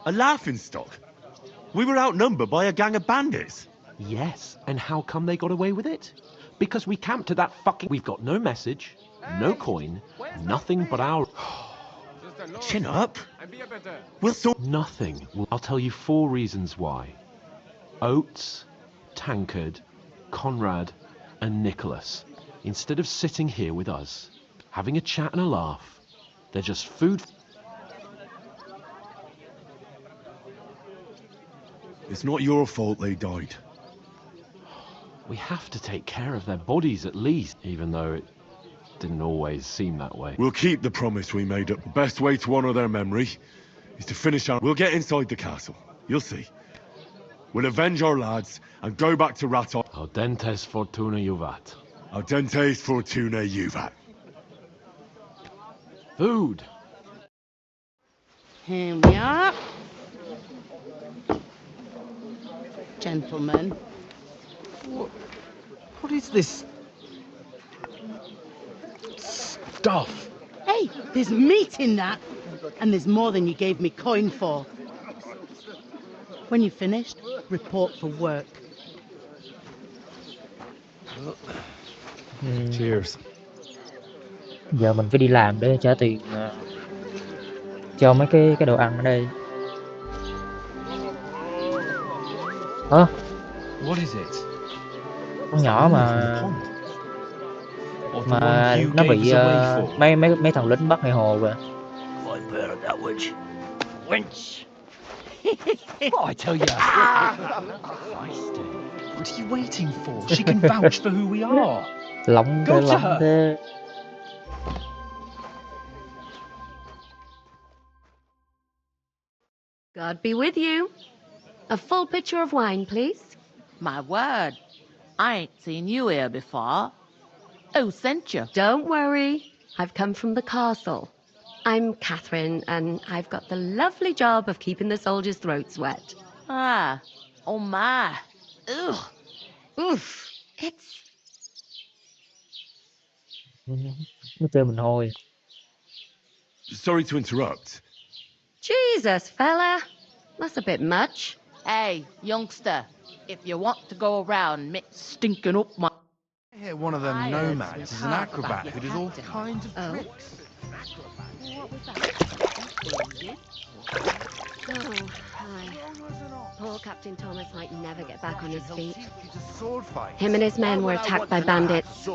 A laughing stock? We were outnumbered by a gang of bandits. Yes, and how come they got away with it? Because we camped to that fucking... We've got no message, no coin, nothing but our... Chin up. We'll sort... Nothing. I'll tell you 4 reasons why. Oates, Tankard, Conrad, and Nicholas. Instead of sitting here with us, having a chat and a laugh, they're just food... It's not your fault they died. We have to take care of their bodies at least, even though it didn't always seem that way. We'll keep the promise we made up. The best way to honour their memory is to finish our... We'll get inside the castle. You'll see. We'll avenge our lads and go back to TRUNG. Audentes fortuna juvat. Audentes fortuna juvat. Food. Here we are. Gentlemen. What is this stuff? Hey, there's meat in that. And there's more than you gave me coin for. When you're finished, report for work. Cheers. Giờ mình phải đi làm để trả tiền cho mấy cái đồ ăn ở đây. What is it? Con nhỏ mà nó bị mấy thằng lính bắt ngay hồ rồi. Quite better that witch. Wench! What I tell you? Feisty. What are you waiting for? She can vouch for who we are. Lỏng thế. God be with you. A full pitcher of wine, please. My word, I ain't seen you here before. Who sent you? Don't worry. I've come from the castle. I'm Catherine, and I've got the lovely job of keeping the soldiers' throats wet. Ah, oh my. Ugh. Oof. It's... Nó kêu mình hôi. Sorry to interrupt. Jesus, fella. That's a bit much. Hey, youngster, if you want to go around stinking up my... I hear one of them nomads is an acrobat who does all kinds of tricks. Oh, hi. Poor Captain Thomas might never get back on his feet. Him and his men were attacked by bandits.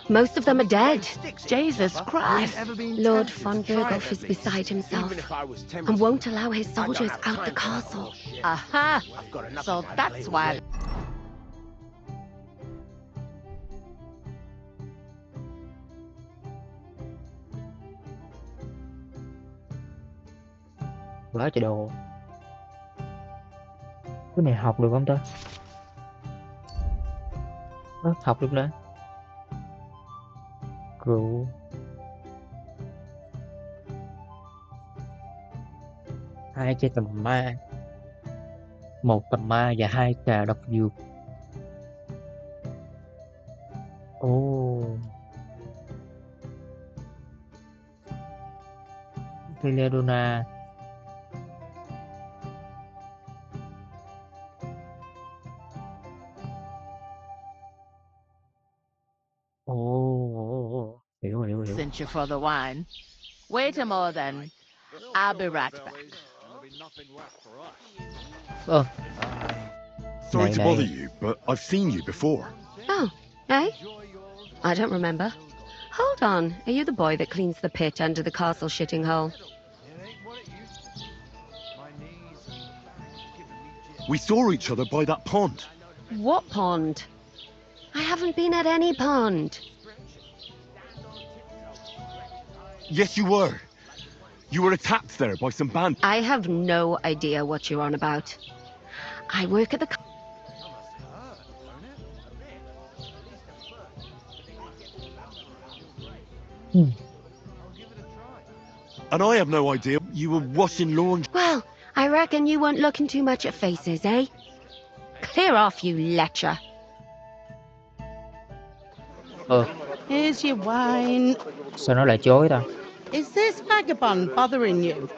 Most of them are dead. Jesus Christ. Lord von Berghoff is beside himself and won't allow his soldiers out the castle. Aha! So that's why... Quá trời đồ. Cái này học được không ta? Học được nữa. Rượu. 2 chai tầm ma, 1 tầm ma và 2 trà độc dược. Teledona. Hiểu. Sent you for the wine. Wait a moment then. I'll be right back. Sorry to bother you, but I've seen you before. Oh, eh? I don't remember. Hold on. Are you the boy that cleans the pit under the castle shitting hole? We saw each other by that pond. What pond? I haven't been at any pond. Yes, you were. You were attacked there by some bandits. I have no idea what you're on about. I work at the... And I have no idea you were washing laundry. Well, I reckon you weren't looking too much at faces, eh? Clear off, you lecher. Here's your wine. Sao nó lại chối ta? Is this vagabond bothering you?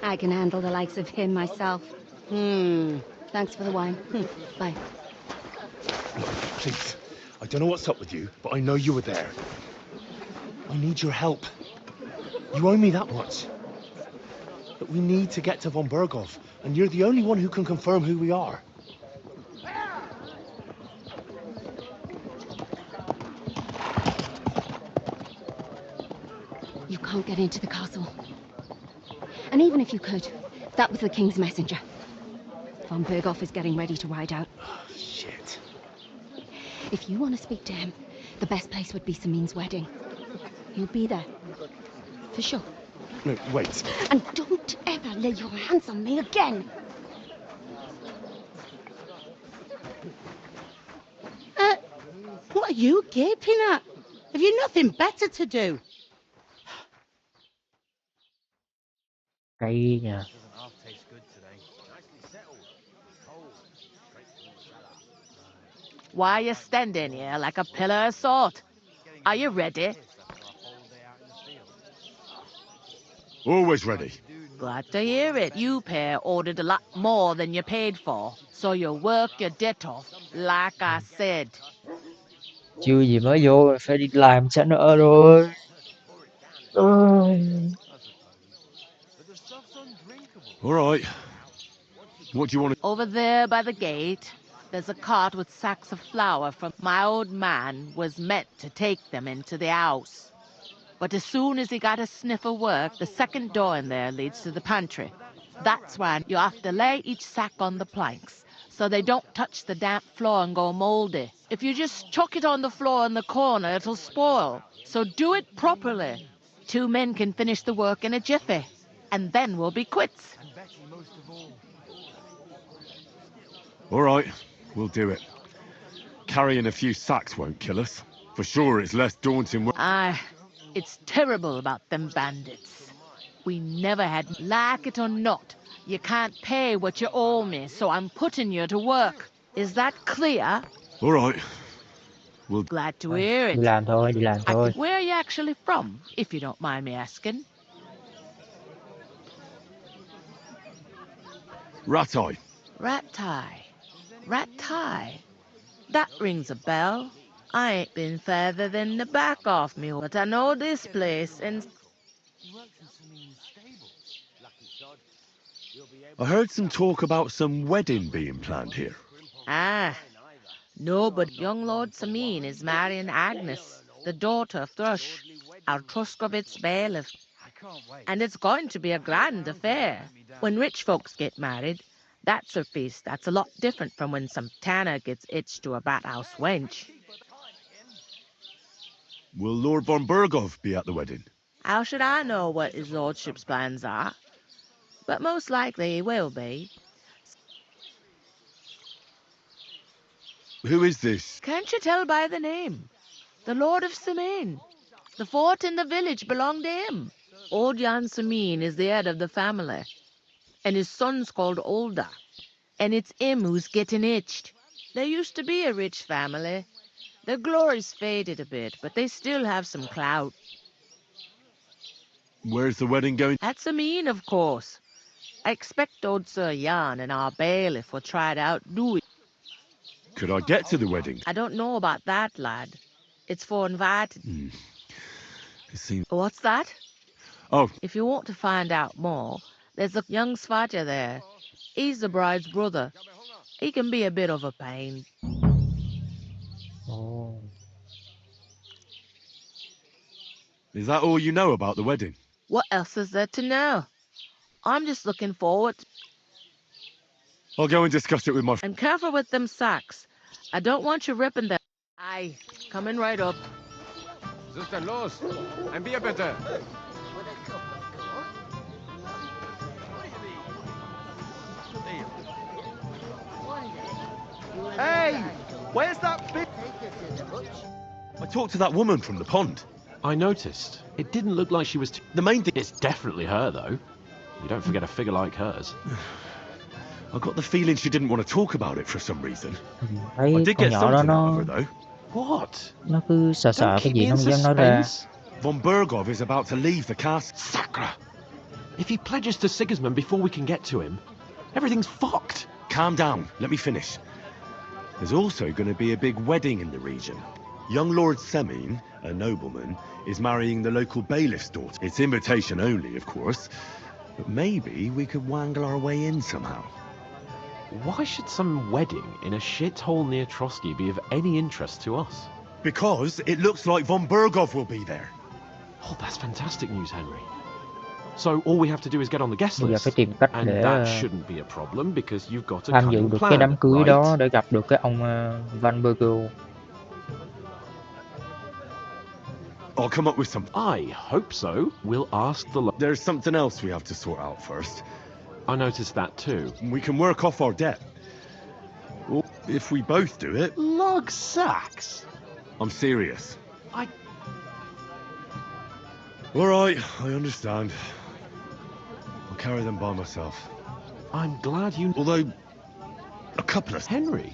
I can handle the likes of him myself. Thanks for the wine. Bye. Please, I don't know what's up with you, but I know you were there. I need your help. You owe me that much. But we need to get to von Berghoff, and you're the only one who can confirm who we are. You can't get into the castle. And even if you could, that was the King's messenger. Von Berghoff is getting ready to ride out. Shit. If you want to speak to him, the best place would be Samin's wedding. He'll be there. For sure. No, wait. And don't ever lay your hands on me again! What are you gaping at? Have you nothing better to do? Cay nha. Why are you standing here like a pillar of salt? Are you ready? Always ready. Glad to hear it. You pair ordered a lot more than you paid for, so you work your debt off, like I said. Chưa gì mới vô, phải đi làm cho nữa rồi. All right. What do you want to... Over there by the gate, there's a cart with sacks of flour from my old man was meant to take them into the house. But as soon as he got a sniff of work, the second door in there leads to the pantry. That's when you have to lay each sack on the planks so they don't touch the damp floor and go moldy. If you just chuck it on the floor in the corner, it'll spoil. So do it properly. 2 men can finish the work in a jiffy, and then we'll be quits. All right, we'll do it. Carrying a few sacks won't kill us. For sure, it's less daunting work. Aye, it's terrible about them bandits. We never had, like it or not, you can't pay what you owe me, so I'm putting you to work. Is that clear? All right. We'll... Glad to hear it. Đi làm thôi, đi làm thôi. Where are you actually from, if you don't mind me asking? Rat-eye. Rat-tie. Rat-tie. That rings a bell. I ain't been further than the back off me, but I know this place, and... I heard some talk about some wedding being planned here. Ah, no, but young Lord Samin is marrying Agnes, the daughter of Thrush, our Truscovitz bailiff. And it's going to be a grand affair. When rich folks get married, that's a feast that's a lot different from when some tanner gets hitched to a bat-house wench. Will Lord von Berghoff be at the wedding? How should I know what his lordship's plans are? But most likely he will be. Who is this? Can't you tell by the name? The Lord of Samin. The fort in the village belonged to him. Old Jan Samin is the head of the family. And his son's called Olda. And it's him who's getting hitched. There used to be a rich family. Their glory's faded a bit, but they still have some clout. Where's the wedding going? At Samin, of course. I expect old Sir Jan and our bailiff will try to outdo it. Could I get to the wedding? I don't know about that, lad. It's for invited. It seems... What's that? Oh. If you want to find out more, there's a young Svaja there. He's the bride's brother. He can be a bit of a pain. Oh. Is that all you know about the wedding? What else is there to know? I'm just looking forward. I'll go and discuss it with my... And careful with them sacks. I don't want you ripping them. Aye, coming right up. Was ist denn los? Ein Bier bitte. Hey! Where's that bit? I talked to that woman from the pond. I noticed. It didn't look like she was... The main thing... It's definitely her, though. You don't forget a figure like hers. I got the feeling she didn't want to talk about it for some reason. Thấy I did con get nhỏ đó something out nó of her, though. What? nó cứ sợ Don't cái keep gì me nó in không dám nói ra. suspense. Von Berghoff is about to leave the castle. Sacre! If he pledges to Sigismund before we can get to him, everything's fucked. Calm down. Let me finish. There's also going to be a big wedding in the region. Young Lord Semin, a nobleman, is marrying the local bailiff's daughter. It's invitation only, of course. But maybe we could wangle our way in somehow. Why should some wedding in a shithole near Trotsky be of any interest to us? Because it looks like von Berghoff will be there. Oh, that's fantastic news, Henry. So all we have to do is get on the guest Bây giờ list. phải tìm cách And để that shouldn't be a problem because you've got a tham dự cunning được plan, cái đám cưới right? đó để gặp được cái ông Van Bergel. I'll come up with some... I hope so. We'll ask the... There's something else we have to sort out first. I noticed that too. We can work off our debt. Or if we both do it... Lug sacks! I'm serious. I... All right, I understand. I'll carry them by myself. I'm glad you... Although, a couple of... Henry,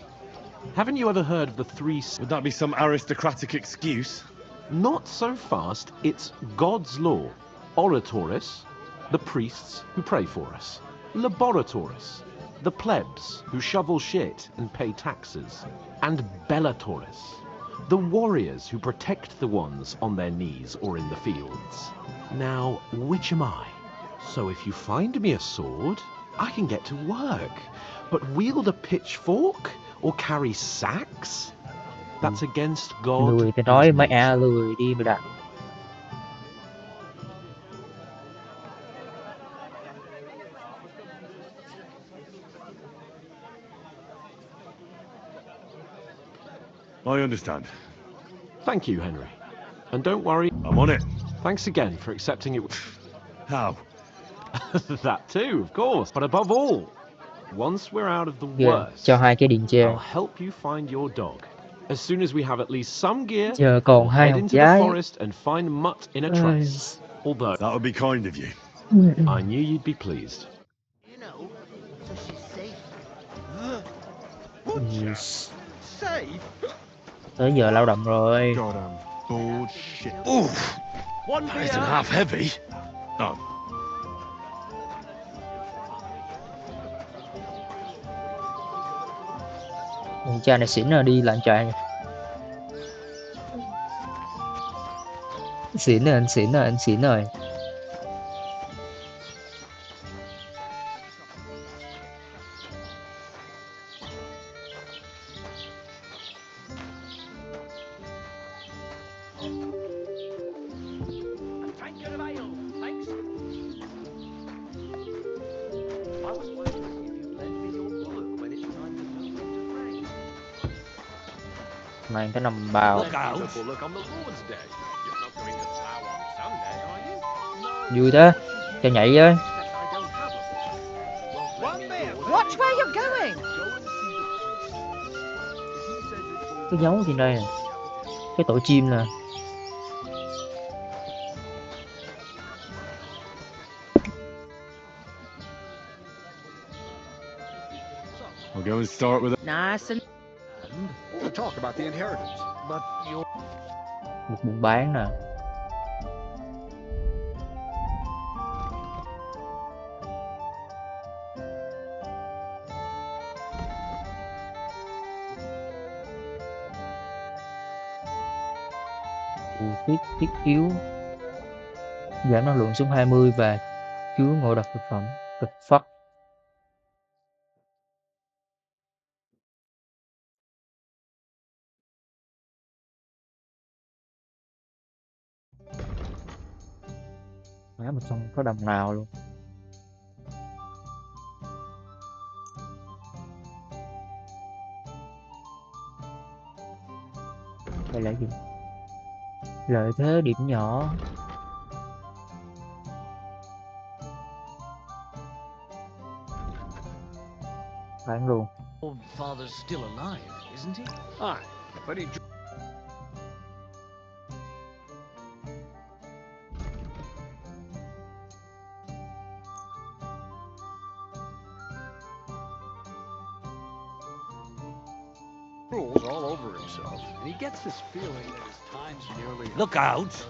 haven't you ever heard of the three... Would that be some aristocratic excuse? Not so fast. It's God's law. Oratoris, the priests who pray for us. Laboratoris, the plebs who shovel shit and pay taxes. And Bellatoris, The warriors who protect the ones on their knees or in the fields. Now, which am I? So if you find me a sword, I can get to work. But wield a pitchfork or carry sacks? That's against God. Lười thì nói mấy lười đi mà đặt. I understand. Thank you, Henry. And don't worry, I'm on it. Thanks again for accepting it. How? That too, of course. But above all, once we're out of the worst, cho 2 cái điện tre. I'll help you find your dog. As soon as we have at least some gear, Giờ còn we'll 2 head hộp into the giấy. forest and find Mutt in a truss. Although that would be kind of you. I knew you'd be pleased. You know, so she's safe. Safe? Tới giờ lao động rồi. God, I'm bored shit. Oof! One That beer. isn't half heavy. Oh. Cha này xỉn rồi, đi lạng trại. Xỉn rồi, anh xỉn rồi, anh xỉn rồi. Mang cái nằm bào. Vui thế, cho nhảy với. Watch where you're going. Cái dấu trên đây nè, cái tổ chim nè. We'll go and start with Nice and We'll talk about the inheritance, but you're... Một buôn bán nè. Thiết yếu giảm năng lượng xuống 20 và chứa ngộ độc thực phẩm. Cực phắc. Má mà không có đồng nào luôn. Đây là gì? Lợi thế điểm nhỏ. Bán luôn. Your father's still alive, isn't he? Aye, but he... Rules all over himself, and he gets this feeling that his time's nearly... Look out!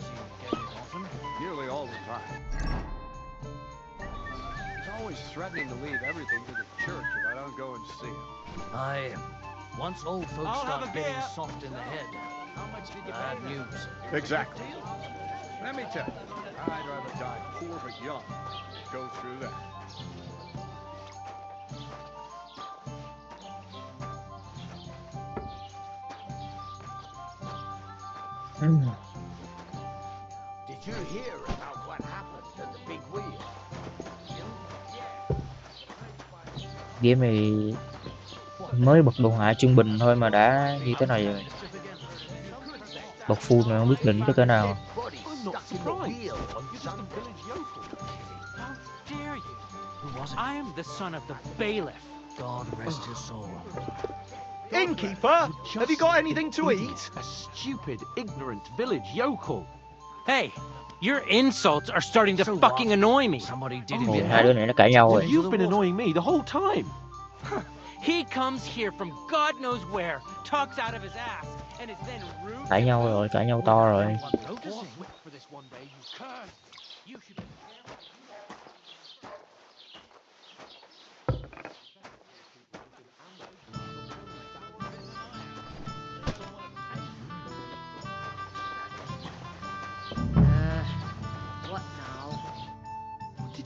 Nearly all the time. He's always threatening to leave everything to the church if I don't go and see him. Once old folks start getting soft in the head, bad news. Exactly. Let me tell you, I'd rather die poor but young than go through that. Did you hear about what happened at the big wheel? Game này mới bật đồ họa trung bình thôi mà đã như thế này rồi. Bật full này không biết đỉnh tới cỡ nào. I am the son of the bailiff. God rest his soul. Innkeeper, have you got anything to eat? A stupid, ignorant village yokel. Hey, your insults are starting to fucking annoy me. Somebody did Ồ, hai đứa này nó cãi nhau rồi. You've been annoying me the whole time. He comes here from God knows where, talks out of his ass, and is then rude. Cãi nhau rồi, cãi nhau to rồi.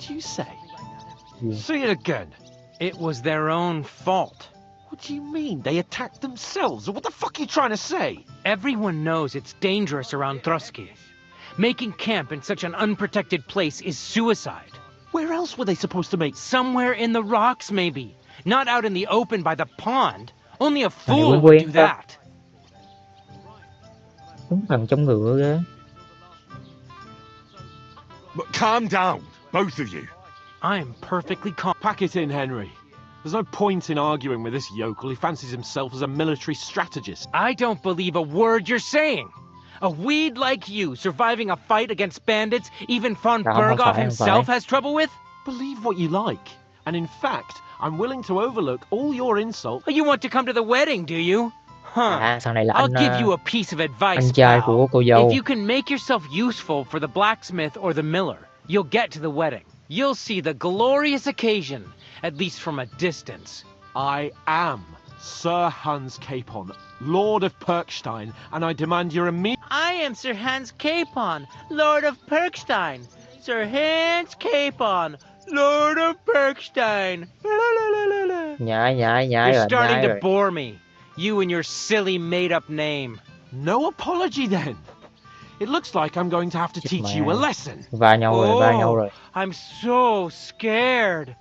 did you say? Yeah. Say it again. It was their own fault. What do you mean? They attacked themselves? What the fuck are you trying to say? Everyone knows it's dangerous around Trotsky. Making camp in such an unprotected place is suicide. Where else were they supposed to make? Somewhere in the rocks, maybe. Not out in the open by the pond. Only a Này fool quen would do quen ta. that. Đúng thằng trong ngựa ghê. But calm down, both of you. I'm perfectly calm. Pack it in, Henry. There's no point in arguing with this yokel. He fancies himself as a military strategist. I don't believe a word you're saying. A weed like you surviving a fight against bandits even von Berghoff himself has trouble with? Believe what you like. And in fact, I'm willing to overlook all your insults. You want to come to the wedding, do you? Huh. À, thằng này là I'll anh give you a piece of advice, anh trai pal. của cô dâu. If you can make yourself useful for the blacksmith or the miller, you'll get to the wedding. You'll see the glorious occasion, at least from a distance. I am Sir Hans Capon, Lord of Perkstein, and I demand your immediate... I am Sir Hans Capon, Lord of Perkstein. Sir Hans Capon, Lord of Perkstein. Nhái You're rồi, starting nhái to rồi. bore me. You and your silly made-up name. No apology then. It looks like I'm going to have to teach you a lesson. Va nhau rồi. I'm so scared.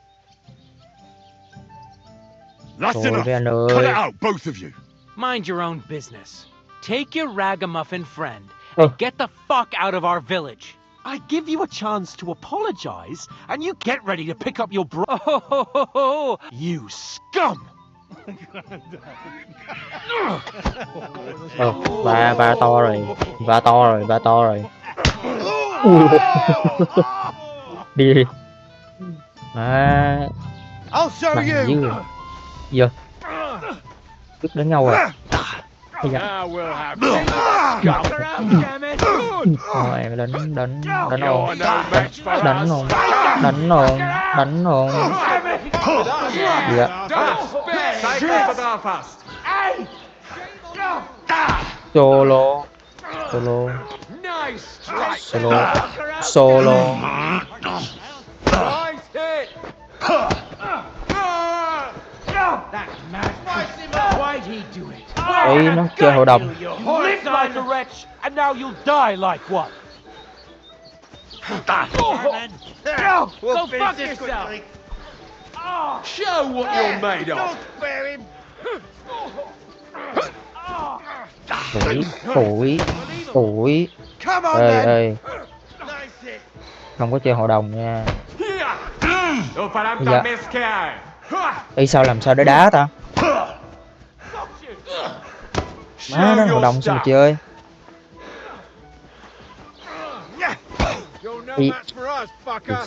That's Thôi enough. với anh Cut it ơi. out, both of you. Mind your own business. Take your ragamuffin friend and get the fuck out of our village. I give you a chance to apologize, and you get ready to pick up your bro... Oh, you scum! Va to rồi. Va to rồi. Ui. Đi. À. I'll show Bằng you. dữ rồi. Giờ. Tức đến nhau rồi. Bây giờ. Now we'll have Rồi em đánh ồn. Đánh ồn. Dạ. Solo. Why'd he do it? Đấy, nó chơi hội đồng. You lived like a wretch, and now you'll die like one. Go fuck yourself! Show what you're made of. Don't spare him. Phủi. Come on, Ê, then. ê. Nice hit. Không có chơi hội đồng nha. Dạ. Ê, sao làm sao để đá ta? Má nó hội đồng sao mà chơi? You're no Ý. match for us, fucker.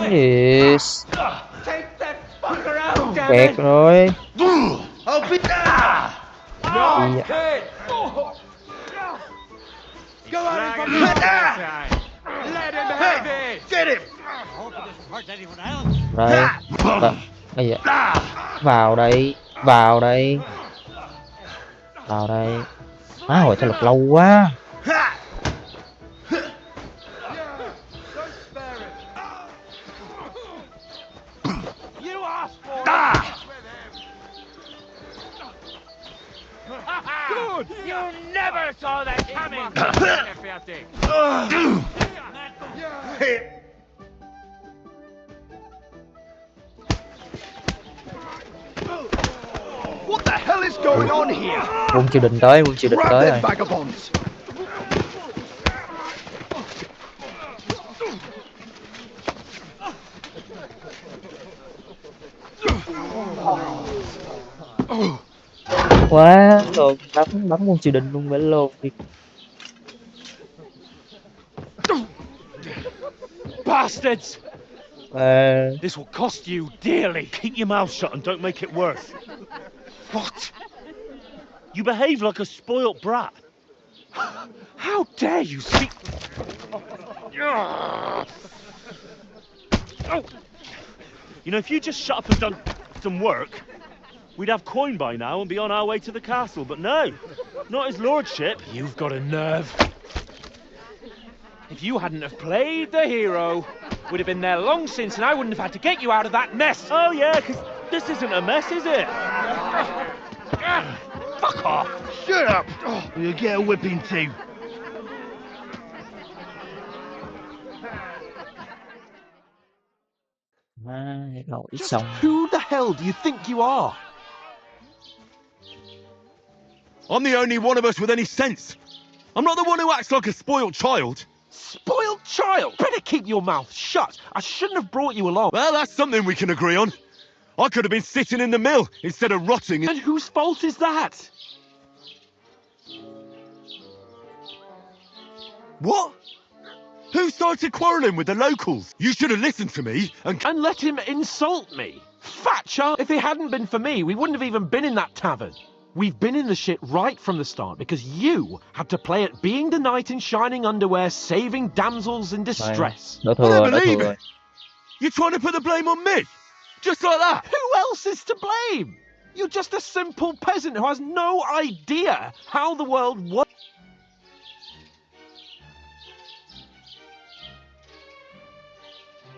Yes. Take that fucker out, damn Kẹt it! rồi. I'll be there. Ý dạ. Go at him from there. Let him have it. Get him. Đây. Bây giờ. Vào đây. Má hồi sao lực lâu quá. You asked for it. Good. You never saw that coming! What the hell is going on here? Quân triều đình tới Grab rồi. them vagabonds. Quá rồi, bắn quân triều đình luôn vậy luôn. Bastards! This will cost you dearly. Keep your mouth shut and don't make it worse. What? You behave like a spoilt brat. How dare you speak? You know, if you just shut up and done some work, we'd have coin by now and be on our way to the castle. But no, not his lordship. You've got a nerve. If you hadn't have played the hero, we'd have been there long since and I wouldn't have had to get you out of that mess. Oh yeah, because this isn't a mess, is it? Fuck off! Shut up! Or you'll get a whipping too. Lỗi Just xong. who the hell do you think you are? I'm the only one of us with any sense. I'm not the one who acts like a spoiled child. Spoiled child? Better keep your mouth shut. I shouldn't have brought you along. Well, that's something we can agree on. I could have been sitting in the mill instead of rotting. And whose fault is that? What? Who started quarrelling with the locals? You should have listened to me and let him insult me. Fat child. If it hadn't been for me, we wouldn't have even been in that tavern. We've been in the shit right from the start because you had to play at being the knight in shining underwear, saving damsels in distress. Đó I thừa don't rồi, đó believe thừa it. rồi. You're trying to put the blame on me? Just like that? Who else is to blame? You're just a simple peasant who has no idea how the world works.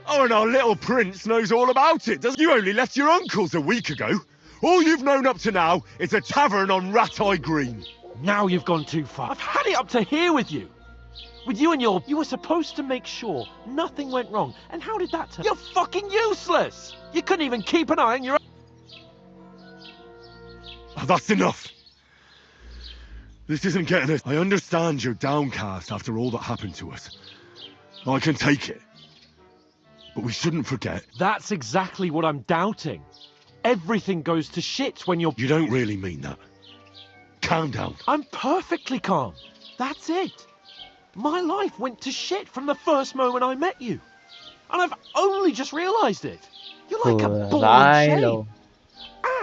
Oh, and our little prince knows all about it, doesn't he? You only left your uncle's a week ago. All you've known up to now is a tavern on Rat-Eye Green. Now you've gone too far. I've had it up to here with you. With you and your... You were supposed to make sure nothing went wrong. And how did that turn? You're fucking useless! You couldn't even keep an eye on your... Oh, that's enough. This isn't getting us. I understand you're downcast after all that happened to us. I can take it. But we shouldn't forget. That's exactly what I'm doubting. Everything goes to shit when you're... You don't really mean that. Calm down. I'm perfectly calm. That's it. My life went to shit from the first moment I met you. And I've only just realised it. You're like a ball and chain.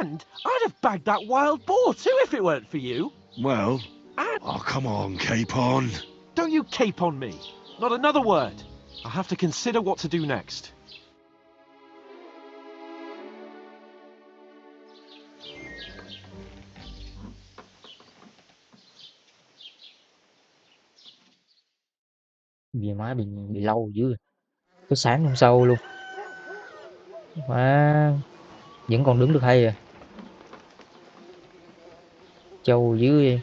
And I'd have bagged that wild boar too if it weren't for you. Well... Oh, come on, Capon. Don't you cape on me. Not another word. I'll have to consider what to do next. Vì má bị lâu dữ rồi. Tới sáng hôm sau luôn. Má vẫn còn đứng được hay à. Trâu dữ vậy.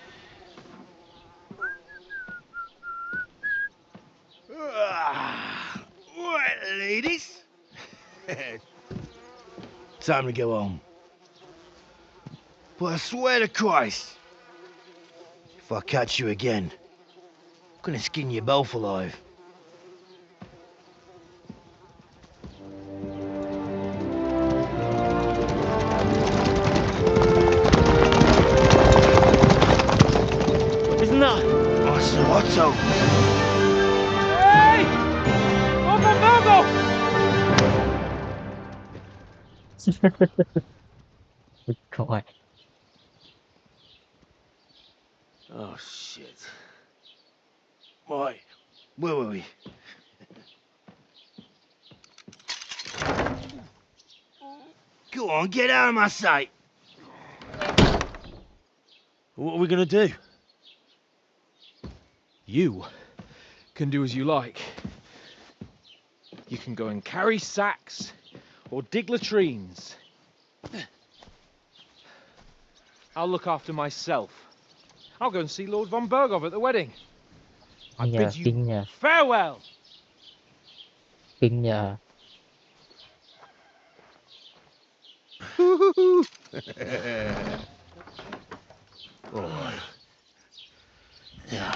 Right, ladies. Time to go home. But I swear to Christ, if I catch you again, I'm gonna skin you both alive. Isn't that? Otto. Hey! Open Bogo! Rồi. Oh, shit. Right, where were we? Go on, get out of my sight. What are we gonna do? You can do as you like. You can go and carry sacks or dig latrines. I'll look after myself. I'll go and see Lord von Bergov at the wedding. I bid you farewell. Kinh nhờ. Alright. Yeah.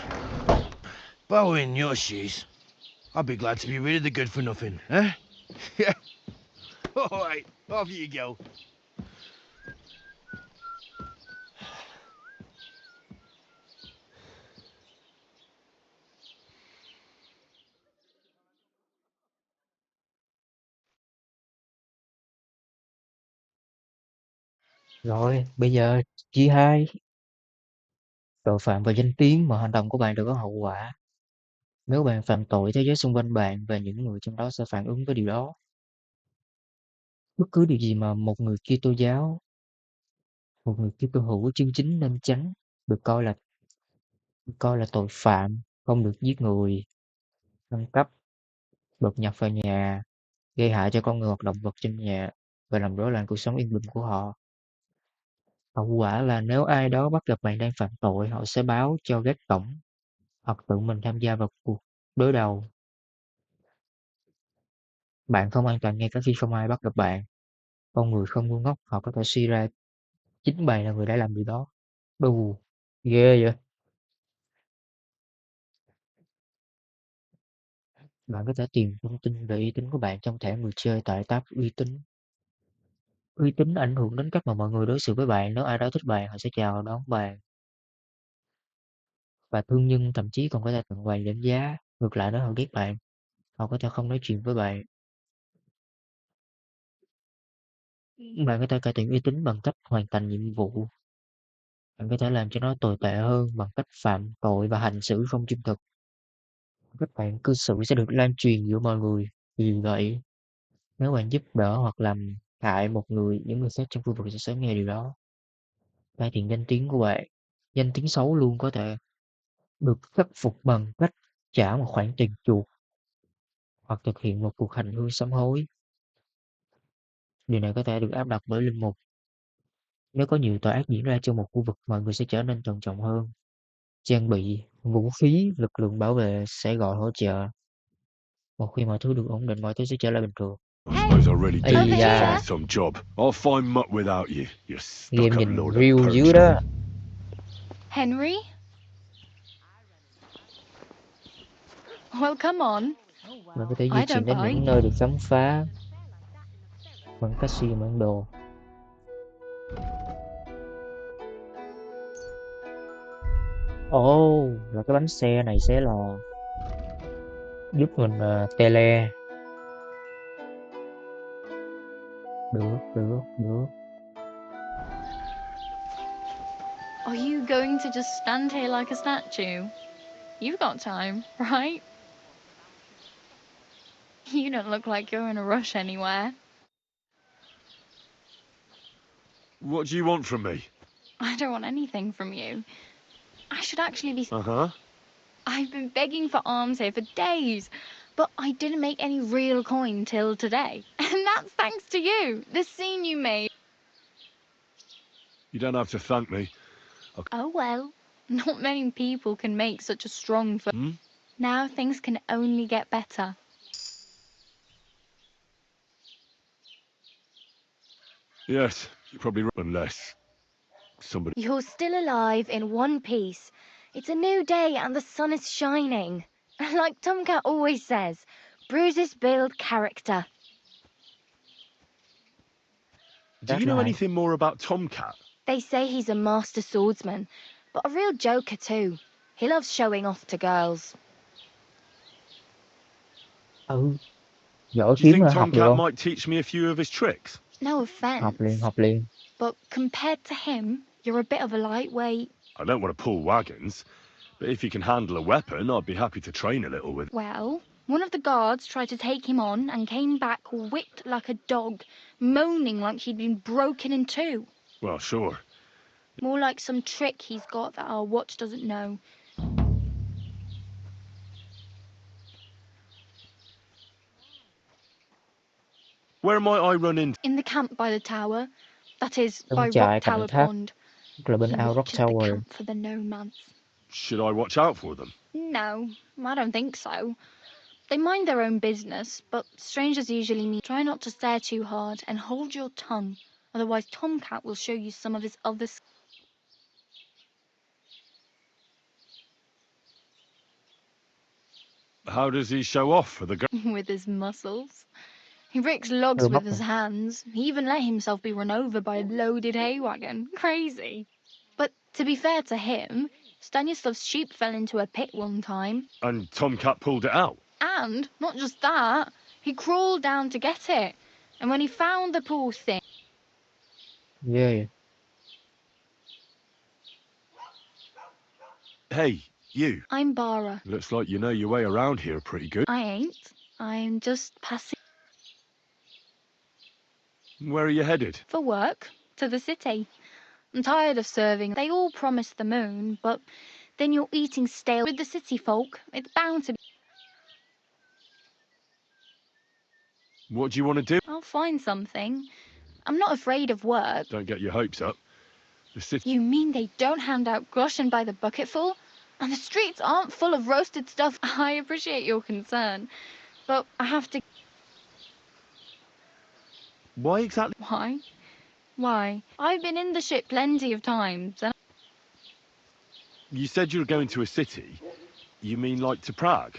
If I were in your shoes, I'd be glad to be rid of the good for nothing, eh? Yeah. Alright, off you go. Rồi, bây giờ chia hai. Tội phạm và danh tiếng mà hành động của bạn đều có hậu quả. Nếu bạn phạm tội, thế giới xung quanh bạn và những người trong đó sẽ phản ứng với điều đó. Bất cứ điều gì mà một người Kitô giáo, một người Kitô hữu chân chính nên tránh, được coi là tội phạm, không được giết người. ăn cắp, đột nhập vào nhà, gây hại cho con người hoặc động vật trên nhà và làm rối loạn cuộc sống yên bình của họ. Hậu quả là nếu ai đó bắt gặp bạn đang phạm tội, họ sẽ báo cho gác cổng hoặc tự mình tham gia vào cuộc đối đầu. Bạn không an toàn ngay cả khi không ai bắt gặp bạn. Con người không ngu ngốc, họ có thể suy ra chính bạn là người đã làm điều đó. Đù, ghê vậy. Bạn có thể tìm thông tin về uy tín của bạn trong thẻ người chơi tại tab uy tín. Uy tín ảnh hưởng đến cách mà mọi người đối xử với bạn. Nếu ai đó thích bạn, họ sẽ chào đón bạn. Và thương nhân thậm chí còn có thể tặng quà giảm giá. Ngược lại, nếu họ ghét bạn, họ có thể không nói chuyện với bạn. Bạn có thể cải thiện uy tín bằng cách hoàn thành nhiệm vụ. Bạn có thể làm cho nó tồi tệ hơn bằng cách phạm tội và hành xử không trung thực. Các bạn cư xử sẽ được lan truyền giữa mọi người. Vì vậy, nếu bạn giúp đỡ hoặc làm hại một người, những người khác trong khu vực sẽ sớm nghe điều đó. Cải thiện danh tiếng của bạn. Danh tiếng xấu luôn có thể được khắc phục bằng cách trả một khoản tiền chuộc hoặc thực hiện một cuộc hành hương sám hối. Điều này có thể được áp đặt bởi linh mục. Nếu có nhiều tội ác diễn ra trong một khu vực, mọi người sẽ trở nên cẩn trọng hơn. Trang bị vũ khí, lực lượng bảo vệ sẽ gọi hỗ trợ. Một khi mọi thứ được ổn định, mọi thứ sẽ trở lại bình thường. Suppose I really do Ây need to da, find some job. I'll find muck without you. You game stuck-up nhìn load of real dữ Persian. đó. Henry? Well, come on. Bạn có thể di I chuyển don't đến những bite. nơi được khám phá bằng cách sử dụng bản đồ. Ồ, là cái bánh xe này sẽ là giúp mình tele. Được, được, được. Are you going to just stand here like a statue? You've got time, right? You don't look like you're in a rush anywhere. What do you want from me? I don't want anything from you. I should actually be... Uh-huh. I've been begging for alms here for days, but I didn't make any real coin till today. And that's thanks to you, the scene you made. You don't have to thank me. Oh well, not many people can make such a strong... Hmm? Now things can only get better. Yes, you're probably right. Unless somebody... You're still alive in one piece. It's a new day and the sun is shining. Like Tomcat always says, bruises build character. Do you know anything more about Tomcat? They say he's a master swordsman, but a real joker too. He loves showing off to girls. Ừ, giỏi Do you kiếm think học được Tomcat không? might teach me a few of his tricks? No offense, Học liền. but compared to him, you're a bit of a lightweight. I don't want to pull wagons, but if he can handle a weapon, I'd be happy to train a little with... Well, one of the guards tried to take him on and came back whipped like a dog, moaning like he'd been broken in two. Well, sure. More like some trick he's got that our watch doesn't know. Where might I run into? In the camp by the tower. That is, Trong by Rock trại cạnh Tower tháp, Pond. là bên He ao Rock watches the Tower. camp for the nomads. Should I watch out for them? No, I don't think so. They mind their own business, but strangers usually mean try not to stare too hard and hold your tongue. Otherwise, Tomcat will show you some of his other How does he show off for the girl? with his muscles. He breaks logs with his hands. He even let himself be run over by a loaded hay wagon. Crazy. But to be fair to him, Stanislav's sheep fell into a pit one time. And Tomcat pulled it out? And, not just that, he crawled down to get it. And when he found the poor thing... Yeah. Hey, you. I'm Bara. Looks like you know your way around here pretty good. I ain't. I'm just passing... Where are you headed? For work. To the city. I'm tired of serving. They all promise the moon, but then you're eating stale with the city folk. It's bound to be... What do you want to do? I'll find something. I'm not afraid of work. Don't get your hopes up. The city... You mean they don't hand out groschen by the bucketful? And the streets aren't full of roasted stuff? I appreciate your concern, but I have to... Why exactly? Why? Why? I've been in the ship plenty of times, and... You said you were going to a city. You mean like to Prague?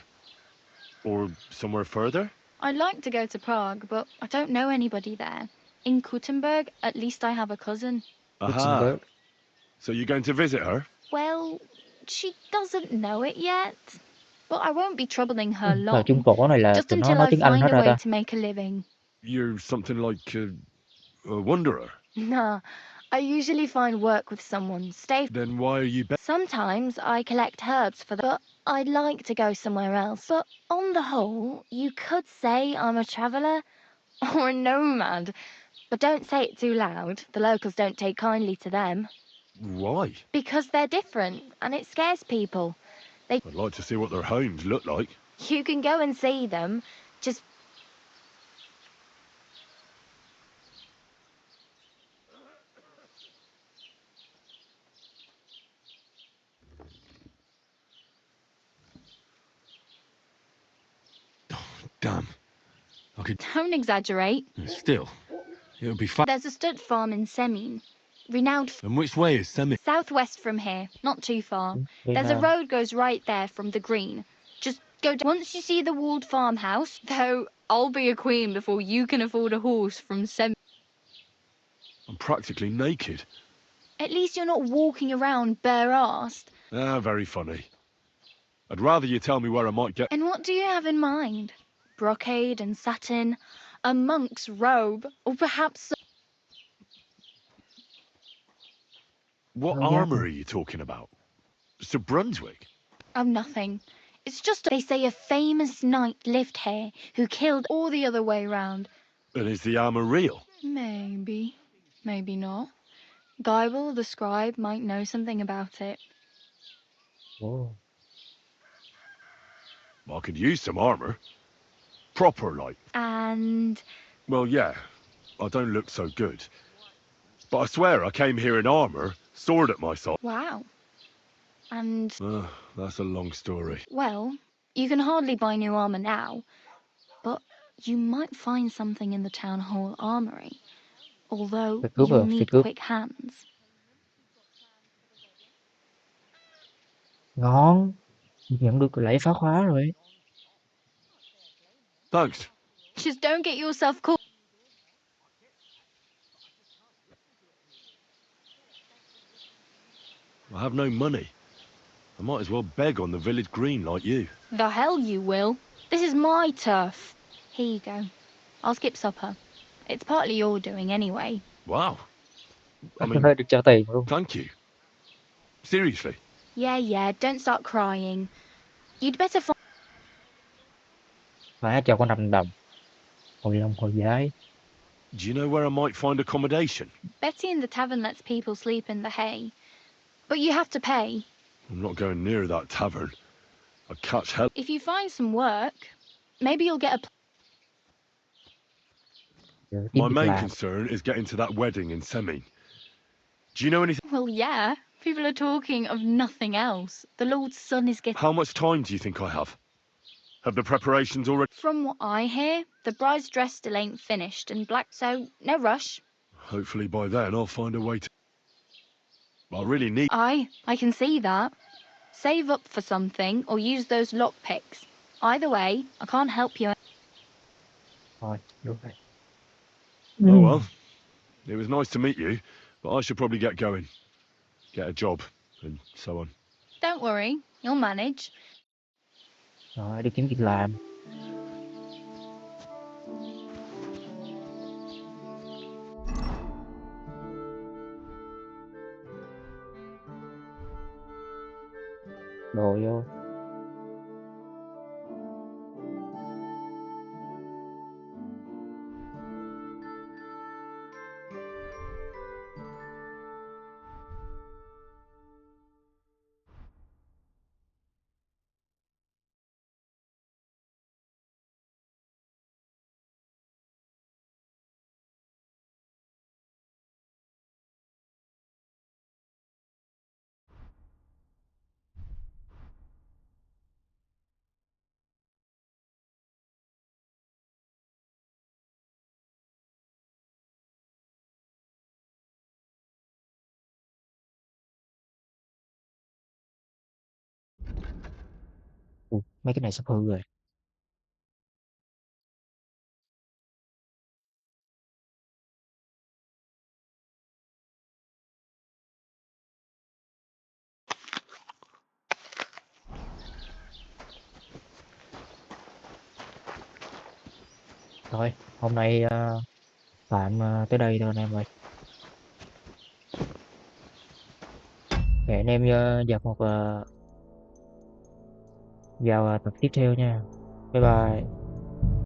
Or somewhere further? I'd like to go to Prague, but I don't know anybody there. In Kuttenberg, at least I have a cousin. Aha. So you're going to visit her? Well, she doesn't know it yet. But I won't be troubling her Thời long. Trung Cổ này là Just tụi nó until nói I tiếng Anh find hết a rồi way ta. to make a living. You're something like a wanderer. Nah, I usually find work with someone, stay... Then why are you... Sometimes I collect herbs for them, but I'd like to go somewhere else. But on the whole, you could say I'm a traveller or a nomad. But don't say it too loud. The locals don't take kindly to them. Why? Because they're different, and it scares people. I'd like to see what their homes look like. You can go and see them, just... Damn. I could... Don't exaggerate. Still, it would be fun. There's a stud farm in Semin, renowned for... And which way is Semi? Southwest from here, not too far. There's a Nam. road goes right there from the green. Just go down. Once you see the walled farmhouse, though I'll be a queen before you can afford a horse from Semin. I'm practically naked. At least you're not walking around bare-arsed. Ah, very funny. I'd rather you tell me where I might get... And what do you have in mind? Brocade and satin, a monk's robe, or perhaps... What Oh, yeah. armour are you talking about? Sir Brunswick? Oh, nothing. It's just they say a famous knight lived here who killed all the other way round. And is the armour real? Maybe. Maybe not. Geibel, the scribe, might know something about it. Ồ. I could use some armour. Proper, like. And... Well, yeah. I don't look so good. But I swear I came here in armour, sword at my side. wow. And... That's a long story. well, you can hardly buy new armour now. But you might find something in the town hall armory. Although Phải cướp you'll rồi, phải need cướp. quick hands. Ngon. Nhận được lễ phá khóa rồi. Thanks. Just don't get yourself caught. I have no money. I might as well beg on the village green like you. The hell you will. This is my turf. Here you go. I'll skip supper. It's partly your doing anyway. Wow. I Tôi mean, hơi được trả tiền luôn. thank you. Seriously. Yeah, don't start crying. You'd better find... Má cho con nằm đầm. Hồi lòng hồi giái. Do you know where I might find accommodation? Betty in the tavern lets people sleep in the hay. But you have to pay. I'm not going near that tavern. I'd catch hell. If you find some work, maybe you'll get a... My main concern is getting to that wedding in Semin. Do you know anything? Well, yeah. People are talking of nothing else. The Lord's son is getting... How much time do you think I have? Have the preparations already... From what I hear, the bride's dress still ain't finished and black, so no rush. Hopefully by then I'll find a way to... I really need... I can see that. Save up for something or use those lockpicks. Either way, I can't help you. Thôi, được rồi. Oh well. It was nice to meet you, but I should probably get going. Get a job, and so on. Don't worry, you'll manage. Rồi, đi kiếm việc làm. Đồ vô. Mấy cái này sắp hư rồi. Thôi, hôm nay tạm tới đây thôi anh em ơi. Hẹn anh em vào tập tiếp theo nha. Bye bye.